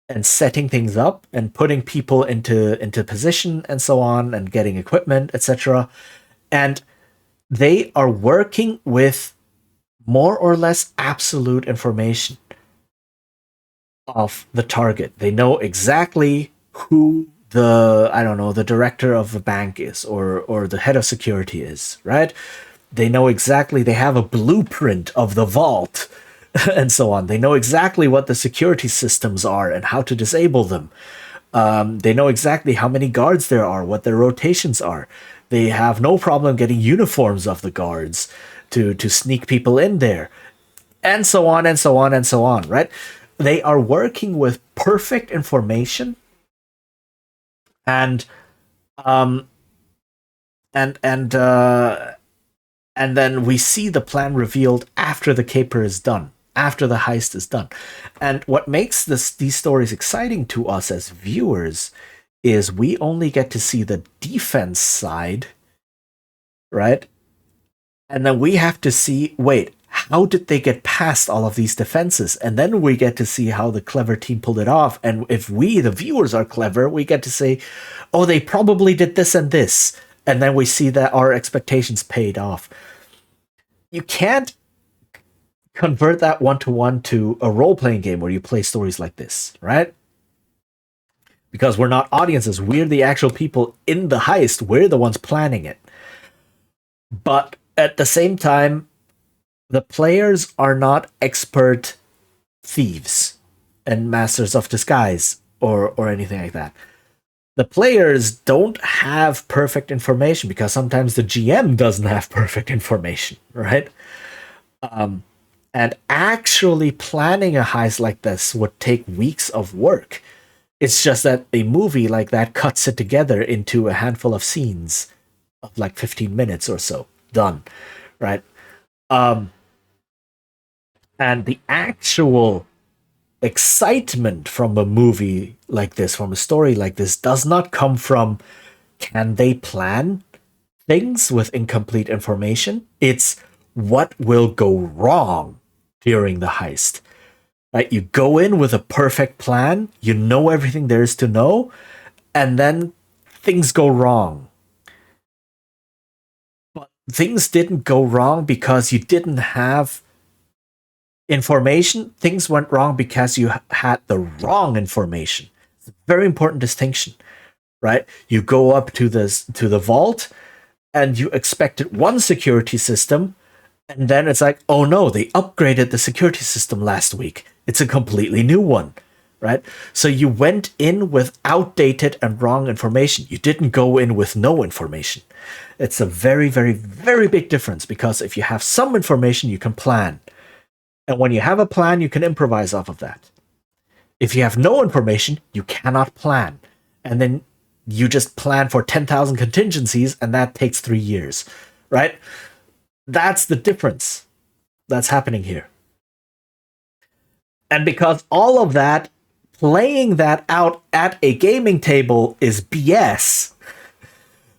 and setting things up and putting people into position and so on, and getting equipment, etc. And they are working with more or less absolute information of the target. They know exactly who the director of the bank is, or the head of security is, right? They know exactly, they have a blueprint of the vault and so on. They know exactly what the security systems are and how to disable them. They know exactly how many guards there are, what their rotations are. They have no problem getting uniforms of the guards to sneak people in there, and so on and so on and so on. Right? They are working with perfect information, and um, and and uh, and then we see the plan revealed after the caper is done, after the heist is done. And what makes these stories exciting to us as viewers is we only get to see the defense side, right? And then we have to see, wait, how did they get past all of these defenses? And then we get to see how the clever team pulled it off. And if we, the viewers, are clever, we get to say, oh, they probably did this and this. And then we see that our expectations paid off. You can't convert that one-to-one to a role-playing game where you play stories like this, right? Because we're not audiences. We're the actual people in the heist. We're the ones planning it. But at the same time, the players are not expert thieves and masters of disguise or anything like that. The players don't have perfect information because sometimes the GM doesn't have perfect information, right? And actually planning a heist like this would take weeks of work. It's just that a movie like that cuts it together into a handful of scenes of like 15 minutes or so. Done. Right? And the actual excitement from a movie like this, from a story like this, does not come from can they plan things with incomplete information? It's what will go wrong during the heist. Right? You go in with a perfect plan, you know everything there is to know, and then things go wrong. But things didn't go wrong because you didn't have information. Things went wrong because you had the wrong information. It's a very important distinction, right? You go up to the vault and you expected one security system, and then it's like, oh no, they upgraded the security system last week. It's a completely new one, right? So you went in with outdated and wrong information. You didn't go in with no information. It's a very, very, very big difference because if you have some information, you can plan. And when you have a plan, you can improvise off of that. If you have no information, you cannot plan. And then you just plan for 10,000 contingencies, and that takes 3 years, right? That's the difference that's happening here. And because all of that, playing that out at a gaming table is BS.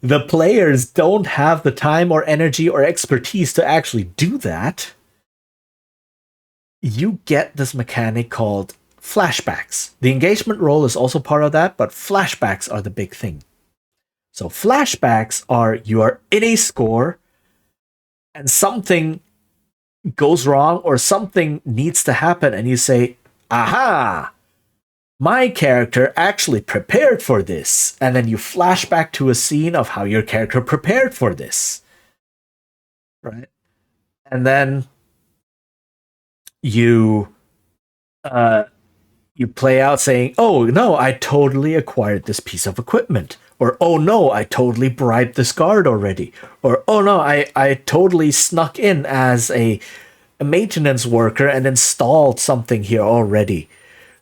The players don't have the time or energy or expertise to actually do that. You get this mechanic called flashbacks. The engagement role is also part of that, but flashbacks are the big thing. So flashbacks are you are in a score and something goes wrong or something needs to happen and you say, aha, my character actually prepared for this. And then you flash back to a scene of how your character prepared for this. Right? And then you you play out saying, oh no, I totally acquired this piece of equipment. Or, oh no, I totally bribed this guard already. Or, oh no, I totally snuck in as a maintenance worker and installed something here already.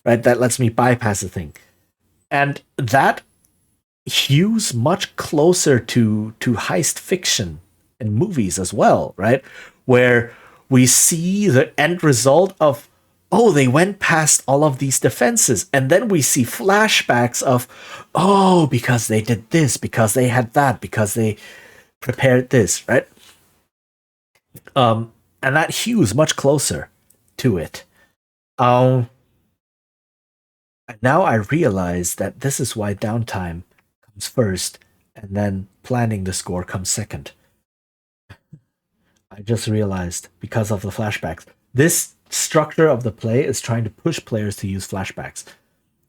Right? That lets me bypass the thing. And that hews much closer to heist fiction in movies as well, right? Where we see the end result of, oh, they went past all of these defenses. And then we see flashbacks of, oh, because they did this, because they had that, because they prepared this, right? And that hews much closer to it. And now I realize that this is why downtime comes first, and then planning the score comes second. I just realized because of the flashbacks. This structure of the play is trying to push players to use flashbacks.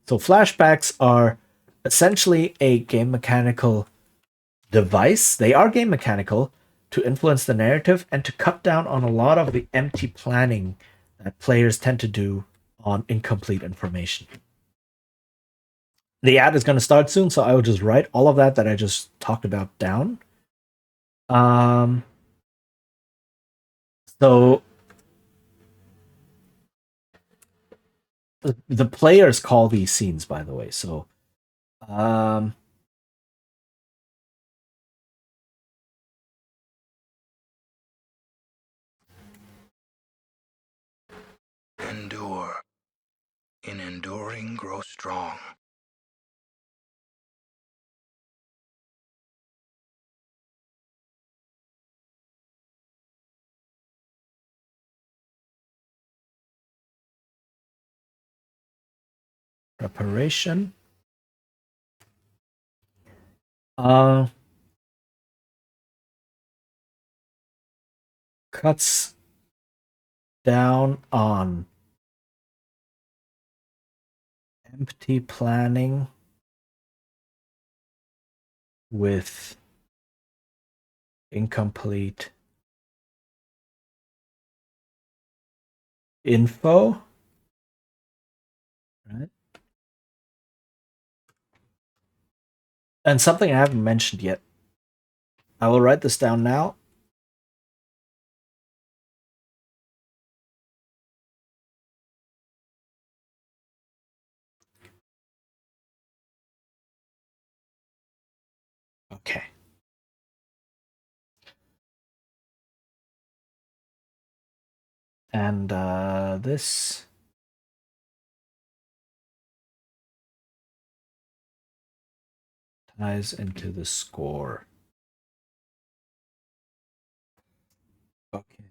So flashbacks are essentially a game mechanical device. They are game mechanical to influence the narrative and to cut down on a lot of the empty planning that players tend to do on incomplete information. The ad is going to start soon, so I will just write all of that I just talked about down. So the players call these scenes, by the way. So um, Endure. In enduring, grow strong. preparation. Uh, cuts down on empty planning with incomplete info. Right. And something I haven't mentioned yet. I will write this down now. Okay. And this ties into the score. Okay.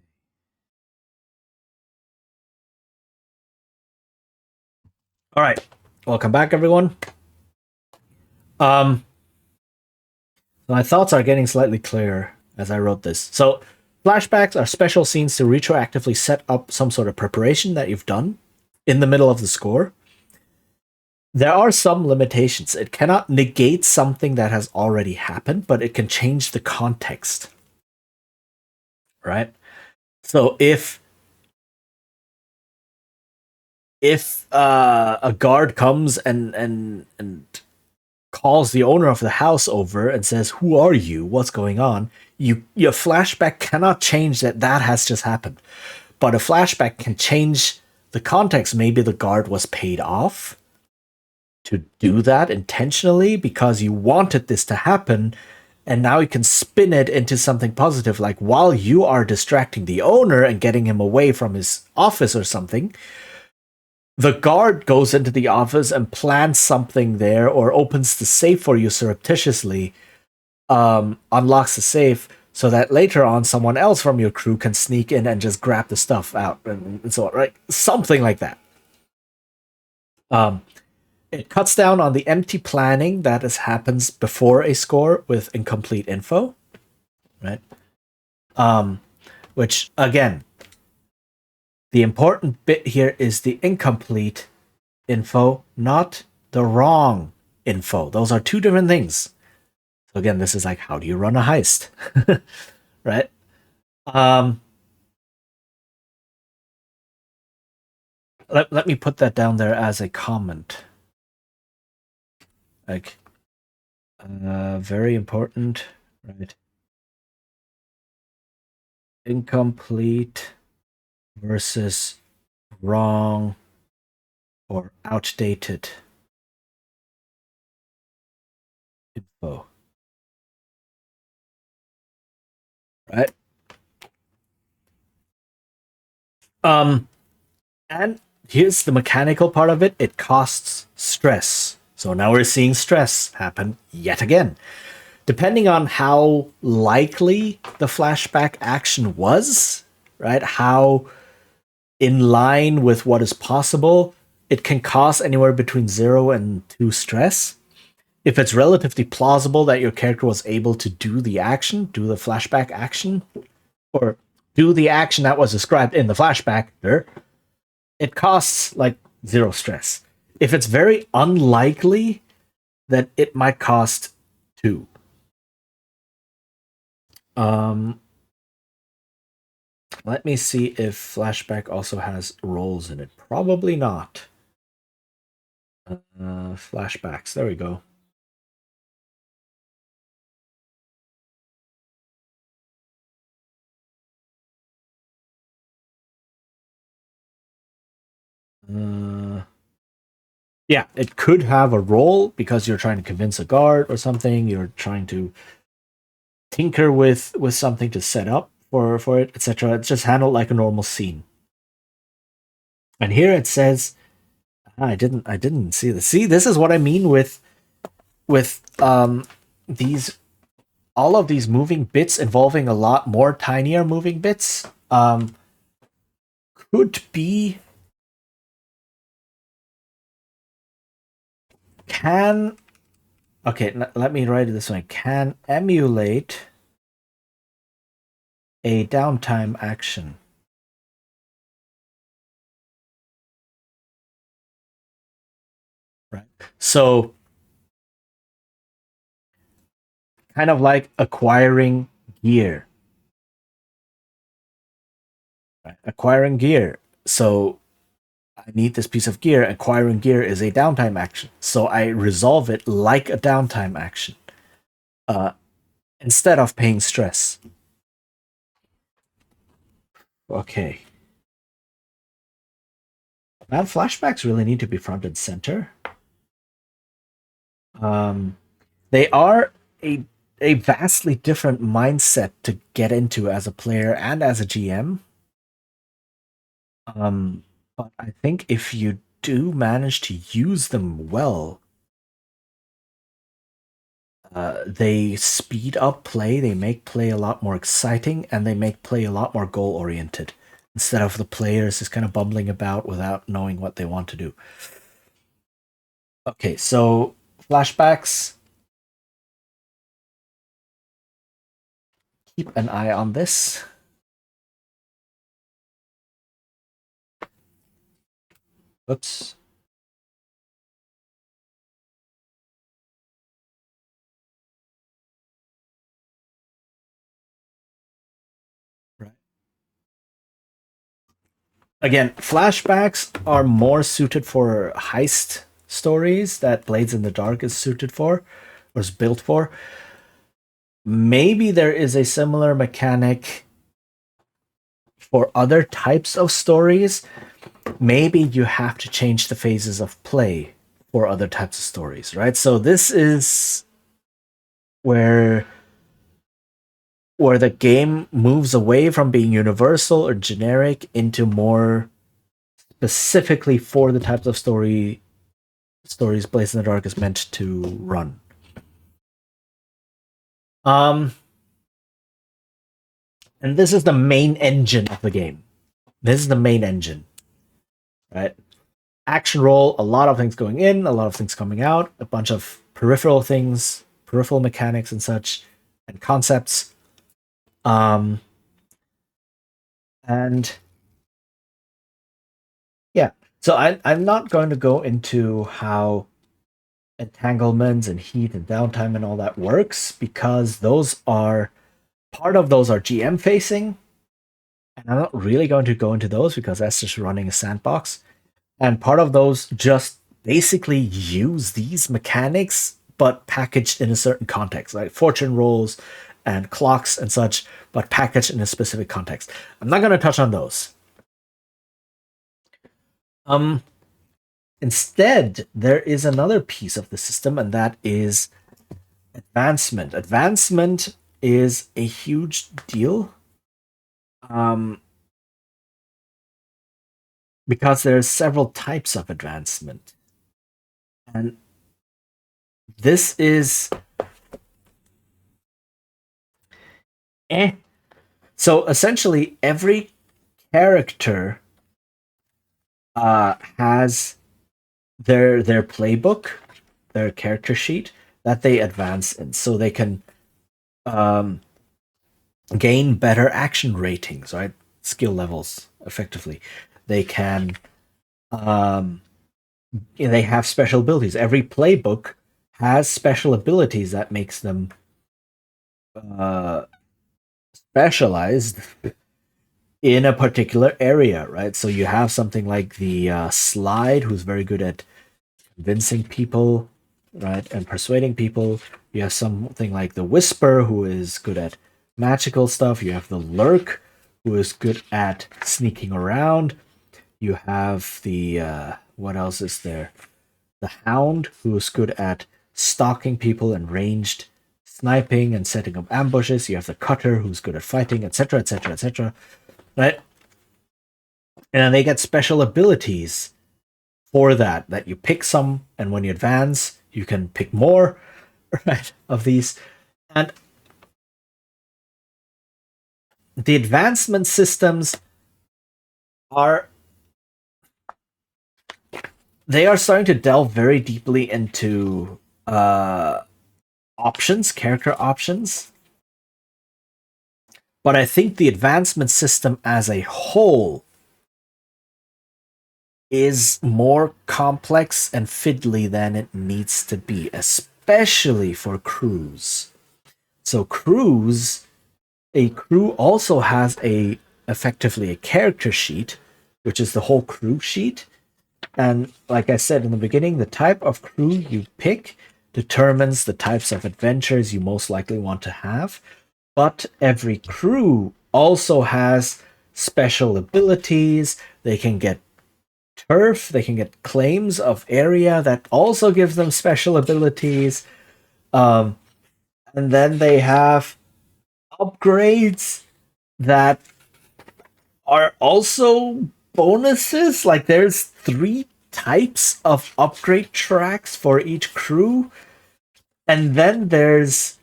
All right. Welcome back, everyone. My thoughts are getting slightly clearer as I wrote this. So, flashbacks are special scenes to retroactively set up some sort of preparation that you've done in the middle of the score. There are some limitations. It cannot negate something that has already happened, but it can change the context. Right? So if a guard comes and calls the owner of the house over and says, "Who are you? What's going on?" Your flashback cannot change that has just happened, but a flashback can change the context. Maybe the guard was paid off to do that intentionally because you wanted this to happen, and now you can spin it into something positive. Like while you are distracting the owner and getting him away from his office or something, the guard goes into the office and plants something there or opens the safe for you surreptitiously, unlocks the safe so that later on someone else from your crew can sneak in and just grab the stuff out and so on, right? Something like that. Um, it cuts down on the empty planning that happens before a score with incomplete info, right? Um, which again, the important bit here is the incomplete info, not the wrong info. Those are two different things. So again, this is like, how do you run a heist? Right? Um, let me put that down there as a comment. Like, very important, right? Incomplete versus wrong or outdated info, right? Um, and here's the mechanical part of it. It costs stress. So now we're seeing stress happen yet again. Depending on how likely the flashback action was, right? How in line with what is possible, it can cost anywhere between 0 and 2 stress. If it's relatively plausible that your character was able to do the action, do the flashback action, or do the action that was described in the flashback, it costs like 0 stress. If it's very unlikely, then it might cost 2. Um, Let me see if flashback also has roles in it. Probably not. Flashbacks. There we go. Uh, yeah, it could have a role because you're trying to convince a guard or something. You're trying to tinker with something to set up for it, etc. It's just handled like a normal scene. And here it says, I didn't see this. See, this is what I mean with these all of these moving bits involving a lot more tinier moving bits. Could be can okay. Let me write it this way: can emulate a downtime action. Right. So kind of like acquiring gear. Right? Acquiring gear. So I need this piece of gear. Acquiring gear is a downtime action. So I resolve it like a downtime action. Uh, instead of paying stress. Okay. Man, flashbacks really need to be front and center. Um, they are a a vastly different mindset to get into as a player and as a GM. But I think if you do manage to use them well, they speed up play, they make play a lot more exciting, and they make play a lot more goal oriented instead of the players just kind of bumbling about without knowing what they want to do. Okay, so flashbacks. Keep an eye on this. Oops. Right. Again, flashbacks are more suited for heist stories that Blades in the Dark is suited for, or is built for. Maybe there is a similar mechanic for other types of stories. Maybe you have to change the phases of play for other types of stories, right? So this is where the game moves away from being universal or generic into more specifically for the types of stories Blades in the Dark is meant to run. Um, and this is the main engine of the game. This is the main engine, right? Action roll, a lot of things going in, a lot of things coming out, a bunch of peripheral things, peripheral mechanics and such, and concepts. Um, and yeah, so I'm not going to go into how entanglements and heat and downtime and all that works because part of those are GM facing, and I'm not really going to go into those because that's just running a sandbox. And part of those just basically use these mechanics but packaged in a certain context, like fortune rolls and clocks and such, but packaged in a specific context. I'm not going to touch on those. Um, Instead, there is another piece of the system, and that is advancement. Advancement is a huge deal. Um, because there's several types of advancement. And this is eh. So essentially every character has their playbook, their character sheet that they advance in, so they can um, gain better action ratings, right? Skill levels, effectively. They can um, they have special abilities. Every playbook has special abilities that makes them uh, specialized in a particular area, right? So you have something like the slide, who's very good at convincing people, right, and persuading people. You have something like the Whisper, who is good at magical stuff. You have the Lurk, who is good at sneaking around. You have the what else is there? The Hound, who is good at stalking people and ranged sniping and setting up ambushes. You have the Cutter, who's good at fighting, etc., etc., etc. Right, and they get special abilities for that you pick some, and when you advance you can pick more, right, of these. And the advancement systems are, they are starting to delve very deeply into options, character options. But I think the advancement system as a whole is more complex and fiddly than it needs to be, especially for crews. So a crew also has a effectively a character sheet, which is the whole crew sheet. And like I said in the beginning, the type of crew you pick determines the types of adventures you most likely want to have. But every crew also has special abilities. They can get turf, they can get claims of area that also gives them special abilities. And then they have upgrades that are also bonuses. Like there's 3 types of upgrade tracks for each crew. And then there's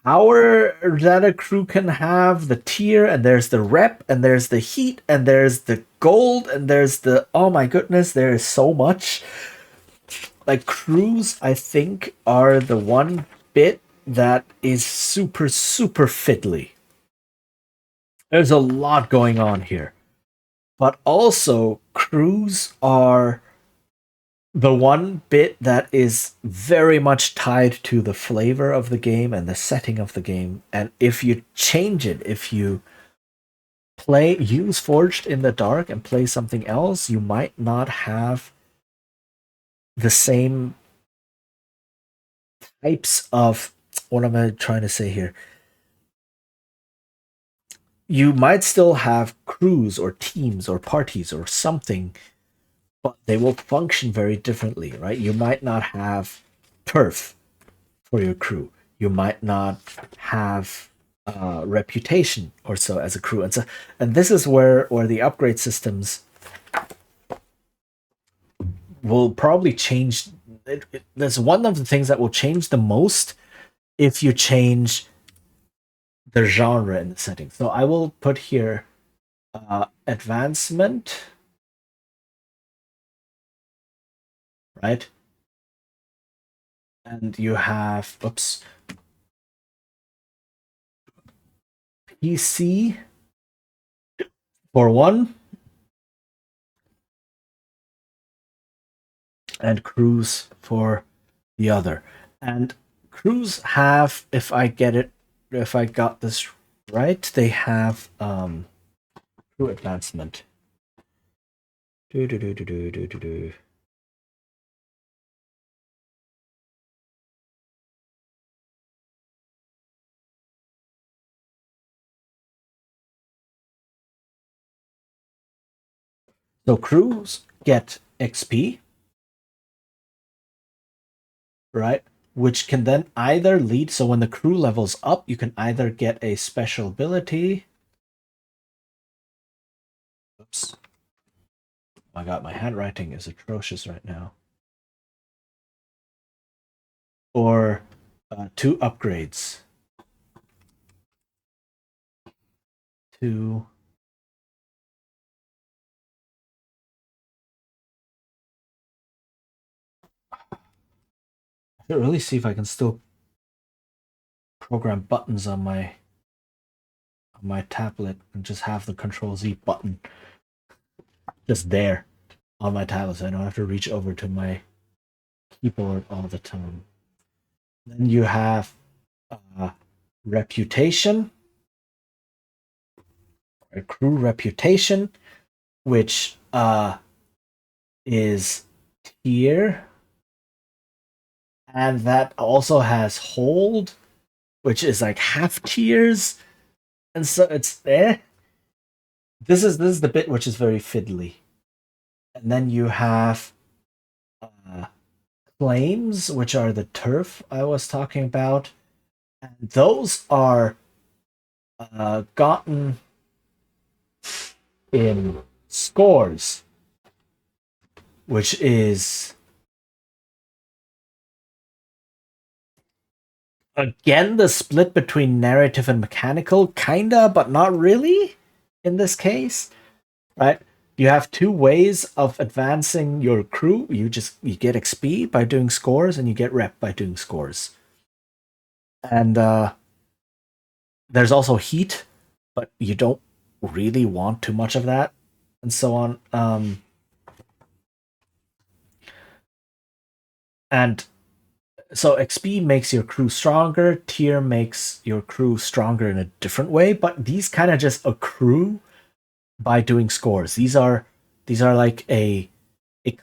power that a crew can have, the tier, and there's the rep, and there's the heat, and there's the gold, and there's the, oh my goodness, there is so much. Like crews, I think, are the one bit that is super, super fiddly. There's a lot going on here. But also, crews are the one bit that is very much tied to the flavor of the game and the setting of the game. And if you change it, if you use Forged in the Dark and play something else, you might not have the same types of, what am I trying to say here? You might still have crews or teams or parties or something, but they will function very differently, right? You might not have turf for your crew. You might not have reputation or so as a crew, and this is where the upgrade systems will probably change. That's one of the things that will change the most if you change the genre in the setting. So I will put here advancement, right? And you have, oops, PC for one, and crews for the other. And crews have, if I got this right, they have crew advancement. Do do do do do do do do. So crews get XP, right? Which can then either lead. So when the crew levels up, you can either get a special ability. Oops. My God, my handwriting is atrocious right now. Or 2 upgrades. 2. I should really see if I can still program buttons on my tablet and just have the Control Z button just there on my tablet, so I don't have to reach over to my keyboard all the time. Then you have reputation, a crew reputation, which is tier, and that also has hold, which is like half tiers, and so it's eh. This is the bit which is very fiddly, and then you have uh, claims, which are the turf I was talking about, and those are gotten in scores, which is again the split between narrative and mechanical, kinda, but not really in this case, right? You have two ways of advancing your crew. You get XP by doing scores, and you get rep by doing scores. And there's also heat, but you don't really want too much of that, and so on. And so XP makes your crew stronger, tier makes your crew stronger in a different way, but these kind of just accrue by doing scores. These are like a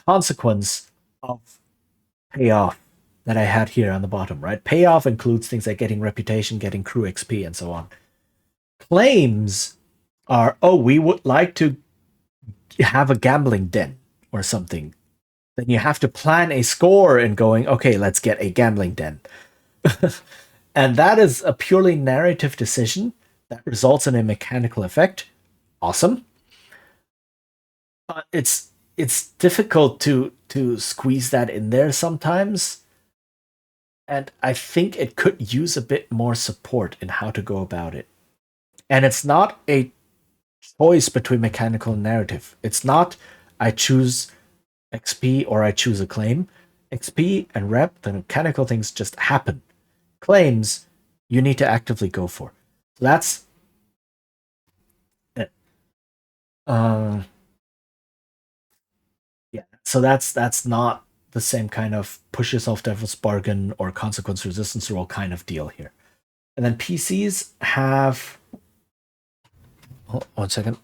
consequence of payoff that I had here on the bottom, right? Payoff includes things like getting reputation, getting crew XP, and so on. Claims are, oh, we would like to have a gambling den or something. Then you have to plan a score and going, okay, let's get a gambling den. And that is a purely narrative decision that results in a mechanical effect. Awesome. It's difficult to squeeze that in there sometimes, and I think it could use a bit more support in how to go about it. And it's not a choice between mechanical and narrative. It's not I choose XP or I choose a claim. XP and rep, the mechanical things just happen. Claims, you need to actively go for. So that's it. Um, yeah. So that's not the same kind of push yourself devil's bargain or consequence resistance roll kind of deal here. And then PCs have. Oh, 1 second.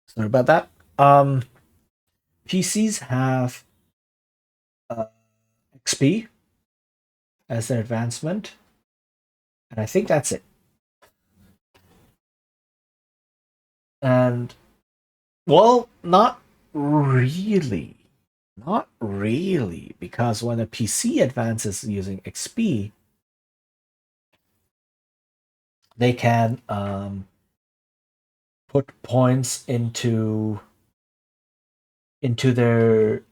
Sorry about that. PCs have uh, XP as their advancement, and I think that's it. And well, not really. Not really, because when a PC advances using XP, they can put points into their.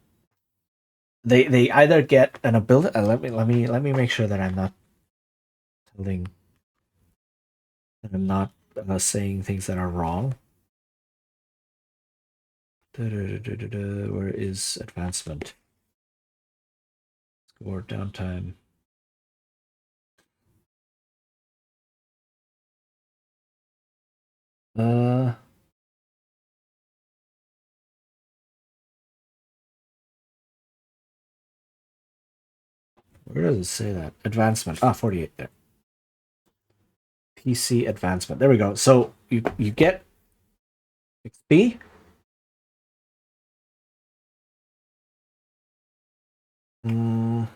They either get an ability. Let me make sure that I'm not telling that I'm not saying things that are wrong. Where is advancement? Score downtime. Uh, where does it say that? Advancement. 48 there. PC advancement. There we go. So you get XP. Mm.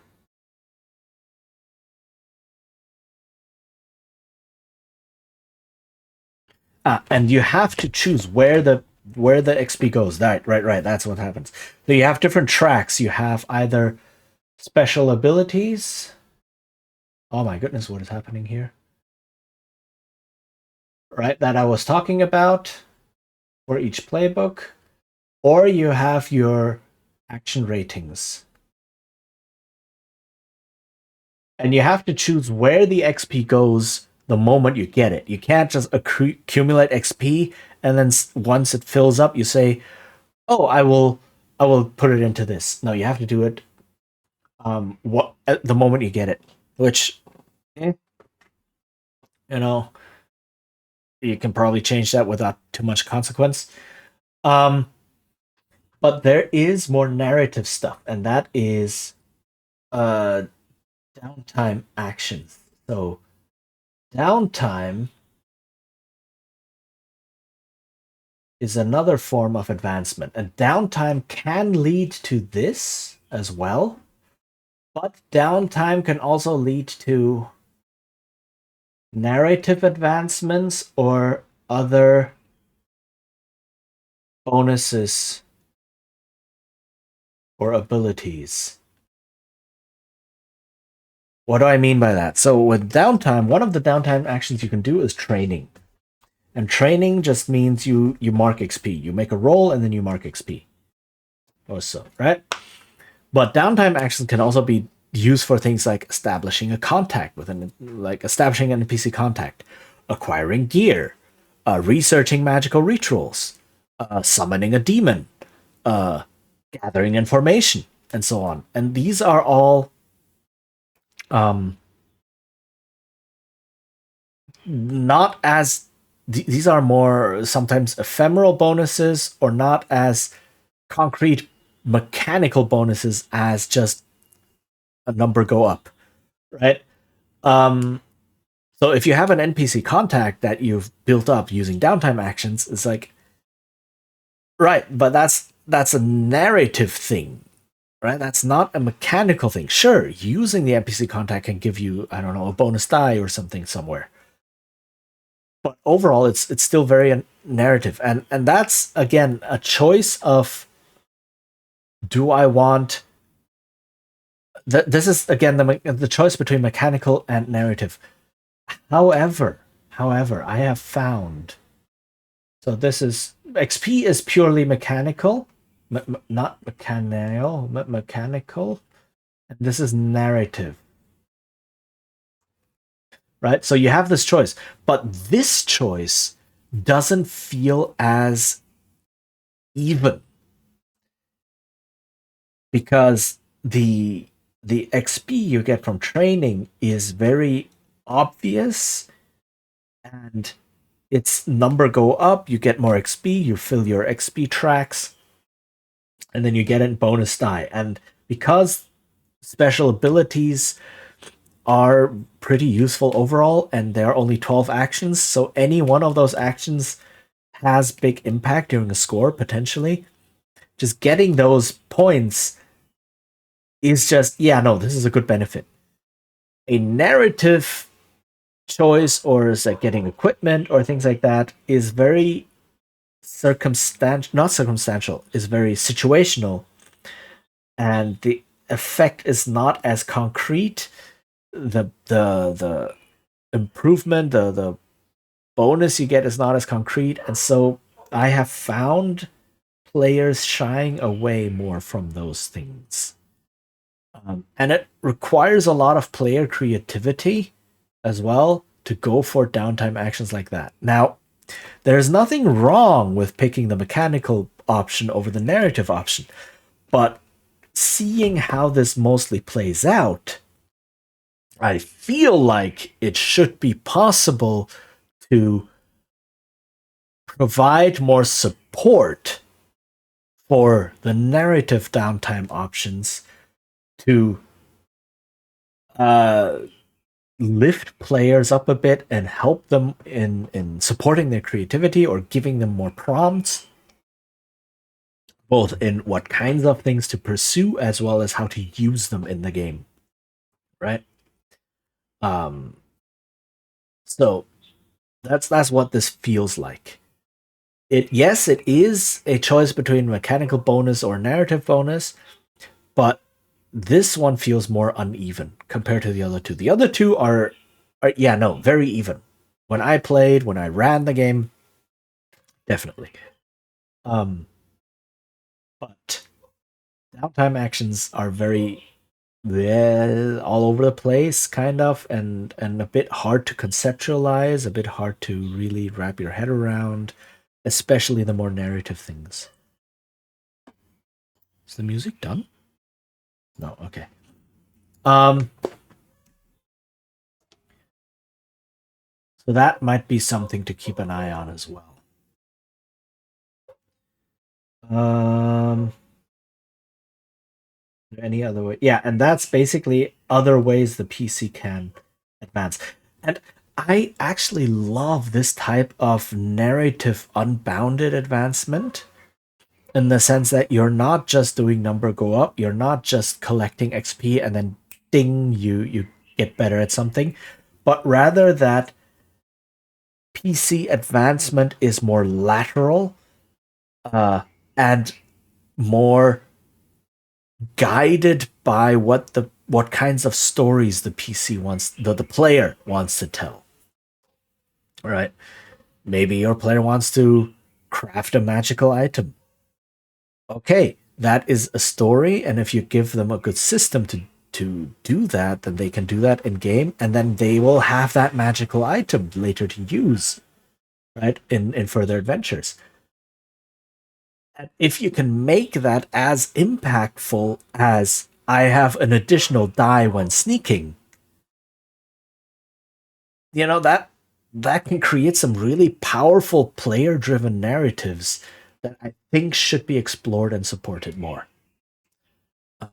And you have to choose where the XP goes. Right. That's what happens. So you have different tracks. You have either special abilities. Oh my goodness, what is happening here? Right, that I was talking about for each playbook, or you have your action ratings. And you have to choose where the XP goes the moment you get it. You can't just accumulate XP and then once it fills up, you say, "Oh, I will put it into this." No, you have to do it what at the moment you get it, which eh, you know you can probably change that without too much consequence. Um, But there is more narrative stuff, and that is uh downtime actions. So downtime is another form of advancement, and downtime can lead to this as well, but downtime can also lead to narrative advancements or other bonuses or abilities. What do I mean by that? So with downtime, one of the downtime actions you can do is training. And training just means you mark XP. You make a roll and then you mark XP. Or so, right? But downtime actions can also be used for things like establishing a contact with establishing an NPC contact, acquiring gear, researching magical rituals, summoning a demon, gathering information, and so on. And these are all not as these are more sometimes ephemeral bonuses or not as concrete mechanical bonuses as just a number go up, right? Um, so if you have an NPC contact that you've built up using downtime actions, it's like, right, but that's a narrative thing, right? That's not a mechanical thing. Sure, using the NPC contact can give you, I don't know, a bonus die or something somewhere, but overall, it's still very narrative, and that's again a choice of do I want. This is again the choice between mechanical and narrative. However, I have found. So this is XP is purely mechanical, not mechanical. And this is narrative, right? So you have this choice, but this choice doesn't feel as even because the XP you get from training is very obvious and its number go up, you get more XP, you fill your XP tracks, and then you get in bonus die. And because special abilities are pretty useful overall, and there are only 12 actions, so any one of those actions has big impact during a score, potentially. Just getting those points is just, yeah, no, this is a good benefit. A narrative choice or is like getting equipment or things like that is very not circumstantial, is very situational, and the effect is not as concrete. The improvement, the bonus you get is not as concrete, and so I have found players shying away more from those things. And it requires a lot of player creativity as well to go for downtime actions like that. Now, there's nothing wrong with picking the mechanical option over the narrative option, but seeing how this mostly plays out, I feel like it should be possible to provide more support for the narrative downtime options to uh, lift players up a bit and help them in supporting their creativity or giving them more prompts, both in what kinds of things to pursue as well as how to use them in the game, right? Um, so that's what this feels like. Yes, it is a choice between mechanical bonus or narrative bonus, but this one feels more uneven compared to the other two. The other two are yeah, no, very even. When I ran the game, definitely. Um, but downtime actions are very all over the place, kind of, and a bit hard to conceptualize, a bit hard to really wrap your head around, especially the more narrative things. Is the music done? No, okay. Um, so that might be something to keep an eye on as well. Um, any other way? Yeah, and that's basically other ways the PC can advance. And I actually love this type of narrative unbounded advancement in the sense that you're not just doing number go up, you're not just collecting XP and then ding you get better at something, but rather that PC advancement is more lateral and more guided by what kinds of stories the PC wants the player wants to tell. Right? Maybe your player wants to craft a magical item. Okay, that is a story, and if you give them a good system to do that, then they can do that in game, and then they will have that magical item later to use, right? In further adventures. And if you can make that as impactful as I have an additional die when sneaking, that can create some really powerful player driven narratives that I think should be explored and supported more.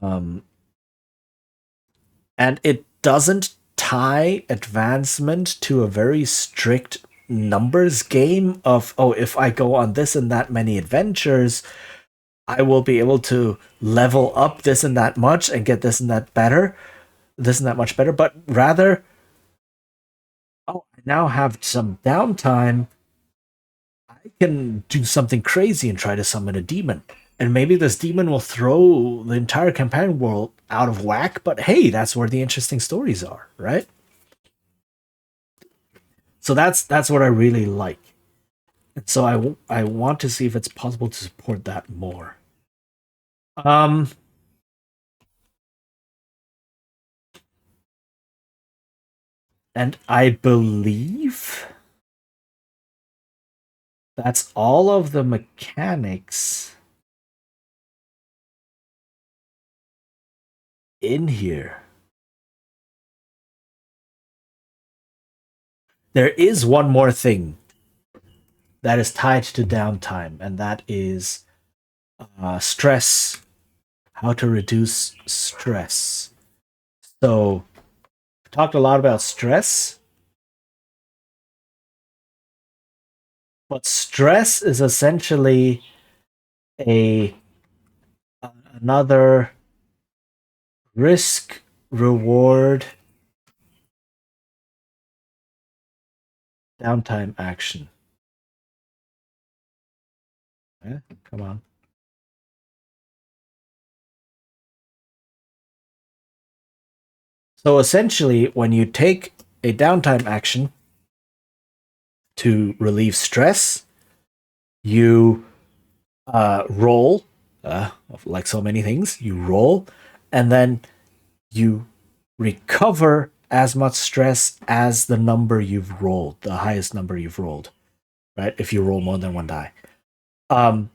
Um, and it doesn't tie advancement to a very strict numbers game of, oh, if I go on this and that many adventures, I will be able to level up this and that much and get this and that better, this and that much better, but rather, oh, I now have some downtime. I can do something crazy and try to summon a demon. And maybe this demon will throw the entire campaign world out of whack, but hey, that's where the interesting stories are, right? So that's what I really like. And so I want to see if it's possible to support that more. Um, and I believe that's all of the mechanics in here. There is one more thing that is tied to downtime, and that is stress. How to reduce stress. So, we talked a lot about stress, but stress is essentially a another risk reward downtime action. Come on. So essentially, when you take a downtime action to relieve stress, you roll, like so many things, you roll, and then you recover as much stress as the number you've rolled, the highest number you've rolled, right? If you roll more than one die. Um,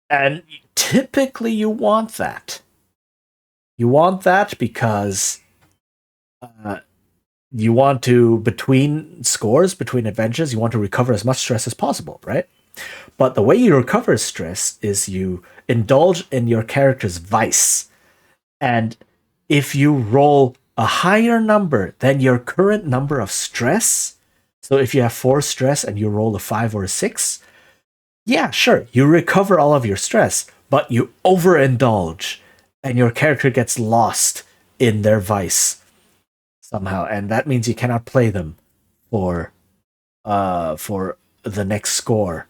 and typically you want that. You want that because uh, you want to, between scores, between adventures, you want to recover as much stress as possible, right? But the way you recover stress is you indulge in your character's vice. And if you roll a higher number than your current number of stress, so if you have 4 stress and you roll a 5 or a 6, yeah, sure, you recover all of your stress, but you overindulge and your character gets lost in their vice somehow, and that means you cannot play them for the next score.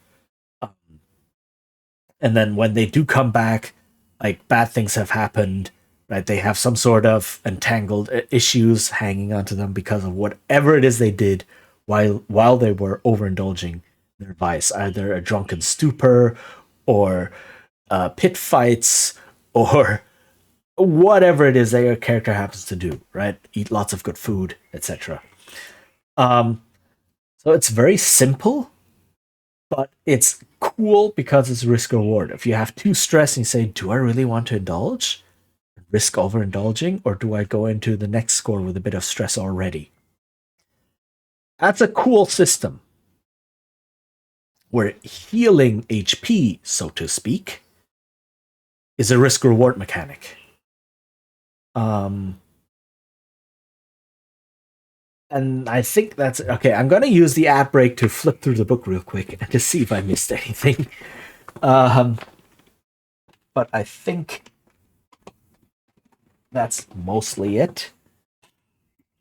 And then when they do come back, like bad things have happened, right? They have some sort of entangled issues hanging onto them because of whatever it is they did while they were overindulging their vice, either a drunken stupor or pit fights or whatever it is that your character happens to do, right? Eat lots of good food, etc. Um, so it's very simple, but it's cool because it's risk reward. If you have too stress and you say, "Do I really want to indulge? Risk overindulging, or do I go into the next score with a bit of stress already?" That's a cool system. where healing HP, so to speak, is a risk reward mechanic. And I think that's okay. I'm gonna use the ad break to flip through the book real quick and to see if I missed anything. Um, but I think that's mostly it.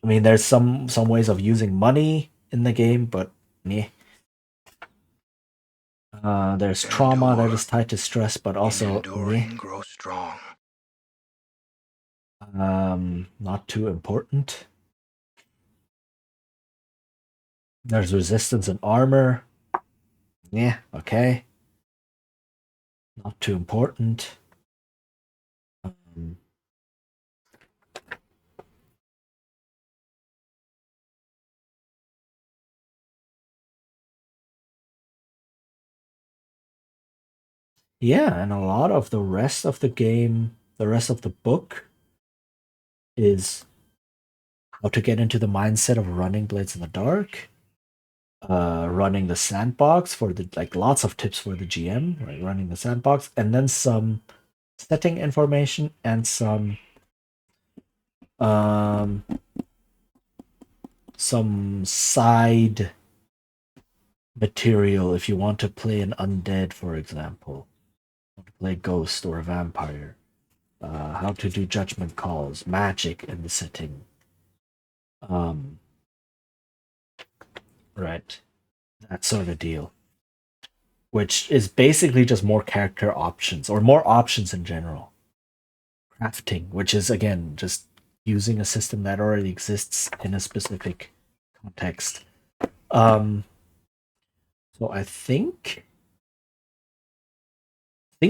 I mean, there's some ways of using money in the game, but yeah. There's trauma that is tied to stress, but also grow strong. Not too important. There's resistance and armor. Yeah, okay. Not too important. Yeah, and a lot of the rest of the game, the rest of the book, is how to get into the mindset of running Blades in the Dark, running the sandbox for the lots of tips for the GM, right? Running the sandbox, and then some setting information and some side material if you want to play an undead, for example, want to play a ghost or a vampire, how to do judgment calls, magic in the setting, right, that sort of deal, which is basically just more character options or more options in general. Crafting, which is again just using a system that already exists in a specific context. So I think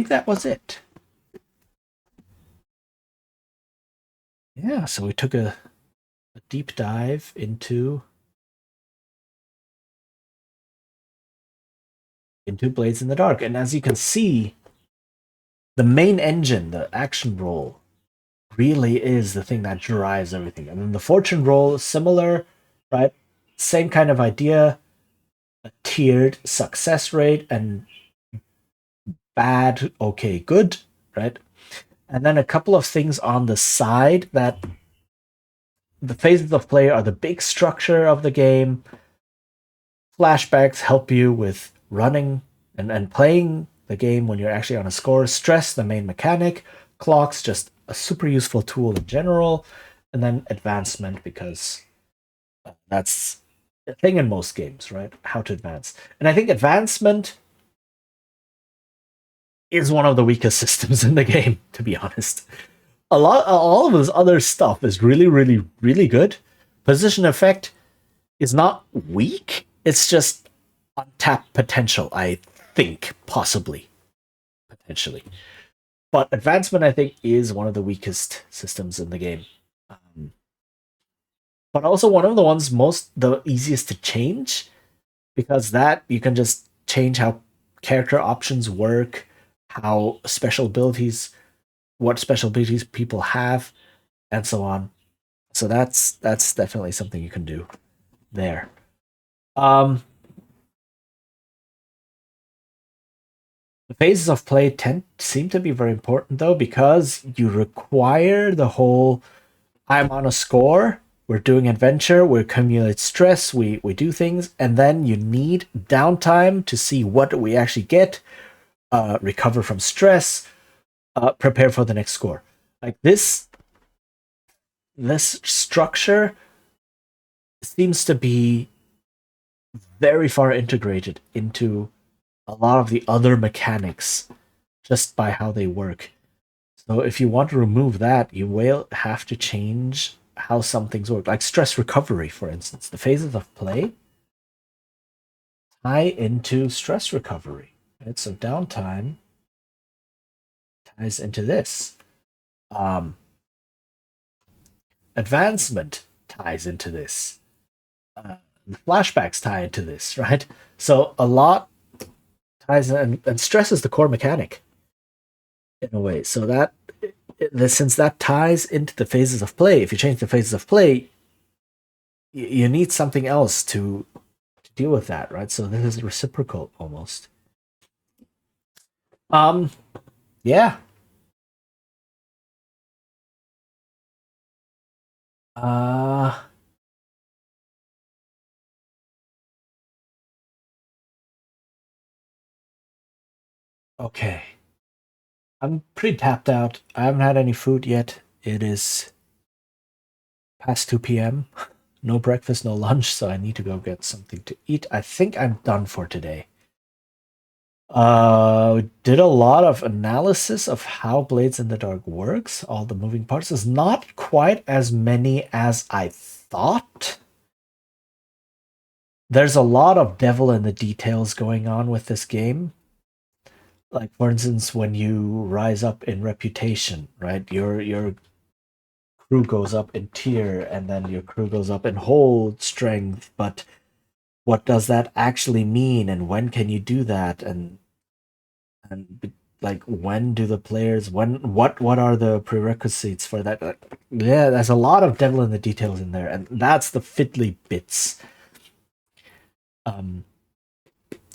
that was it. Yeah, so we took a deep dive into Blades in the Dark, and as you can see, the main engine, the action roll, really is the thing that drives everything. And then the fortune roll is similar, right? Same kind of idea, a tiered success rate and bad, okay, good, right? And then a couple of things on the side that the phases of play are the big structure of the game. Flashbacks help you with running and playing the game when you're actually on a score. Stress, the main mechanic. Clocks, just a super useful tool in general. And then advancement, because that's a thing in most games, right? How to advance. And I think advancement is one of the weakest systems in the game, to be honest. All of this other stuff is really, really, really good. Position effect is not weak. It's just untapped potential, I think, possibly. Potentially. But advancement, I think, is one of the weakest systems in the game. But also one of the ones the easiest to change, because that you can just change how character options work, how special abilities, what special abilities people have, and so on. So that's definitely something you can do there. The phases of play seem to be very important though, because you require the whole I'm on a score, we're doing adventure, we accumulate stress, we do things, and then you need downtime to see what we actually get, recover from stress, prepare for the next score. Like this structure seems to be very far integrated into a lot of the other mechanics just by how they work. So if you want to remove that, you will have to change how some things work. Like stress recovery, for instance. The phases of play tie into stress recovery. Right? So downtime ties into this. Advancement ties into this. Flashbacks tie into this, right? So a lot ties in, and stress is the core mechanic in a way. So that since that ties into the phases of play, if you change the phases of play, you need something else to deal with that, right? So this is reciprocal almost. Um, yeah. Uh, okay. I'm pretty tapped out. I haven't had any food yet. It is past 2 p.m. No breakfast, no lunch, so I need to go get something to eat. I think I'm done for today. Did a lot of analysis of how Blades in the Dark works. All the moving parts is not quite as many as I thought. There's a lot of devil in the details going on with this game. Like for instance, when you rise up in reputation, right? Your crew goes up in tier, and then your crew goes up in hold strength. But what does that actually mean, and when can you do that? And like when do the players what are the prerequisites for that? Yeah, there's a lot of devil in the details in there, and that's the fiddly bits. Um,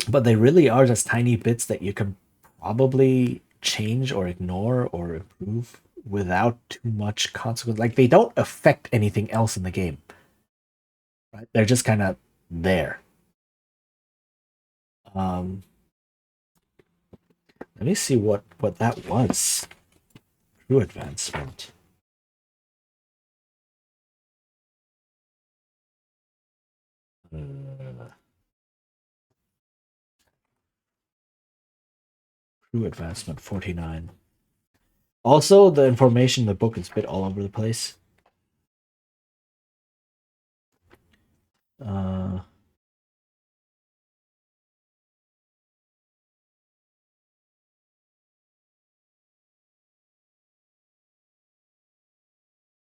but they really are just tiny bits that you can probably change or ignore or improve without too much consequence. Like they don't affect anything else in the game, right? They're just kind of there. Um, Let me see what that was. True advancement. Uh, True advancement 49. Also, the information in the book is a bit all over the place. Uh,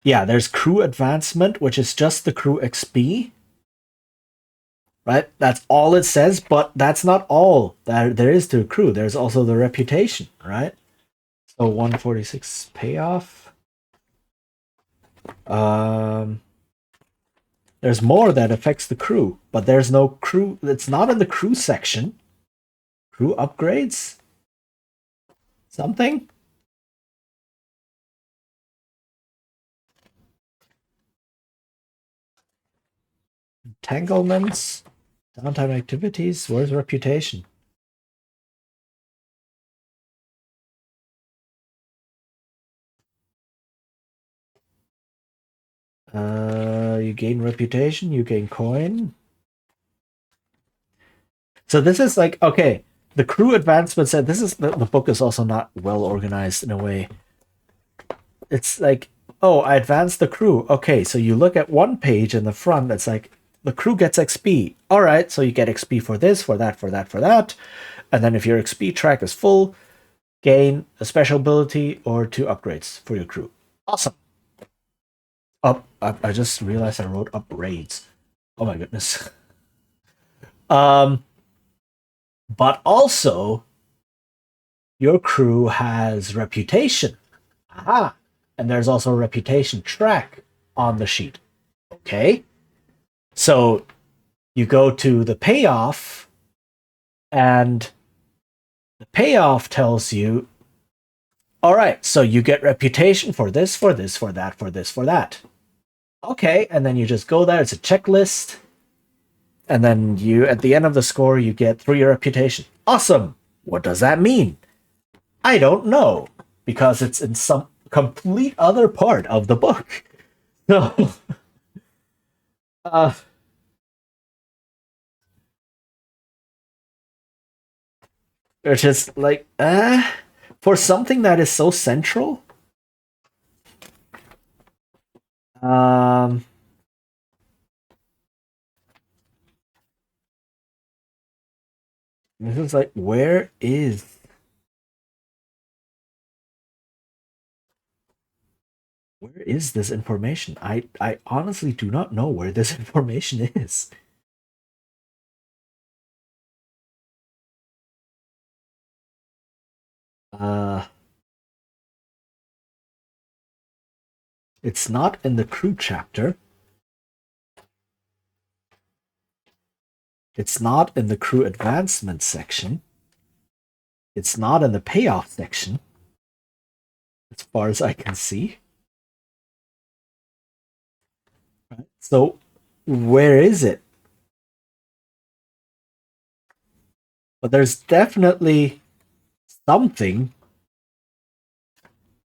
yeah, there's crew advancement, which is just the crew XP, right? That's all it says, but that's not all there is to crew. There's also the reputation, right? So 146 payoff. Um, there's more that affects the crew, but there's no crew. It's not in the crew section. Crew upgrades? Something? Entanglements? Downtime activities? Where's reputation? You gain reputation, you gain coin. So this is like, okay, the crew advancement said this is the book is also not well organized in a way. It's like, oh, I advanced the crew. Okay, so you look at one page in the front that's like the crew gets XP. All right, so you get XP for this, for that, for that, for that. And then if your XP track is full, gain a special ability or two upgrades for your crew. Awesome. Up, I just realized I wrote up raids. Oh my goodness. Um, but also your crew has reputation. Aha. And there's also a reputation track on the sheet. Okay. So you go to the payoff, and the payoff tells you, all right, so you get reputation for this, for this, for that, for this, for that. Okay. And then you just go there. It's a checklist. And then you, at the end of the score, you get 3 reputation. Awesome. What does that mean? I don't know, because it's in some complete other part of the book. So, uh, which is like, for something that is so central. Um, this is like, where is this information? I honestly do not know where this information is. Uh, it's not in the crew chapter. It's not in the crew advancement section. It's not in the payoff section, as far as I can see. So, where is it? But there's definitely something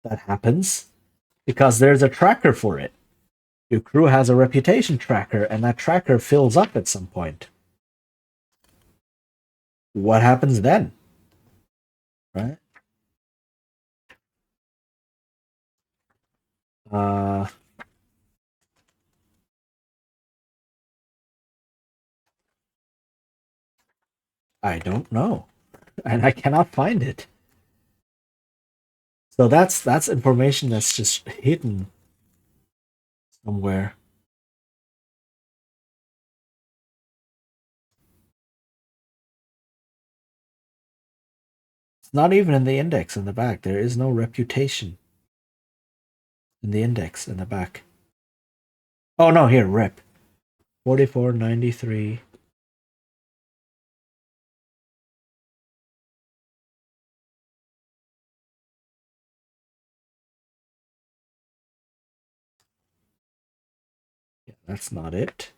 that happens because there's a tracker for it. Your crew has a reputation tracker, and that tracker fills up at some point. What happens then? Right? Uh, I don't know, and I cannot find it. So that's information that's just hidden somewhere. It's not even in the index in the back. There is no reputation in the index in the back. Oh no, here, rep. 4493. Yeah, that's not it.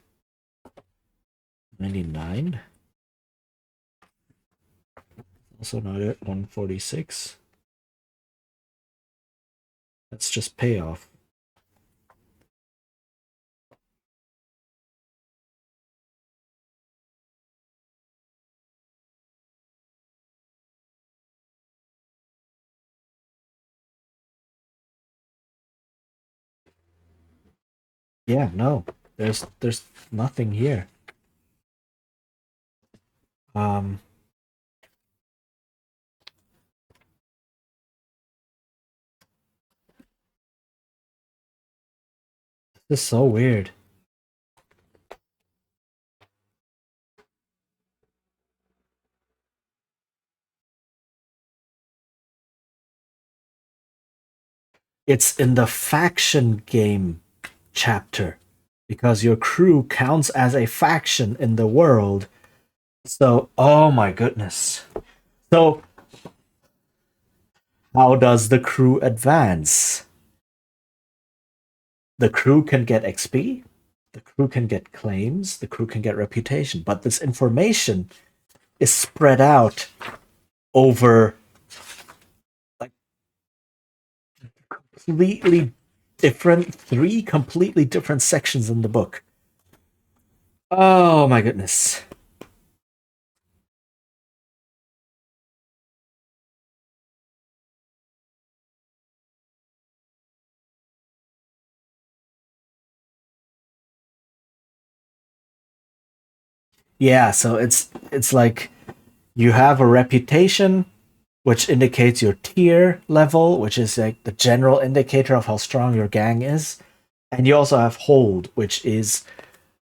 99. Also not it. 146. That's just payoff. Yeah, no. There's nothing here. Um this is so weird. It's in the faction game chapter because your crew counts as a faction in the world. So, oh my goodness. So, how does the crew advance? The crew can get XP, the crew can get claims, the crew can get reputation, but this information is spread out over like completely three completely different sections in the book. Oh my goodness. Yeah, so it's like you have a reputation, which indicates your tier level, which is like the general indicator of how strong your gang is. And you also have hold, which is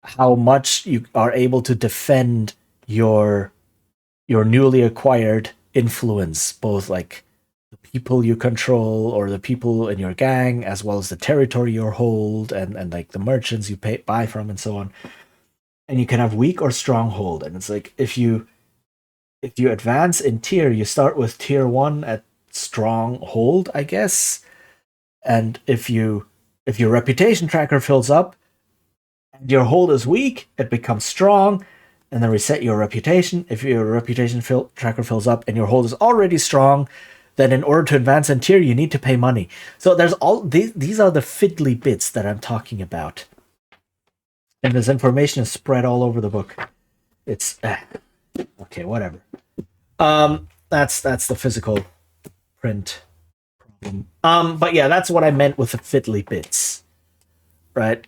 how much you are able to defend your your newly acquired influence, both like the people you control or the people in your gang, as well as the territory you hold and like the merchants you buy from and so on. And you can have weak or strong hold. And it's like if you advance in tier, you start with tier one at strong hold, I guess. And if your reputation tracker fills up and your hold is weak, it becomes strong, and then reset your reputation. If your reputation tracker fills up and your hold is already strong, then in order to advance in tier, you need to pay money. So there's all these are the fiddly bits that I'm talking about. And this information is spread all over the book. It's okay, whatever. That's the physical print problem. But yeah, that's what I meant with the fiddly bits, right?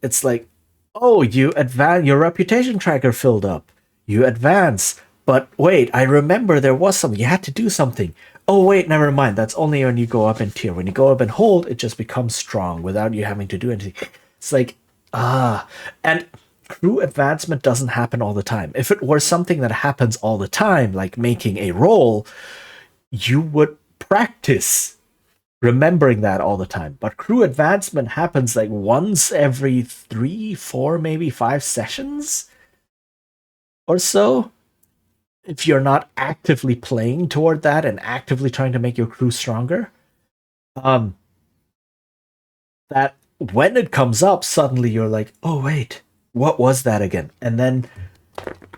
It's like, oh, you advance, your reputation tracker filled up. You advance, but wait, I remember there was something. You had to do something. Oh wait, never mind. That's only when you go up in tier. When you go up and hold, it just becomes strong without you having to do anything. It's like and crew advancement doesn't happen all the time. If it were something that happens all the time, like making a roll, you would practice remembering that all the time. But crew advancement happens like once every 3, 4, maybe 5 sessions. or so, if you're not actively playing toward that and actively trying to make your crew stronger, um, that when it comes up, suddenly you're like, oh wait, what was that again? And then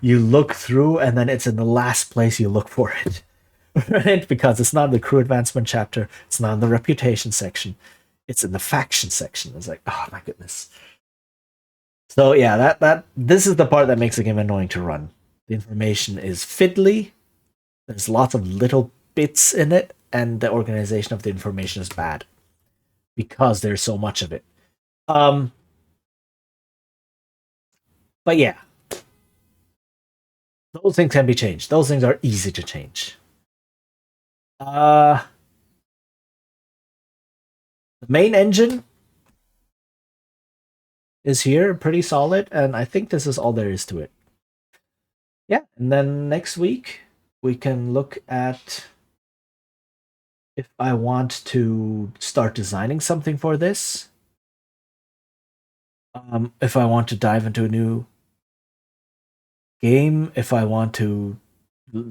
you look through, and then it's in the last place you look for it, right? Because it's not in the crew advancement chapter, it's not in the reputation section, it's in the faction section. It's like, oh my goodness. So yeah, that this is the part that makes the game annoying to run. The information is fiddly. There's lots of little bits in it, and the organization of the information is bad because there's so much of it. Um, but yeah, those things can be changed. Those things are easy to change. Uh, the main engine is here, pretty solid, and I think this is all there is to it. Yeah, and then next week we can look at if I want to start designing something for this. If I want to dive into a new game, if I want to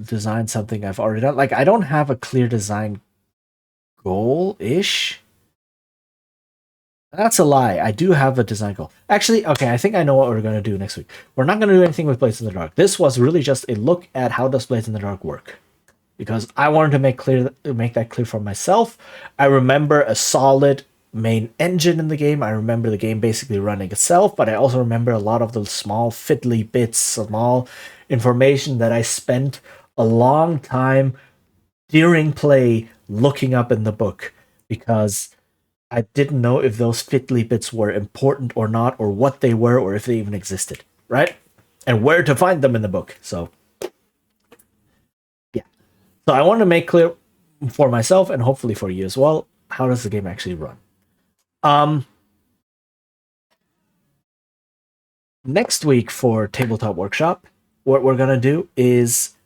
design something I've already done. Like, I don't have a clear design goal ish. That's a lie. I do have a design goal. Actually, okay, I think I know what we're going to do next week. We're not going to do anything with Blades in the Dark. This was really just a look at how does Blades in the Dark work. Because I wanted to make that clear for myself. I remember a solid main engine in the game. I remember the game basically running itself, but I also remember a lot of the small fiddly bits, small information that I spent a long time during play looking up in the book because I didn't know if those fiddly bits were important or not, or what they were, or if they even existed, right? And where to find them in the book. So, yeah. So I want to make clear for myself and hopefully for you as well, how does the game actually run? Um, Next week for Tabletop Workshop, what we're gonna do is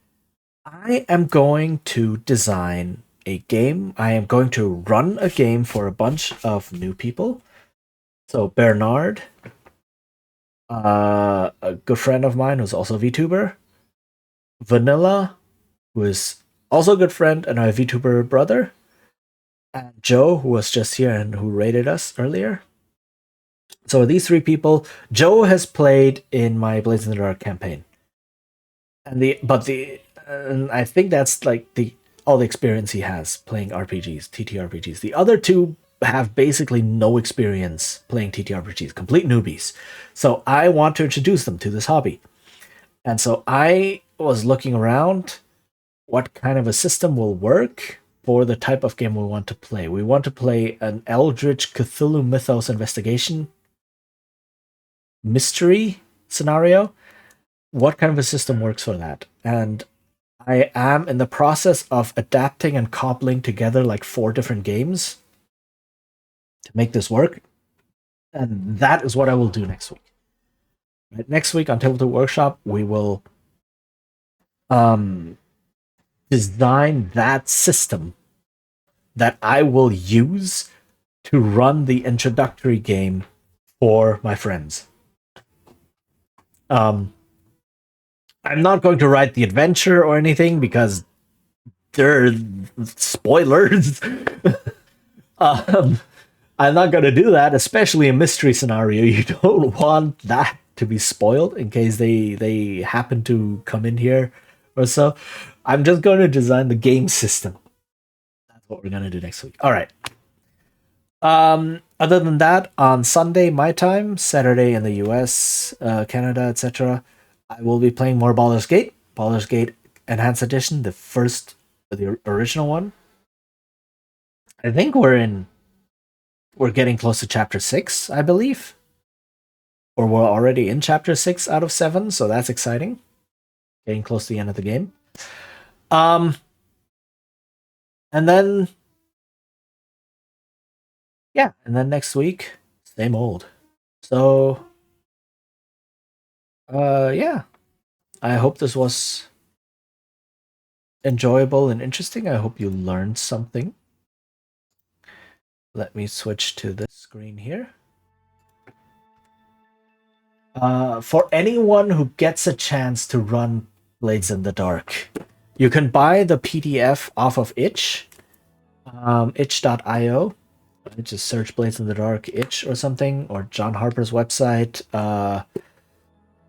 I am going to design a game. I am going to run a game for a bunch of new people. So Bernard, a good friend of mine who's also a VTuber, Vanilla, who is also a good friend and a VTuber brother, and Joe, who was just here and who rated us earlier. So these three people, Joe has played in my Blades in the Dark campaign, and I think that's like the all the experience he has playing RPGs, TTRPGs. The other two have basically no experience playing TTRPGs, complete newbies. So I want to introduce them to this hobby. And so I was looking around what kind of a system will work for the type of game we want to play. We want to play an Eldritch Cthulhu Mythos investigation mystery scenario. What kind of a system works for that? And I am in the process of adapting and cobbling together like 4 different games to make this work. And that is what I will do next week. Right? Next week on Tabletop Workshop, we will um, design that system that I will use to run the introductory game for my friends. Um, I'm not going to write the adventure or anything because they're spoilers. um, I'm not going to do that, especially a mystery scenario. You don't want that to be spoiled in case they happen to come in here or so. I'm just going to design the game system. That's what we're going to do next week. All right. Other than that, on Sunday my time, Saturday in the US, Canada, etc., I will be playing more Baldur's Gate. Baldur's Gate Enhanced Edition, the original one. I think we're getting close to chapter 6, I believe. Or we're already in chapter 6 out of 7, so that's exciting. Getting close to the end of the game. Um and then yeah, and then next week, same old. So yeah. I hope this was enjoyable and interesting. I hope you learned something. Let me switch to this screen here. For anyone who gets a chance to run Blades in the Dark, you can buy the PDF off of itch, itch.io. Just search Blades in the Dark itch or something, or John Harper's website.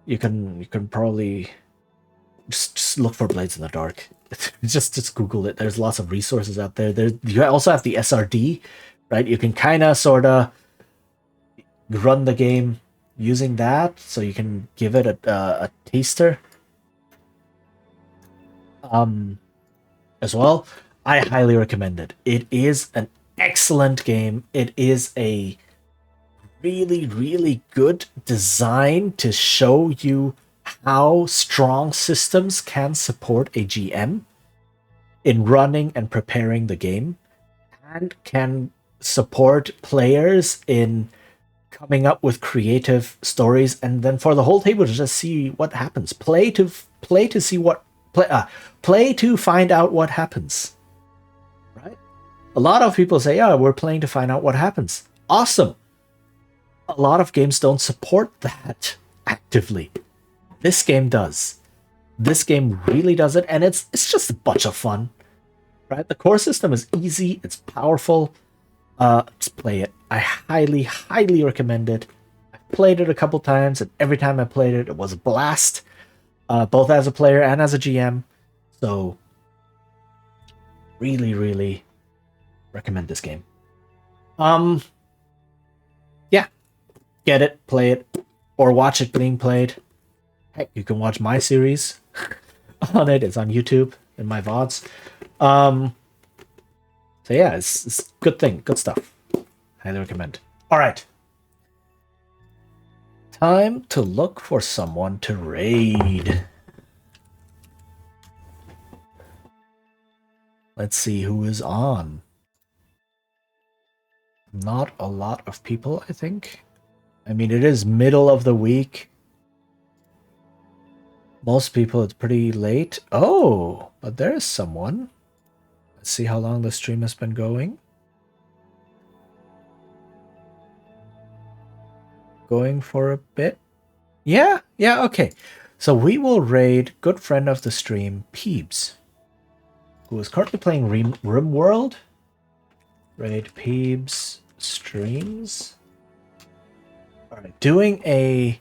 You can probably just look for Blades in the Dark. just Google it. There's lots of resources out there. You also have the SRD, right? You can kind of sort of run the game using that, so you can give it a taster. As well, I highly recommend it. It is an excellent game. It is a really, really good design to show you how strong systems can support a GM in running and preparing the game, and can support players in coming up with creative stories, and then for the whole table to just see what happens. Play to see what play to find out what happens. Right? A lot of people say, "Yeah, we're playing to find out what happens." Awesome. A lot of games don't support that actively. This game does. This game really does it, and it's just a bunch of fun. Right? The core system is easy, it's powerful. Just play it. I highly, highly recommend it. I've played it a couple times, and every time I played it, it was a blast, both as a player and as a GM. So, really, really recommend this game. Yeah, get it, play it, or watch it being played. Heck, you can watch my series on it. It's on YouTube in my VODs. So yeah, it's good thing, good stuff. Highly recommend. All right. Time to look for someone to raid. Let's see who is on. Not a lot of people, I think. I mean, it is middle of the week. Most people, it's pretty late. Oh, but there is someone. Let's see how long the stream has been going. Going for a bit. Yeah, okay. So we will raid good friend of the stream, Peebs, who is currently playing RimWorld. Raid Peebs streams. All right, doing a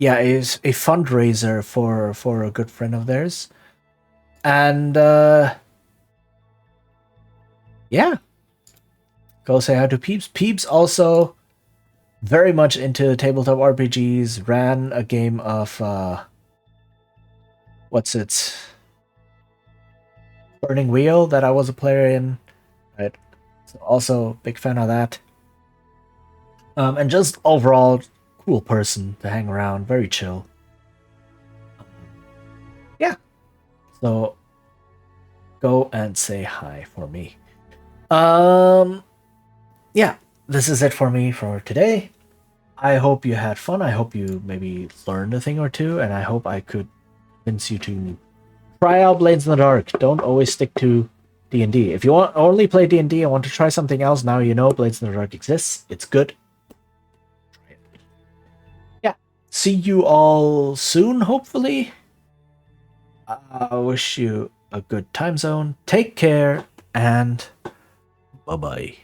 is a fundraiser for a good friend of theirs, and yeah, go say hi to Peebs. Peebs also very much into tabletop RPGs. Ran a game of what's it? Burning Wheel that I was a player in. Right, so also big fan of that. And just overall cool person to hang around, very chill. Yeah. So go and say hi for me. Yeah, this is it for me for today. I hope you had fun. I hope you maybe learned a thing or two, and I hope I could convince you to try out Blades in the Dark. Don't always stick to D&D. If you want only play D&D and want to try something else, now you know Blades in the Dark exists. It's good. Yeah. See you all soon, hopefully. I wish you a good time zone. Take care, and bye-bye.